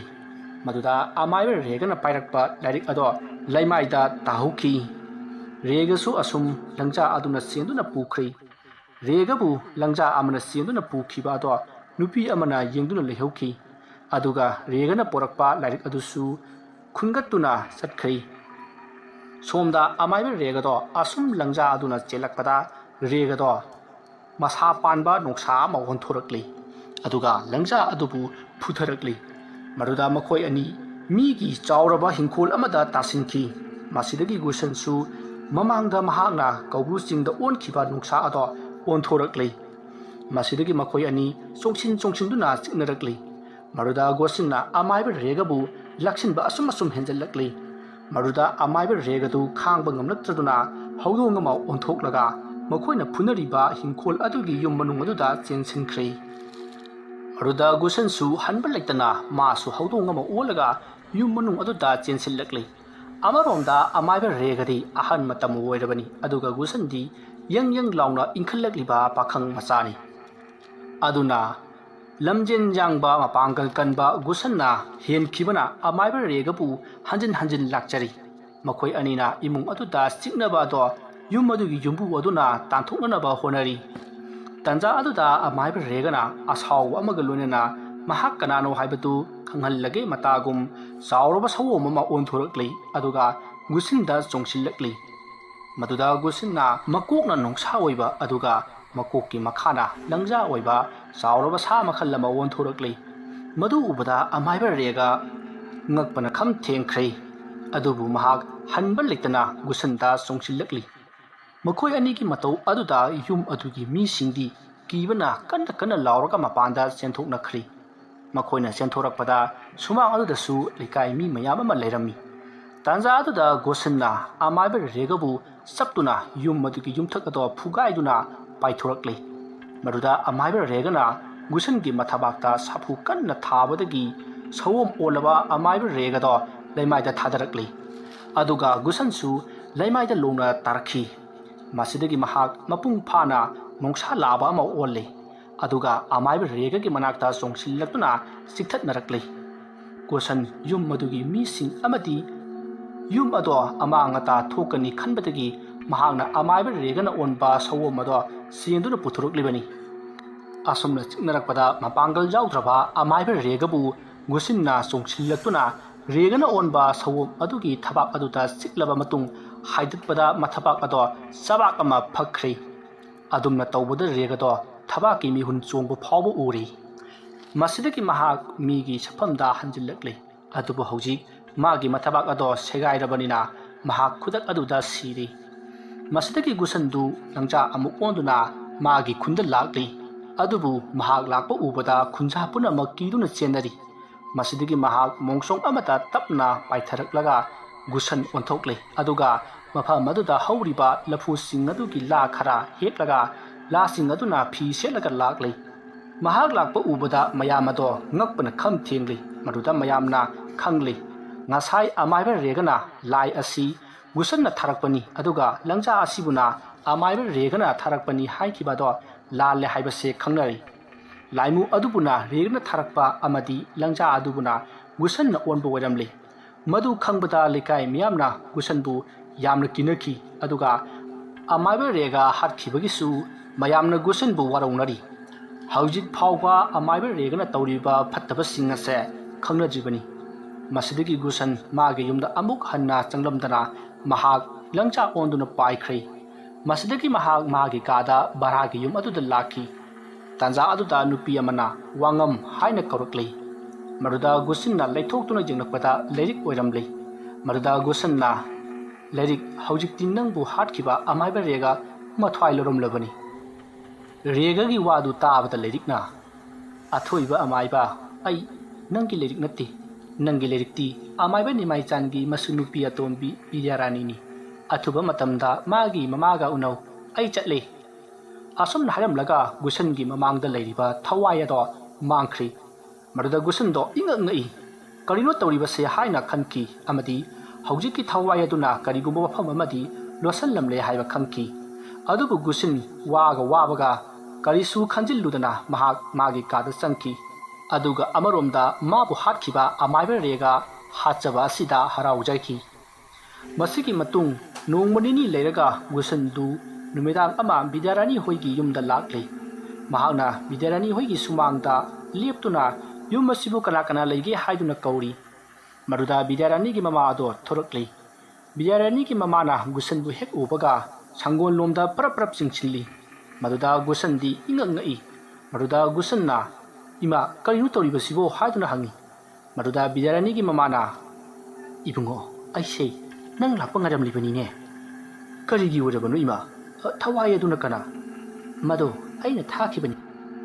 ꯃꯗꯨꯗ ꯑꯃꯥꯏꯕ ꯔꯦꯒꯅ ꯄꯥꯏꯔꯛꯄ ꯂꯥꯏꯔꯤꯛ ꯑꯗꯣ ꯂꯩꯃꯥꯏꯗ ꯇꯥꯍꯧꯈꯤ ꯔꯦꯒꯁꯨ ꯑꯁꯨꯝ ꯂꯪꯆꯥ ꯑꯗꯨꯅ ꯆꯦꯟꯗꯨꯅ ꯄꯨꯈ꯭ꯔꯤ ꯔꯦꯒꯕꯨ ꯂꯪꯆꯥ ꯑꯃꯅ ꯆꯦꯟꯗꯨꯅ ꯄꯨꯈꯤꯕ ꯑꯗꯣ ꯅꯨꯄꯤ ꯑꯃꯅ ꯌꯦꯡꯗꯨꯅ ꯂꯩꯍꯧꯈꯤ ꯑꯗꯨꯒ ꯔꯦꯒꯅ ꯄꯣꯔꯛꯄ ꯂꯥꯏꯔꯤꯛ ꯑꯗꯨꯁꯨ ꯈꯨꯟꯒꯠꯇꯨꯅ ꯆꯠꯈ꯭ꯔꯤ ꯁꯣꯝꯗ ꯑꯃꯥꯏꯕ ꯔꯦꯒꯗꯣ ꯑꯁꯨꯝ ꯂꯪꯆꯥ ꯑꯗꯨꯅ ꯆꯦꯜꯂꯛꯄꯗ ꯔꯦꯒꯗꯣ ꯃꯁꯥ ꯄꯥꯟꯕ ꯅꯣꯡꯁꯥ ꯑꯃ ꯑꯣꯟꯊꯣꯔꯛꯂꯤ ꯑꯗꯨꯒ ꯂꯪꯆꯥ ꯑꯗꯨꯕꯨ ꯐꯨꯊꯔꯛꯂꯤ ꯃꯗꯨꯗ ꯃꯈꯣꯏ ꯑꯅꯤ ꯃꯤꯒꯤ ꯆꯥꯎꯔꯕ ꯍꯤꯡꯈꯣꯜ ꯑꯃꯗ ꯇꯥꯁꯤꯟꯈꯤ ꯃꯁꯤꯗꯒꯤ ꯒꯨꯁꯟꯁꯨ ꯃꯃꯥꯡꯗ ꯃꯍꯥꯛꯅ ꯀꯧꯕ꯭ꯔꯨ ꯆꯤꯡꯗ ꯑꯣꯟꯈꯤꯕ ꯅꯣꯡꯁꯥ ꯑꯗꯣ ꯑꯣꯟꯊꯣꯔꯛꯂꯤ ꯃꯁꯤꯗꯒꯤ ꯃꯈꯣꯏ ꯑꯅꯤ ꯆꯣꯡꯁꯤꯟꯗꯨꯅ ꯆꯤꯛꯅꯔꯛꯂꯤ ꯃꯗꯨꯗ ꯒꯣꯁꯟꯅ ꯑꯃꯥꯏꯕ ꯔꯦꯒꯕꯨ ꯂꯥꯛꯁꯤꯟꯕ ꯑꯁꯨꯝ ꯍꯦꯟꯖꯜꯂꯛꯂꯤ ꯃꯗꯨꯗ ꯑꯃꯥꯏꯕ ꯔꯦꯒꯗꯨ ꯈꯥꯡꯕ ꯉꯝꯂꯛꯇ꯭ꯔꯗꯨꯅ ꯍꯧꯗꯣꯡ ꯑꯃ ꯑꯣꯟꯊꯣꯛꯂꯒ ꯃꯈꯣꯏꯅ ꯐꯨꯅꯔꯤꯕ ꯍꯤꯡꯈꯣꯜ ꯑꯗꯨꯒꯤ ꯌꯨꯝ ꯃꯅꯨꯡ ꯑꯗꯨꯗ ꯆꯦꯟꯁꯤꯟꯈ꯭ꯔꯤ ꯃꯗꯨꯗ ꯒꯨꯁꯟꯁꯨ ꯍꯟꯕ ꯂꯩꯇꯅ ꯃꯥꯁꯨ ꯍꯧꯗꯣꯡ ꯑꯃ ꯑꯣꯜꯂꯒ ꯌꯨꯝ ꯃꯅꯨꯡ ꯑꯗꯨꯗ ꯆꯦꯟꯁꯤꯜꯂꯛꯂꯤ ꯑꯃꯔꯣꯝꯗ ꯑꯃꯥꯏꯕ ꯔꯦꯒꯗꯤ ꯑꯍꯟ ꯃꯇꯝ ꯑꯣꯏꯔꯕꯅꯤ ꯑꯗꯨꯒ ꯒꯨꯁꯟꯗꯤ ꯌꯪ ꯂꯥꯎꯅ ꯏꯟꯈꯠꯂꯛꯂꯤꯕ ꯄꯥꯈꯪ ꯃꯆꯥꯅꯤ ꯑꯗꯨꯅ ꯂꯝꯖꯦꯟ ꯌꯥꯡꯕ ꯃꯄꯥꯡꯒꯜ ꯀꯟꯕ ꯒꯨꯁꯟꯅ ꯍꯦꯟꯈꯤꯕꯅ ꯑꯃꯥꯏꯕ ꯔꯦꯒꯕꯨ ꯍꯟꯖꯤꯟ ꯂꯥꯛꯆꯔꯤ ꯃꯈꯣꯏ ꯑꯅꯤꯅ ꯏꯃꯨꯡ ꯑꯗꯨꯗ ꯆꯤꯛꯅꯕ ꯑꯗꯣ ꯌꯨꯝ ꯑꯗꯨꯒꯤ ꯌꯨꯝꯕꯨ ꯑꯗꯨꯅ ꯇꯥꯟꯊꯣꯛꯅꯅꯕ ꯍꯣꯠꯅꯔꯤ ꯇꯟꯖꯥ ꯑꯗꯨꯗ ꯑꯃꯥꯏꯕ ꯔꯦꯒꯅ ꯑꯁꯥꯎꯕ ꯑꯃꯒ ꯂꯣꯏꯅꯅ ꯃꯍꯥꯛ ꯀꯅꯥꯅꯣ ꯍꯥꯏꯕꯗꯨ ꯈꯪꯍꯜꯂꯒꯦ ꯃꯇꯥꯒꯨꯝ ꯆꯥꯎꯔꯕ ꯁꯑꯣꯝ ꯑꯃ ꯑꯣꯟꯊꯣꯔꯛꯂꯤ ꯑꯗꯨꯒ ꯒꯨꯁꯟꯗ ꯆꯣꯡꯁꯤꯜꯂꯛꯂꯤ ꯃꯗꯨꯗ ꯒꯨꯁꯟꯅ ꯃꯀꯣꯛꯅ ꯅꯣꯡꯁꯥ ꯑꯣꯏꯕ ꯑꯗꯨꯒ ꯃꯀꯣꯛꯀꯤ ꯃꯈꯥꯅ ꯂꯪꯖꯥ ꯑꯣꯏꯕ ꯆꯥꯎꯔꯕ ꯁꯥ ꯃꯈꯜ ꯑꯃ ꯑꯣꯟꯊꯣꯔꯛꯂꯤ ꯃꯗꯨ ꯎꯕꯗ ꯑꯃꯥꯏꯕ ꯔꯦꯒ ꯉꯛꯄꯅ ꯈꯝ ꯊꯦꯡꯈ꯭ꯔꯤ ꯑꯗꯨꯕꯨ ꯃꯍꯥꯛ ꯍꯟꯕ ꯂꯩꯇꯅ ꯒꯨꯁꯟꯗ ꯆꯣꯡꯁꯤꯜꯂꯛꯂꯤ ꯃꯈꯣꯏ ꯑꯅꯤꯒꯤ ꯃꯇꯧ ꯑꯗꯨꯗ ꯌꯨꯝ ꯑꯗꯨꯒꯤ ꯃꯤꯁꯤꯡꯗꯤ ꯀꯤꯕꯅ ꯀꯟꯅ ꯂꯥꯎꯔꯒ ꯃꯄꯥꯟꯗ ꯆꯦꯟꯊꯣꯛꯅꯈ꯭ꯔꯤ ꯃꯈꯣꯏꯅ ꯆꯦꯟꯊꯣꯔꯛꯄꯗ ꯁꯨꯃꯥꯡ ꯑꯗꯨꯗꯁꯨ ꯂꯩꯀꯥꯏ ꯃꯤ ꯃꯌꯥꯝ ꯑꯃ ꯂꯩꯔꯝꯃꯤ ꯇꯥꯟꯖꯥ ꯑꯗꯨꯗ ꯒꯣꯁꯟꯅ ꯑꯃꯥꯏꯕ ꯔꯦꯒꯕꯨ ꯆꯞꯇꯨꯅ ꯌꯨꯝ ꯑꯗꯨꯒꯤ ꯌꯨꯝꯊꯛ ꯑꯗꯣ ꯐꯨꯒꯥꯏꯗꯨꯅ ꯄꯥꯏꯊꯣꯔꯛꯂꯤ ꯃꯗꯨꯗ ꯑꯃꯥꯏꯕ ꯔꯦꯒꯅ ꯒꯨꯁꯟꯒꯤ ꯃꯊꯕꯥꯛꯇ ꯁꯥꯐꯨ ꯀꯟꯅ ꯊꯥꯕꯗꯒꯤ ꯁꯑꯣꯝ ꯑꯣꯜꯂꯕ ꯑꯃꯥꯏꯕ ꯔꯦꯒꯗꯣ ꯂꯩꯃꯥꯏꯗ ꯊꯥꯗꯔꯛꯂꯤ ꯑꯗꯨꯒ ꯒꯨꯁꯟꯁꯨ ꯂꯩꯃꯥꯏꯗ ꯂꯣꯡꯅ ꯇꯥꯔꯛꯈꯤ ꯃꯁꯤꯗꯒꯤ ꯃꯍꯥꯛ ꯃꯄꯨꯡ ꯐꯥꯅ ꯅꯣꯡꯁꯥ ꯂꯥꯕ ꯑꯃ ꯑꯣꯜꯂꯤ ꯑꯗꯨꯒ ꯑꯃꯥꯏꯕ ꯔꯦꯒꯒꯤ ꯃꯅꯥꯛꯇ ꯆꯣꯡꯁꯤꯜꯂꯛꯇꯨꯅ ꯆꯤꯛꯊꯠꯅꯔꯛꯂꯤ ꯒꯣꯁꯟ ꯌꯨꯝ ꯑꯗꯨꯒꯤ ꯃꯤꯁꯤꯡ ꯑꯃꯗꯤ ꯌꯨꯝ ꯑꯗꯣ ꯑꯃꯥꯡ ꯑꯇꯥ ꯊꯣꯛꯀꯅꯤ ꯈꯟꯕꯗꯒꯤ ꯃꯍꯥꯛꯅ ꯑꯃꯥꯏꯕ ꯔꯦꯒꯅ ꯑꯣꯟꯕ ꯁꯑꯣꯝ ꯑꯗꯣ ꯆꯦꯟꯗꯨꯅ ꯄꯨꯊꯣꯔꯛꯂꯤꯕꯅꯤ ꯑꯁꯨꯝꯅ ꯆꯤꯛꯅꯔꯛꯄꯗ ꯃꯄꯥꯡꯒꯜ ꯌꯥꯎꯗ꯭ꯔꯕ ꯑꯃꯥꯏꯕ ꯔꯦꯒꯕꯨ ꯒꯨꯁꯟꯅ ꯆꯣꯡꯁꯤꯜꯂꯛꯇꯨꯅ ꯔꯦꯒꯅ ꯑꯣꯟꯕ ꯁꯑꯣꯝ ꯑꯗꯨꯒꯤ ꯊꯕꯥꯛ ꯑꯗꯨꯗ ꯆꯤꯛꯂꯕ ꯃꯇꯨꯡ ꯍꯥꯏꯗꯠꯄꯗ ꯃꯊꯕꯥꯛ ꯑꯗꯣ ꯆꯕꯥꯛ ꯑꯃ ꯐꯛꯈ꯭ꯔꯤ ꯑꯗꯨꯝꯅ ꯇꯧꯕꯗ ꯔꯦꯒꯗꯣ ꯊꯕꯥꯛꯀꯤ ꯃꯤꯍꯨꯟ ꯆꯣꯡꯕ ꯐꯥꯎꯕ ꯎꯔꯤ ꯃꯁꯤꯗꯒꯤ ꯃꯍꯥꯛ ꯃꯤꯒꯤ ꯁꯛꯐꯝꯗ ꯍꯟꯖꯤꯜꯂꯛꯂꯤ ꯑꯗꯨꯕꯨ ꯍꯧꯖꯤꯛ ꯃꯥꯒꯤ ꯃꯊꯕꯥꯛ ꯑꯗꯣ ꯁꯦꯒꯥꯏꯔꯕꯅꯤꯅ ꯃꯍꯥꯛ ꯈꯨꯗꯛ ꯑꯗꯨꯗ ꯁꯤꯔꯤ ꯃꯁꯤꯗꯒꯤ ꯒꯨꯁꯟꯗꯨ ꯂꯪꯆꯥ ꯑꯃꯨꯛ ꯑꯣꯟꯗꯨꯅ ꯃꯥꯒꯤ ꯈꯨꯟꯗ ꯂꯥꯛꯂꯤ ꯑꯗꯨꯕꯨ ꯃꯍꯥꯛ ꯂꯥꯛꯄ ꯎꯕꯗ ꯈꯨꯟꯖꯥ ꯄꯨꯝꯅꯃꯛ ꯀꯤꯗꯨꯅ ꯆꯦꯟꯅꯔꯤ ꯃꯁꯤꯗꯒꯤ ꯃꯍꯥꯛ ꯃꯣꯡꯁꯣꯡ ꯑꯃꯗ ꯇꯞꯅ ꯄꯥꯏꯊꯔꯛꯂꯒ ꯒꯨꯁꯟ ꯑꯣꯟꯊꯣꯛꯂꯤ ꯑꯗꯨꯒ ꯃꯐꯝ ꯑꯗꯨꯗ ꯍꯧꯔꯤꯕ ꯂꯐꯨꯁꯤꯡ ꯑꯗꯨꯒꯤ ꯂꯥ ꯈꯔ ꯍꯦꯛꯂꯒ ꯂꯥꯁꯤꯡ ꯑꯗꯨꯅ ꯐꯤ ꯁꯦꯠꯂꯒ ꯂꯥꯛꯂꯤ ꯃꯍꯥꯛ ꯂꯥꯛꯄ ꯎꯕꯗ ꯃꯌꯥꯝ ꯑꯗꯣ ꯉꯛꯄꯅ ꯈꯝ ꯊꯦꯡꯂꯤ ꯃꯗꯨꯗ ꯃꯌꯥꯝꯅ ꯈꯪꯂꯤ ꯉꯁꯥꯏ ꯑꯃꯥꯏꯕ ꯔꯦꯒꯅ ꯂꯥꯏ ꯑꯁꯤ ꯒꯨꯁꯟꯅ ꯊꯥꯔꯛꯄꯅꯤ ꯑꯗꯨꯒ ꯂꯪꯆꯥ ꯑꯁꯤꯕꯨꯅ ꯑꯃꯥꯏꯕ ꯔꯦꯒꯅ ꯊꯥꯔꯛꯄꯅꯤ ꯍꯥꯏꯈꯤꯕꯗꯣ ꯂꯥꯜꯂꯦ ꯍꯥꯏꯕꯁꯦ ꯈꯪꯅꯔꯤ ꯂꯥꯏꯃꯨ ꯑꯗꯨꯕꯨꯅ ꯔꯦꯒꯅ ꯊꯥꯔꯛꯄ ꯑꯃꯗꯤ ꯂꯪꯆꯥ ꯑꯗꯨꯕꯨꯅ ꯒꯨꯁꯟꯅ ꯑꯣꯟꯕ ꯑꯣꯏꯔꯝꯂꯤ ꯃꯗꯨ ꯈꯪꯕꯗ ꯂꯩꯀꯥꯏ ꯃꯤꯌꯥꯝꯅ ꯒꯨꯁꯟꯕꯨ ꯌꯥꯝꯅ ꯀꯤꯅꯈꯤ ꯑꯗꯨꯒ ꯑꯃꯥꯏꯕ ꯔꯦꯒ ꯍꯥꯠꯈꯤꯕꯒꯤꯁꯨ ꯃꯌꯥꯝꯅ ꯒꯨꯁꯟꯕꯨ ꯋꯥꯔꯧꯅꯔꯤ ꯍꯧꯖꯤꯛ ꯐꯥꯎꯕ ꯑꯃꯥꯏꯕ ꯔꯦꯒꯅ ꯇꯧꯔꯤꯕ ꯐꯠꯇꯕꯁꯤꯡ ꯑꯁꯦ ꯈꯪꯅꯗ꯭ꯔꯤꯕꯅꯤ ꯃꯁꯤꯗꯒꯤ ꯒꯨꯁꯟ ꯃꯥꯒꯤ ꯌꯨꯝꯗ ꯑꯃꯨꯛ ꯍꯟꯅ ꯆꯪꯂꯝꯗꯅ ꯃꯍꯥꯛ ꯂꯪꯆꯥꯛ ꯑꯣꯟꯗꯨꯅ ꯄꯥꯏꯈ꯭ꯔꯦ ꯃꯁꯤꯗꯒꯤ ꯃꯍꯥꯛ ꯃꯥꯒꯤ ꯀꯥꯗ ꯚꯔꯥꯒꯤ ꯌꯨꯝ ꯑꯗꯨꯗ ꯂꯥꯛꯈꯤ ꯇꯥꯟꯖꯥ ꯑꯗꯨꯗ ꯅꯨꯄꯤ ꯑꯃꯅ ꯋꯥꯉꯝ ꯍꯥꯏꯅ ꯀꯧꯔꯛꯂꯤ ꯃꯗꯨꯗ ꯒꯨꯁꯟꯅ ꯂꯩꯊꯣꯛꯇꯨꯅ ꯌꯦꯡꯂꯛꯄꯗ ꯂꯥꯏꯔꯤꯛ ꯑꯣꯏꯔꯝꯂꯤ ꯃꯗꯨꯗ ꯒꯨꯁꯟꯅ ꯂꯥꯏꯔꯤꯛ ꯍꯧꯖꯤꯛꯇꯤ ꯅꯪꯕꯨ ꯍꯥꯠꯈꯤꯕ ꯑꯃꯥꯏꯕ ꯔꯦꯒ ꯃꯊ꯭ꯋꯥꯏ ꯂꯧꯔꯝꯂꯕꯅꯤ ꯔꯦꯒꯒꯤ ꯋꯥꯗꯨ ꯇꯥꯕꯗ ꯂꯥꯏꯔꯤꯛꯅ ꯑꯊꯣꯏꯕ ꯑꯃꯥꯏꯕ ꯑꯩ ꯅꯪꯒꯤ ꯂꯥꯏꯔꯤꯛ ꯅꯠꯇꯦ ꯅꯪꯒꯤ ꯂꯥꯏꯔꯤꯛꯇꯤ ꯑꯃꯥꯏꯕ ꯅꯤꯃꯥꯏꯆꯥꯟꯒꯤ ꯃꯁꯨ ꯅꯨꯄꯤ ꯑꯇꯣꯝꯕꯤ ꯕꯤꯗ꯭ꯌꯥꯔꯥꯅꯤꯅꯤ ꯑꯊꯨꯕ ꯃꯇꯝꯗ ꯃꯥꯒꯤ ꯃꯃꯥꯒ ꯎꯅꯧ ꯑꯩ ꯆꯠꯂꯦ ꯑꯁꯨꯝꯅ ꯍꯥꯏꯔꯝꯂꯒ ꯒꯨꯁꯟꯒꯤ ꯃꯃꯥꯡꯗ ꯂꯩꯔꯤꯕ ꯊꯋꯥꯏ ꯑꯗꯣ ꯃꯥꯡꯈ꯭ꯔꯤ ꯃꯗꯨꯗ ꯒꯨꯁꯟꯗꯣ ꯏꯉꯛ ꯉꯛꯏ ꯀꯔꯤꯅꯣ ꯇꯧꯔꯤꯕꯁꯦ ꯍꯥꯏꯅ ꯈꯟꯈꯤ ꯑꯃꯗꯤ ꯍꯧꯖꯤꯛꯀꯤ ꯊꯋꯥꯏ ꯑꯗꯨꯅ ꯀꯔꯤꯒꯨꯝꯕ ꯃꯐꯝ ꯑꯃꯗꯤ ꯂꯣꯠꯁꯤꯜꯂꯝꯂꯦ ꯍꯥꯏꯕ ꯈꯪꯈꯤ ꯑꯗꯨꯕꯨ ꯒꯨꯁꯟ ꯋꯥꯕꯒ ꯀꯔꯤꯁꯨ ꯈꯟꯖꯤꯜꯂꯨꯗꯅ ꯃꯍꯥꯛ ꯃꯥꯒꯤ ꯀꯥꯗ ꯆꯪꯈꯤ ꯑꯗꯨꯒ ꯑꯃꯔꯣꯝꯗ ꯃꯥꯕꯨ ꯍꯥꯠꯈꯤꯕ ꯑꯃꯥꯏꯕ ꯔꯦꯒ ꯍꯥꯠꯆꯕ ꯑꯁꯤꯗ ꯍꯔꯥꯎꯖꯈꯤ ꯃꯁꯤꯒꯤ ꯃꯇꯨꯡ ꯅꯣꯡꯃ ꯅꯤꯅꯤ ꯂꯩꯔꯒ ꯒꯨꯁꯟꯗꯨ ꯅꯨꯃꯤꯗꯥꯡ ꯑꯃ ꯕꯤꯗ꯭ꯌꯥꯔꯥꯅꯤ ꯍꯣꯏꯒꯤ ꯌꯨꯝꯗ ꯂꯥꯛꯂꯤ ꯃꯍꯥꯛꯅ ꯕꯤꯗ꯭ꯌꯥꯔꯥꯅꯤ ꯍꯣꯏꯒꯤ ꯁꯨꯃꯥꯡꯗ ꯂꯦꯞꯇꯨꯅ ꯌꯨꯝ ꯑꯁꯤꯕꯨ ꯀꯅꯥ ꯀꯅꯥ ꯂꯩꯒꯦ ꯍꯥꯏꯗꯨꯅ ꯀꯧꯔꯤ ꯃꯗꯨꯗ ꯕꯤꯗ꯭ꯌꯥꯔꯥꯅꯤꯒꯤ ꯃꯃꯥ ꯑꯗꯣ ꯊꯣꯔꯛꯂꯤ ꯕꯤꯗ꯭ꯌꯥꯔꯥꯅꯤꯒꯤ ꯃꯃꯥꯅ ꯒꯨꯁꯟꯕꯨ ꯍꯦꯛ ꯎꯕꯒ ꯁꯪꯒꯣꯜꯂꯣꯝꯗ ꯄꯔꯞ ꯆꯤꯡꯁꯤꯜꯂꯤ ꯃꯗꯨꯗ ꯒꯨꯁꯟꯗꯤ ꯏꯉꯛ ꯉꯛꯏ ꯃꯗꯨꯗ ꯒꯨꯁꯟꯅ ꯏꯃꯥ ꯀꯔꯤꯅꯣ ꯇꯧꯔꯤꯕꯁꯤꯕꯣ ꯍꯥꯏꯗꯨꯅ ꯍꯪꯉꯤ ꯃꯗꯨꯗ ꯕꯤꯗ꯭ꯌꯥꯔꯥꯅꯤꯒꯤ ꯃꯃꯥꯅ ꯏꯕꯨꯡꯉꯣ ꯑꯩꯁꯦ ꯅꯪ ꯂꯥꯛꯄ ꯉꯥꯏꯔꯝꯂꯤꯕꯅꯤꯅꯦ ꯀꯔꯤꯒꯤ ꯑꯣꯏꯔꯕꯅꯣ ꯏꯃꯥ ꯊꯋꯥꯏ ꯑꯗꯨꯅ ꯀꯅꯥ ꯃꯗꯣ ꯑꯩꯅ ꯊꯥꯈꯤꯕꯅꯤ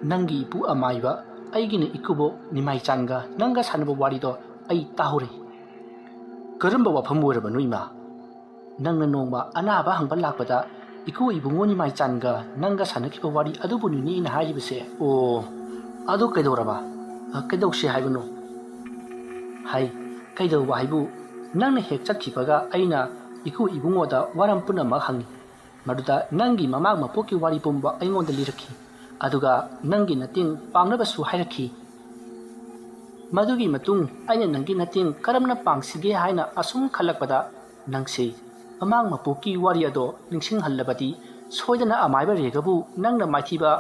ꯅꯪꯒꯤ ꯏꯄꯨ ꯑꯃꯥꯏꯕ ꯑꯩꯒꯤꯅ ꯏꯀꯨꯕꯣꯛ ꯅꯤꯃꯥꯏꯆꯥꯟꯒ ꯅꯪꯒ ꯁꯥꯟꯅꯕ ꯋꯥꯔꯤꯗꯣ ꯑꯩ ꯇꯥꯍꯧꯔꯦ ꯀꯔꯝꯕ ꯋꯥꯐꯝ ꯑꯣꯏꯔꯕꯅꯣ ꯏꯃꯥ ꯅꯪꯅ ꯅꯣꯡꯃ ꯑꯅꯥꯕ ꯍꯪꯕ ꯂꯥꯛꯄꯗ ꯏꯀꯨ ꯏꯕꯨꯡꯉꯣ ꯅꯤꯃꯥꯏꯆꯥꯟꯒ ꯅꯪꯒ ꯁꯥꯟꯅꯈꯤꯕ ꯋꯥꯔꯤ ꯑꯗꯨꯕꯨꯅꯤꯅꯦ ꯑꯩꯅ ꯍꯥꯏꯔꯤꯕꯁꯦ ꯑꯣ ꯑꯗꯨ ꯀꯩꯗꯧꯔꯕ ꯀꯩꯗꯧꯁꯦ ꯍꯥꯏꯕꯅꯣ ꯍꯥꯏ ꯀꯩꯗꯧꯕ ꯍꯥꯏꯕꯨ ꯅꯪꯅ ꯍꯦꯛ ꯆꯠꯈꯤꯕꯒ ꯑꯩꯅ ꯏꯀꯨ ꯏꯕꯨꯡꯉꯣꯗ ꯋꯥꯔꯝ ꯄꯨꯝꯅꯃꯛ ꯍꯪꯉꯤ ꯃꯗꯨꯗ ꯅꯪꯒꯤ ꯃꯃꯥꯡ ꯃꯄꯣꯛꯀꯤ ꯋꯥꯔꯤ ꯄꯨꯝꯕ ꯑꯩꯉꯣꯟꯗ ꯂꯤꯔꯛꯈꯤ ꯑꯗꯨꯒ ꯅꯪꯒꯤ ꯃꯇꯦꯡ ꯄꯥꯡꯅꯕꯁꯨ ꯍꯥꯏꯔꯛꯈꯤ ꯃꯗꯨꯒꯤ ꯃꯇꯨꯡ ꯑꯩꯅ ꯅꯪꯒꯤ ꯃꯇꯦꯡ ꯀꯔꯝꯅ ꯄꯥꯡꯁꯤꯒꯦ ꯍꯥꯏꯅ ꯑꯁꯨꯝ ꯈꯜꯂꯛꯄꯗ ꯅꯪꯁꯦ ꯃꯃꯥꯡ ꯃꯄꯣꯛꯀꯤ ꯋꯥꯔꯤ ꯑꯗꯣ ꯅꯤꯡꯁꯤꯡꯍꯜꯂꯕꯗꯤ ꯁꯣꯏꯗꯅ ꯑꯃꯥꯏꯕ ꯔꯦꯒꯕꯨ ꯅꯪꯅ ꯃꯥꯏꯊꯤꯕ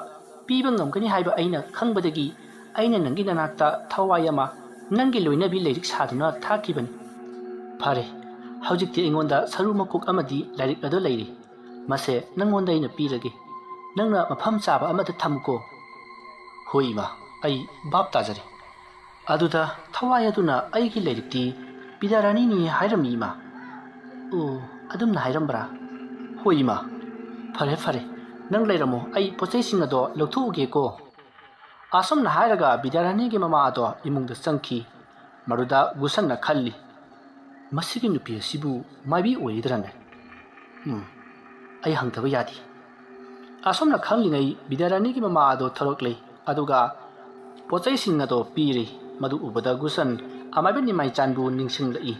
ꯄꯤꯕ ꯉꯝꯒꯅꯤ ꯍꯥꯏꯕ ꯑꯩꯅ ꯈꯪꯕꯗꯒꯤ ꯑꯩꯅ ꯅꯪꯒꯤ ꯅꯅꯥꯛꯇ ꯊꯋꯥꯏ ꯑꯃ ꯅꯪꯒꯤ ꯂꯣꯏꯅꯕꯤ ꯂꯥꯏꯔꯤꯛ ꯁꯥꯗꯨꯅ ꯊꯥꯈꯤꯕꯅꯤ ꯐꯔꯦ ꯍꯧꯖꯤꯛꯇꯤ ꯑꯩꯉꯣꯟꯗ ꯁꯔꯨ ꯃꯀꯣꯛ ꯑꯃꯗꯤ ꯂꯥꯏꯔꯤꯛ ꯑꯗꯨ ꯂꯩꯔꯤ ꯃꯁꯦ ꯅꯪꯉꯣꯟꯗ ꯑꯩꯅ ꯄꯤꯔꯒꯦ ꯅꯪꯅ ꯃꯐꯝ ꯆꯥꯕ ꯑꯃꯗ ꯊꯝꯃꯨꯀꯣ ꯍꯣꯏ ꯏꯃꯥ ꯑꯩ ꯚꯥꯞ ꯇꯥꯖꯔꯦ ꯑꯗꯨꯗ ꯊꯋꯥꯏ ꯑꯗꯨꯅ ꯑꯩꯒꯤ ꯂꯥꯏꯔꯤꯛꯇꯤ ꯕꯤꯗ꯭ꯌꯥꯔꯥꯅꯤꯅꯤ ꯍꯥꯏꯔꯝꯃꯤ ꯏꯃꯥ ꯑꯣ ꯑꯗꯨꯝꯅ ꯍꯥꯏꯔꯝꯕ꯭ꯔꯥ ꯍꯣꯏ ꯏꯃꯥ ꯐꯔꯦ ꯅꯪ ꯂꯩꯔꯝꯃꯣ ꯑꯩ ꯄꯣꯠꯆꯩꯁꯤꯡ ꯑꯗꯣ ꯂꯧꯊꯣꯛꯎꯒꯦꯀꯣ ꯑꯁꯨꯝꯅ ꯍꯥꯏꯔꯒ ꯕꯤꯗ꯭ꯌꯥꯔꯥꯅꯤꯒꯤ ꯃꯃꯥ ꯑꯗꯣ ꯏꯃꯨꯡꯗ ꯆꯪꯈꯤ ꯃꯗꯨꯗ ꯒꯨꯁꯟꯅ ꯈꯜꯂꯤ ꯃꯁꯤꯒꯤ ꯅꯨꯄꯤ ꯑꯁꯤꯕꯨ ꯃꯥꯏꯕꯤ ꯑꯣꯏꯔꯤꯗ꯭ꯔꯅꯦ ꯑꯩ ꯍꯪꯗꯕ ꯌꯥꯗꯦ ꯑꯁꯨꯝꯅ ꯈꯪꯂꯤꯉꯩ ꯕꯤꯗ꯭ꯌꯥꯔꯥꯅꯤꯒꯤ ꯃꯃꯥ ꯑꯗꯣ ꯊꯣꯔꯛꯂꯤ ꯑꯗꯨꯒ ꯄꯣꯠꯆꯩꯁꯤꯡ ꯑꯗꯣ ꯄꯤꯔꯤ ꯃꯗꯨ ꯎꯕꯗ ꯒꯨꯁꯟ ꯑꯃꯥꯏꯕ ꯅꯤꯃꯥꯏꯆꯥꯟꯕꯨ ꯅꯤꯡꯁꯤꯡꯂꯛꯏ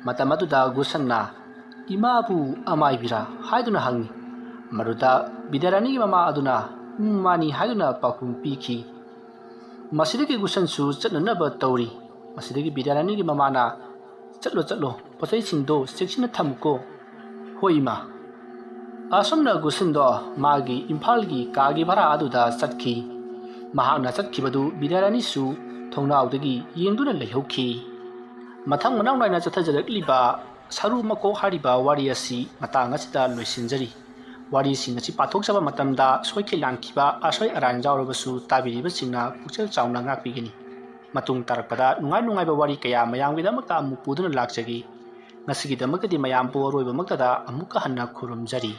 ꯃꯇꯝ ꯑꯗꯨꯗ ꯒꯨꯁꯟꯅ ꯏꯃꯥꯕꯨ ꯑꯃꯥꯏꯕꯤꯔꯥ ꯍꯥꯏꯗꯨꯅ ꯍꯪꯉꯤ ꯃꯗꯨꯗ ꯕꯤꯗ꯭ꯌꯥꯔꯥꯅꯤꯒꯤ ꯃꯃꯥ ꯑꯗꯨꯅ ꯃꯥꯅꯤ ꯍꯥꯏꯗꯨꯅ ꯄꯥꯎꯈꯨꯝ ꯄꯤꯈꯤ ꯃꯁꯤꯗꯒꯤ ꯒꯨꯁꯟꯁꯨ ꯆꯠꯅꯅꯕ ꯇꯧꯔꯤ ꯃꯁꯤꯗꯒꯤ ꯕꯤꯗ꯭ꯌꯥꯔꯥꯅꯤꯒꯤ ꯃꯃꯥꯅ ꯆꯠꯂꯣ ꯄꯣꯠꯆꯩꯁꯤꯡꯗꯣ ꯆꯦꯛꯁꯤꯟꯅ ꯊꯝꯃꯨꯀꯣ ꯍꯣꯏ ꯏꯃꯥ ꯑꯁꯨꯝꯅ ꯒꯨꯁꯟꯗꯣ ꯃꯥꯒꯤ ꯏꯝꯐꯥꯜꯒꯤ ꯀꯥꯒꯤ ꯚꯔꯥ ꯑꯗꯨꯗ ꯆꯠꯈꯤ ꯃꯍꯥꯛꯅ ꯆꯠꯈꯤꯕꯗꯨ ꯕꯤꯗ꯭ꯌꯥꯔꯥꯅꯤꯁꯨ ꯊꯣꯡꯅꯥꯎꯗꯒꯤ ꯌꯦꯡꯗꯨꯅ ꯂꯩꯍꯧꯈꯤ ꯃꯊꯪ ꯃꯅꯥꯎ ꯅꯥꯏꯅ ꯆꯠꯊꯖꯔꯛꯂꯤꯕ ꯁꯔꯨ ꯃꯀꯣꯛ ꯍꯥꯏꯔꯤꯕ ꯋꯥꯔꯤ ꯑꯁꯤ ꯃꯇꯥꯡ ꯑꯁꯤꯗ ꯂꯣꯏꯁꯤꯟꯖꯔꯤ ꯋꯥꯔꯤꯁꯤꯡ ꯑꯁꯤ ꯄꯥꯊꯣꯛꯆꯕ ꯃꯇꯝꯗ ꯁꯣꯏꯈꯤ ꯂꯥꯟꯈꯤꯕ ꯑꯁꯣꯏ ꯑꯔꯥꯟ ꯌꯥꯎꯔꯕꯁꯨ ꯇꯥꯕꯤꯔꯤꯕꯁꯤꯡꯅ ꯄꯨꯛꯆꯦꯜ ꯆꯥꯎꯅ ꯉꯥꯛꯄꯤꯒꯅꯤ ꯃꯇꯨꯡ ꯇꯥꯔꯛꯄꯗ ꯅꯨꯡꯉꯥꯏꯕ ꯋꯥꯔꯤ ꯀꯌꯥ ꯃꯌꯥꯝꯒꯤꯗꯃꯛꯇ ꯑꯃꯨꯛ ꯄꯨꯗꯨꯅ ꯂꯥꯛꯆꯒꯤ ꯉꯁꯤꯒꯤꯗꯃꯛꯇꯗꯤ ꯃꯌꯥꯝꯕꯨ ꯑꯔꯣꯏꯕꯃꯛꯇꯗ ꯑꯃꯨꯛꯀ ꯍꯟꯅ ꯈꯨꯔꯨꯝꯖꯔꯤ